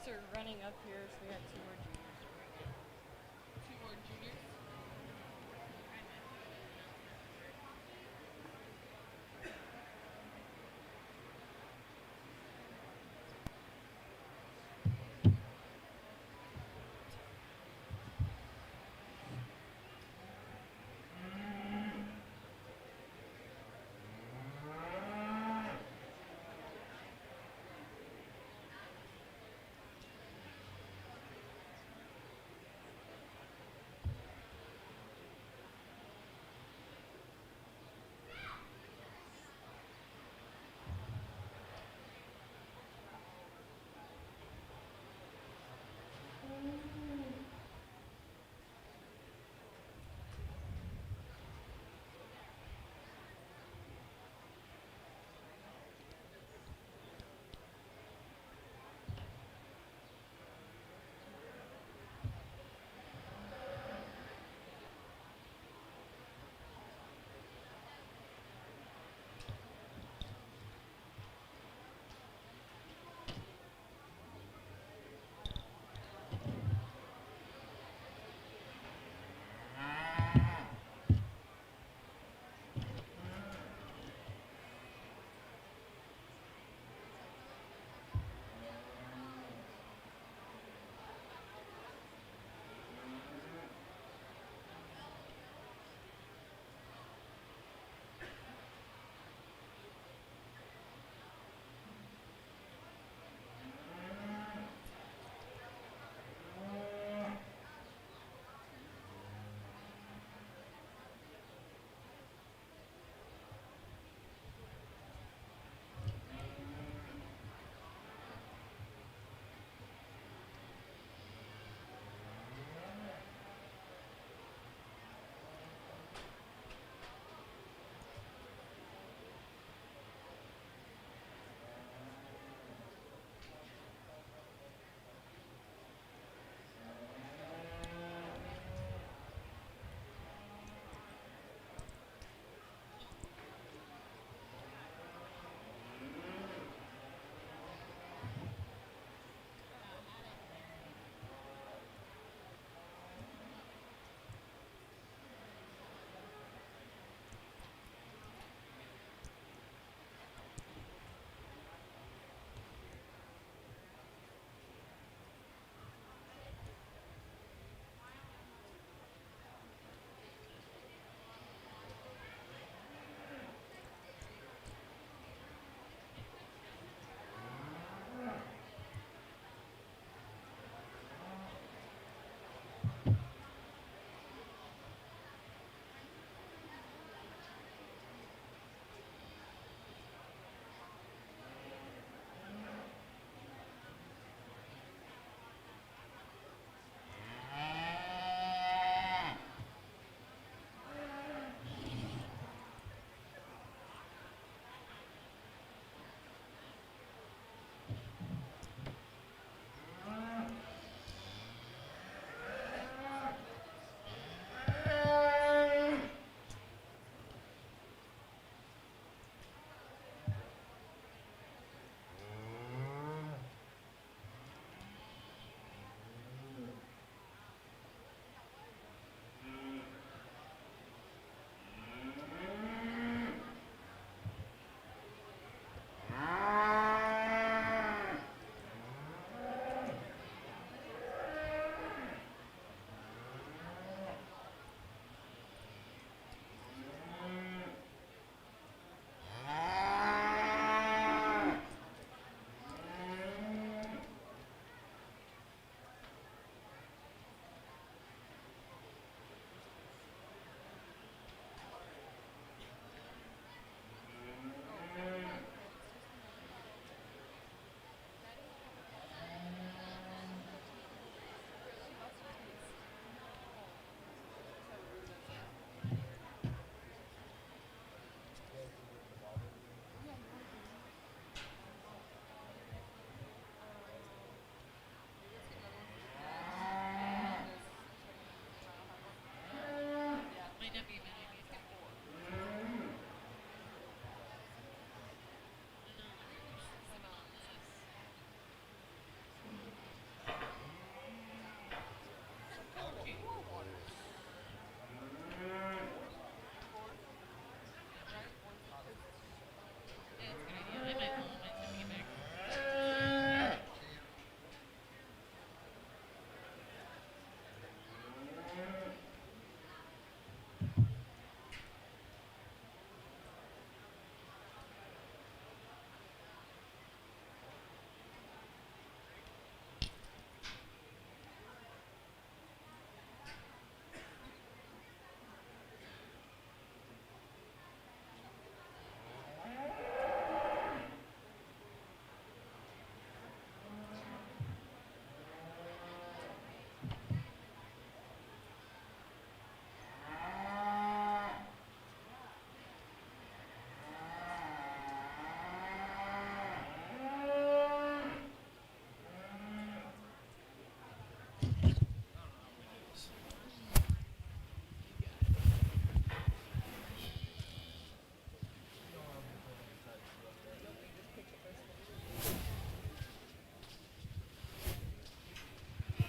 So we're running up here, so we got two more juniors. Two more juniors?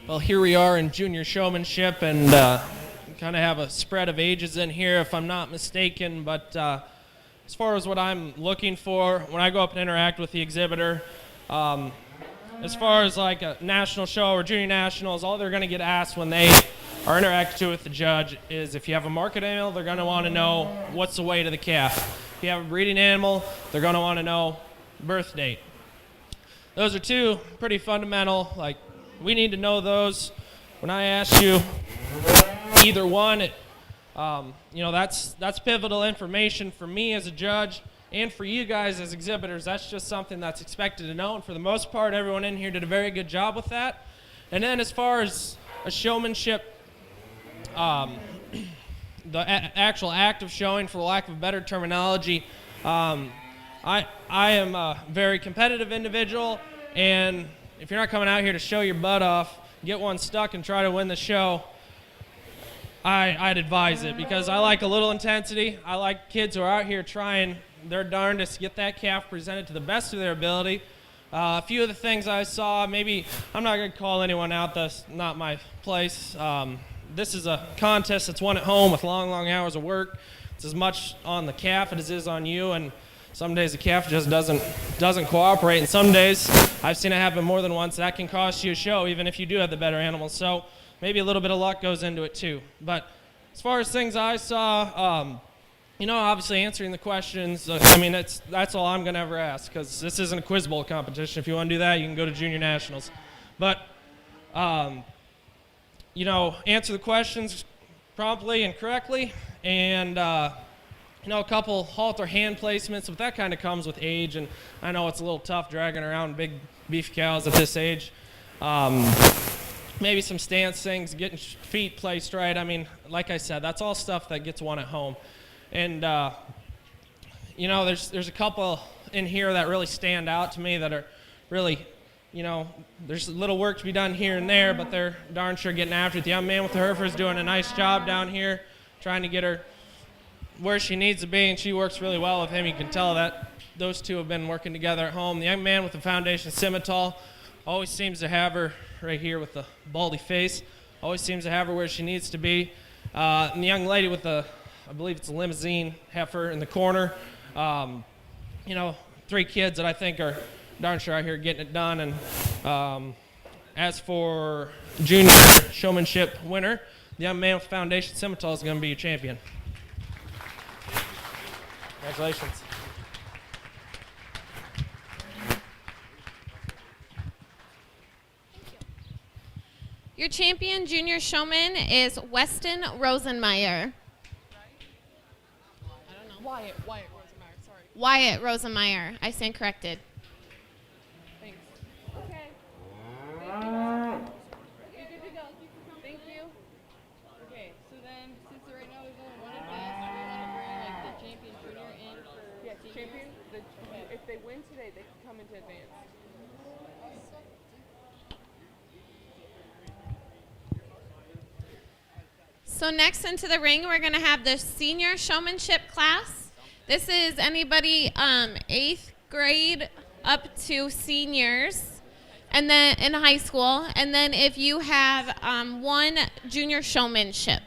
well, here we are in junior showmanship, and kind of have a spread of ages in here, if I'm not mistaken. But as far as what I'm looking for when I go up and interact with the exhibitor, as far as like a national show or junior nationals, all they're going to get asked when they are interacting with the judge is if you have a market animal, they're going to want to know what's the weight of the calf. If you have a breeding animal, they're going to want to know birth date. Those are two pretty fundamental, like, we need to know those. When I ask you either one, that's pivotal information for me as a judge and for you guys as exhibitors. That's just something that's expected to know, and for the most part, everyone in here did a very good job with that. And then as far as a showmanship, the actual act of showing, for lack of a better terminology, I am a very competitive individual, and if you're not coming out here to show your butt off, get one stuck and try to win the show, I'd advise it, because I like a little intensity. I like kids who are out here trying their darndest to get that calf presented to the best of their ability. A few of the things I saw, maybe I'm not going to call anyone out, that's not my place. This is a contest that's won at home with long, long hours of work. It's as much on the calf as it is on you, and some days the calf just doesn't cooperate, and some days, I've seen it happen more than once, that can cost you a show even if you do have the better animals. So maybe a little bit of luck goes into it too. But as far as things I saw, obviously answering the questions, that's all I'm going to ever ask, because this isn't a quiz bowl competition. If you want to do that, you can go to junior nationals. But, answer the questions promptly and correctly, and a couple halter hand placements, but that kind of comes with age, and I know it's a little tough dragging around big beef cows at this age. Maybe some stance things, getting feet placed right. I mean, like I said, that's all stuff that gets won at home. And, there's a couple in here that really stand out to me that are really, there's a little work to be done here and there, but they're darn sure getting after it. The young man with the Hereford is doing a nice job down here, trying to get her where she needs to be, and she works really well with him. You can tell that those two have been working together at home. The young man with the Foundation Simmental always seems to have her right here with the baldy face, always seems to have her where she needs to be. And the young lady with the, I believe it's a limousine heifer in the corner, 3 kids that I think are darn sure out here getting it done. And as for junior showmanship winner, the young man with Foundation Simmental is going to be your champion. Congratulations. Your champion junior showman is Weston Rosenmeyer. Wyatt Rosenmeyer, sorry. Wyatt Rosenmeyer. I stand corrected. Thanks. Okay. You're good to go. Thank you. Okay, so then, since right now there's only one advance, we want to bring the champion junior in for Yes, seniors. champion. If they win today, they can come into advance. So next into the ring, we're going to have the senior showmanship class. This is anybody 8th grade up to seniors, and then in high school. And then if you have one junior showmanship.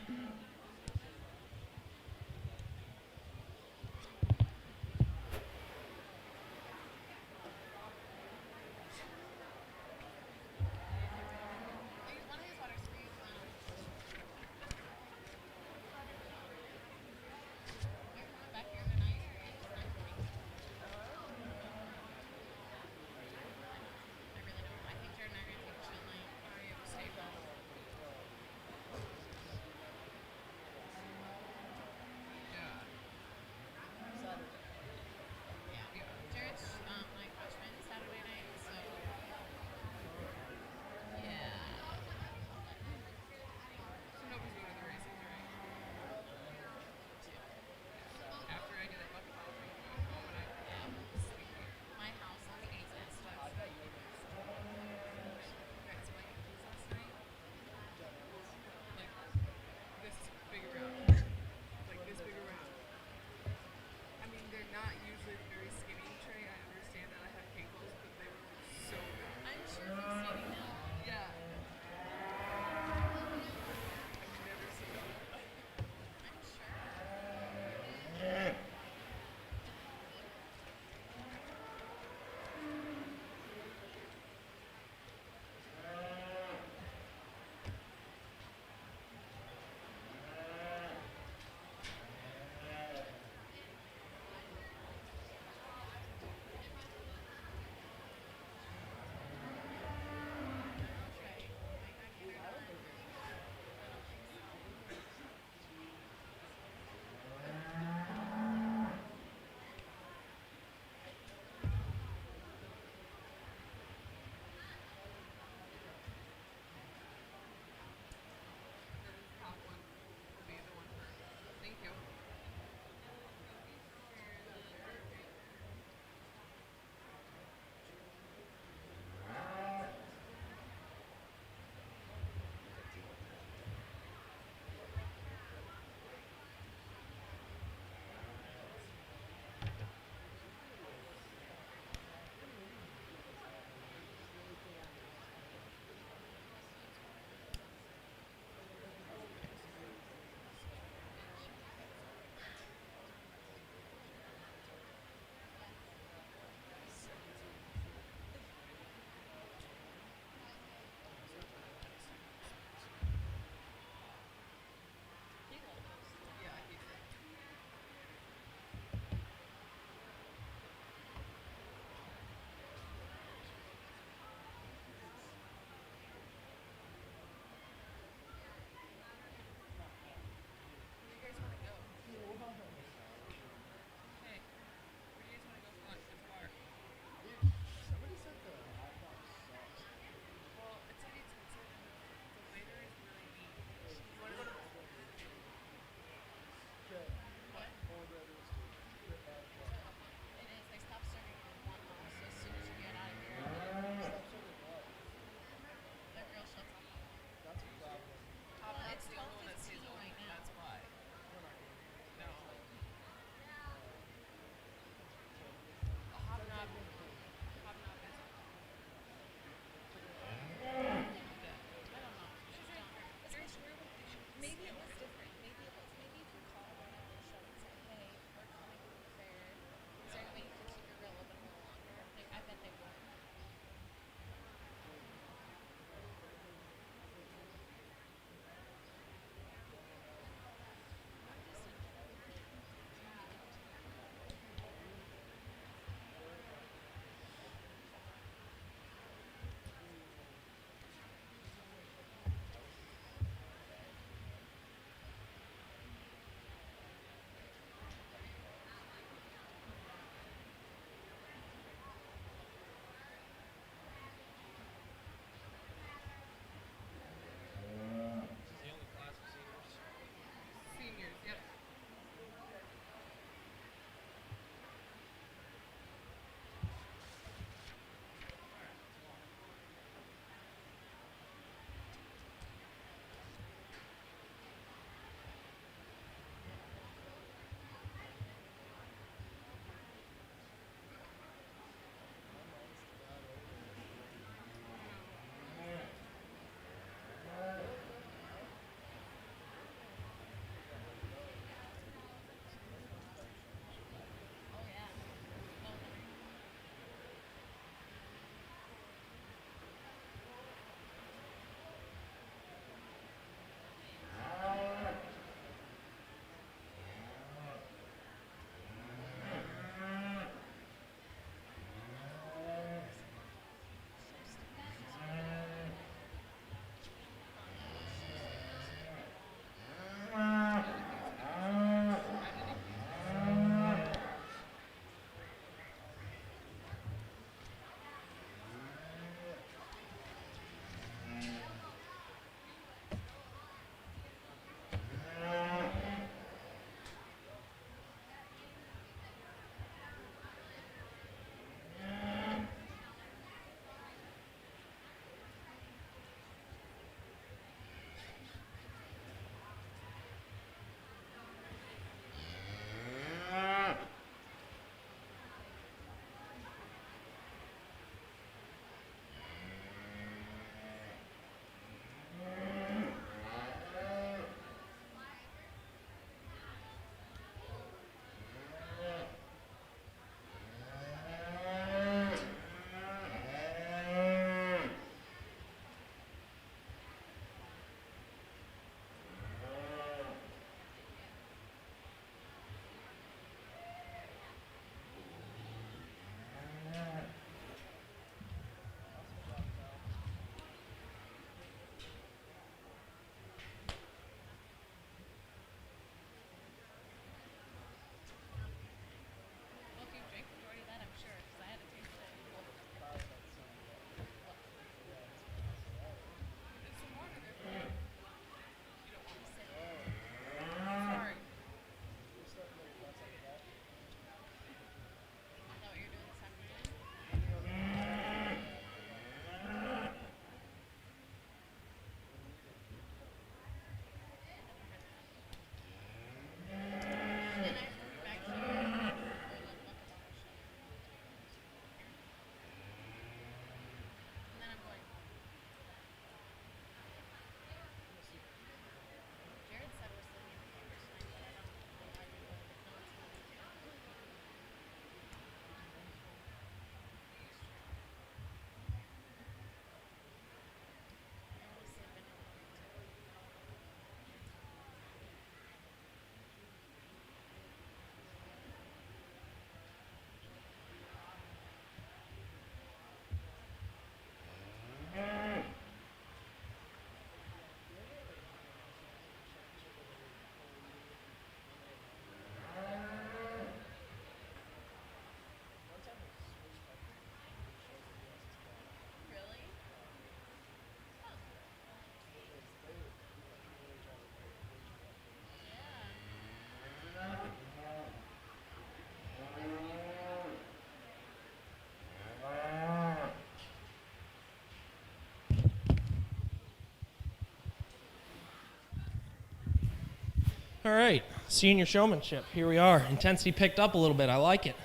All right, senior showmanship. Here we are. Intensity picked up a little bit. I like it.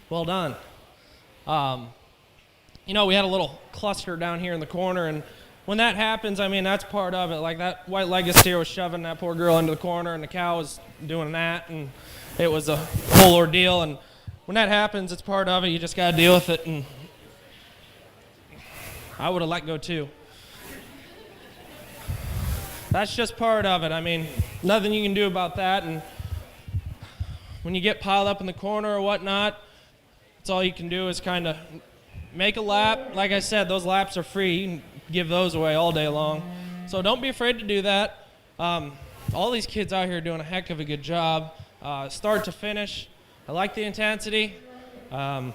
Well done. We had a little cluster down here in the corner, and when that happens, I mean, that's part of it. Like that white-legged steer was shoving that poor girl into the corner, and the cow was doing that, and it was a whole ordeal. And when that happens, it's part of it. You just got to deal with it, and I would have let go too. That's just part of it. I mean, nothing you can do about that. And when you get piled up in the corner or whatnot, that's all you can do is kind of make a lap. Like I said, those laps are free. You can give those away all day long. So don't be afraid to do that. All these kids out here are doing a heck of a good job. Start to finish. I like the intensity. When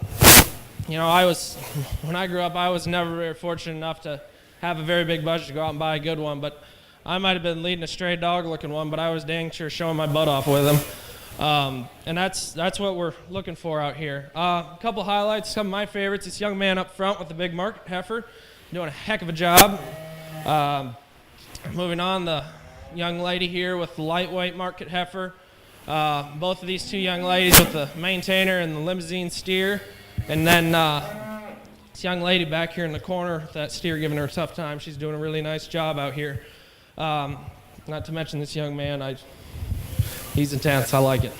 I grew up, I was never very fortunate enough to have a very big budget to go out and buy a good one, but I might have been leading a stray dog looking one, but I was dang sure showing my butt off with him. And that's what we're looking for out here. A couple highlights, some of my favorites. This young man up front with the big market heifer, doing a heck of a job. Moving on, the young lady here with the lightweight market heifer. Both of these two young ladies with the maintainer and the limousine steer. And then this young lady back here in the corner, that steer giving her a tough time. She's doing a really nice job out here. Not to mention this young man, he's intense. I like it.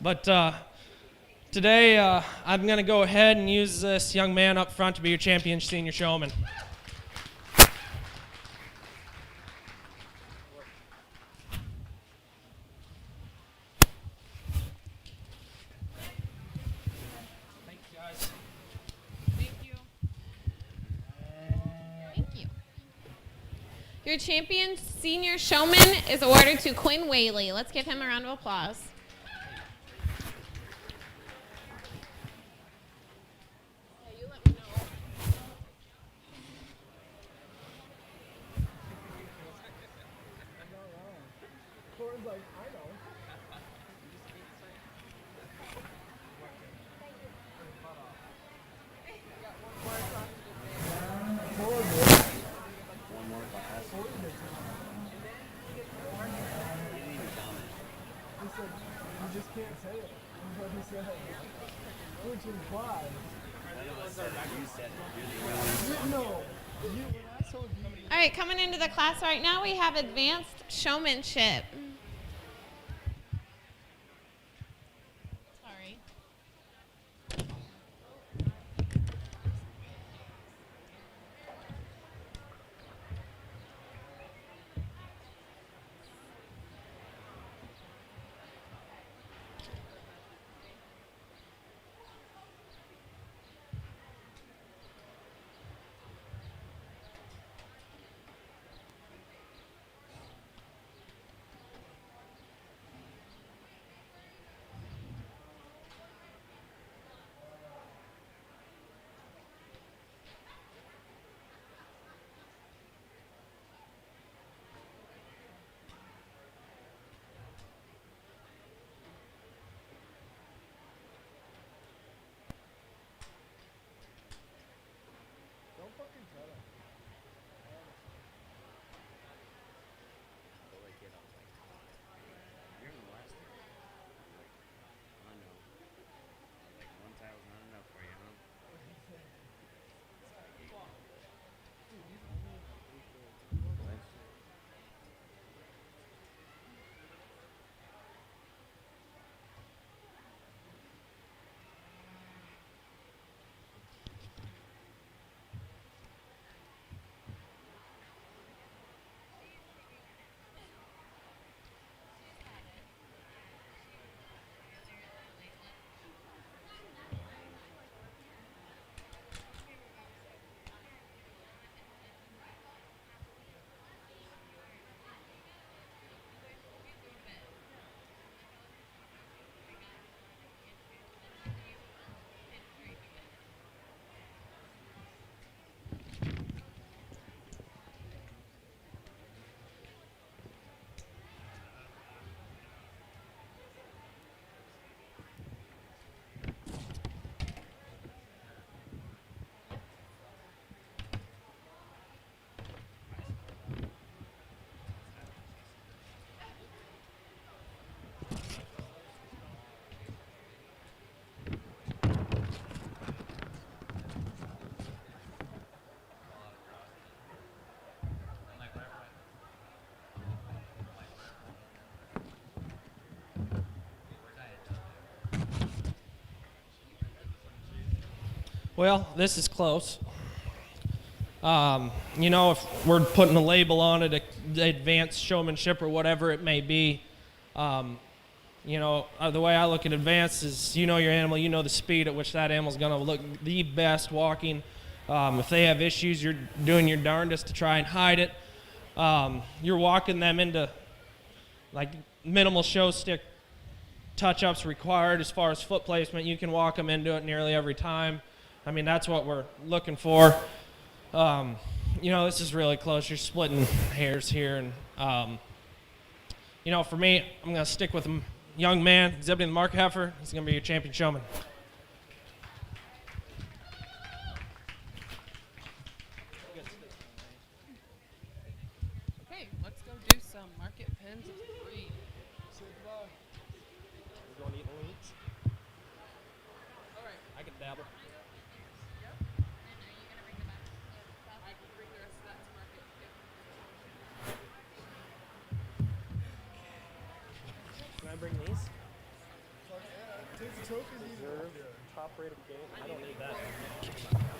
But today I'm going to go ahead and use this young man up front to be your champion senior showman. Your champion senior showman is awarded to Quinn Whaley. Let's give him a round of applause. All right, coming into the class right now, we have advanced showmanship. Sorry. Well, this is close. You know, if we're putting a label on it, advanced showmanship or whatever it may be, you know, the way I look at advanced is you know your animal, you know the speed at which that animal's going to look the best walking. If they have issues, you're doing your darndest to try and hide it. You're walking them into like minimal show stick touch-ups required as far as foot placement. You can walk them into it nearly every time. I mean, that's what we're looking for. You know, this is really close. You're splitting hairs here. And, you know, for me, I'm going to stick with a young man exhibiting the mark heifer. He's going to be your champion showman. Okay, let's go do some market pins of the breed. Say goodbye. We're going to eat the links. All right. I can dabble. I can bring the rest of that to market. Can I bring these? Fuck yeah. Take the trophies. Top rate of game. I don't need that.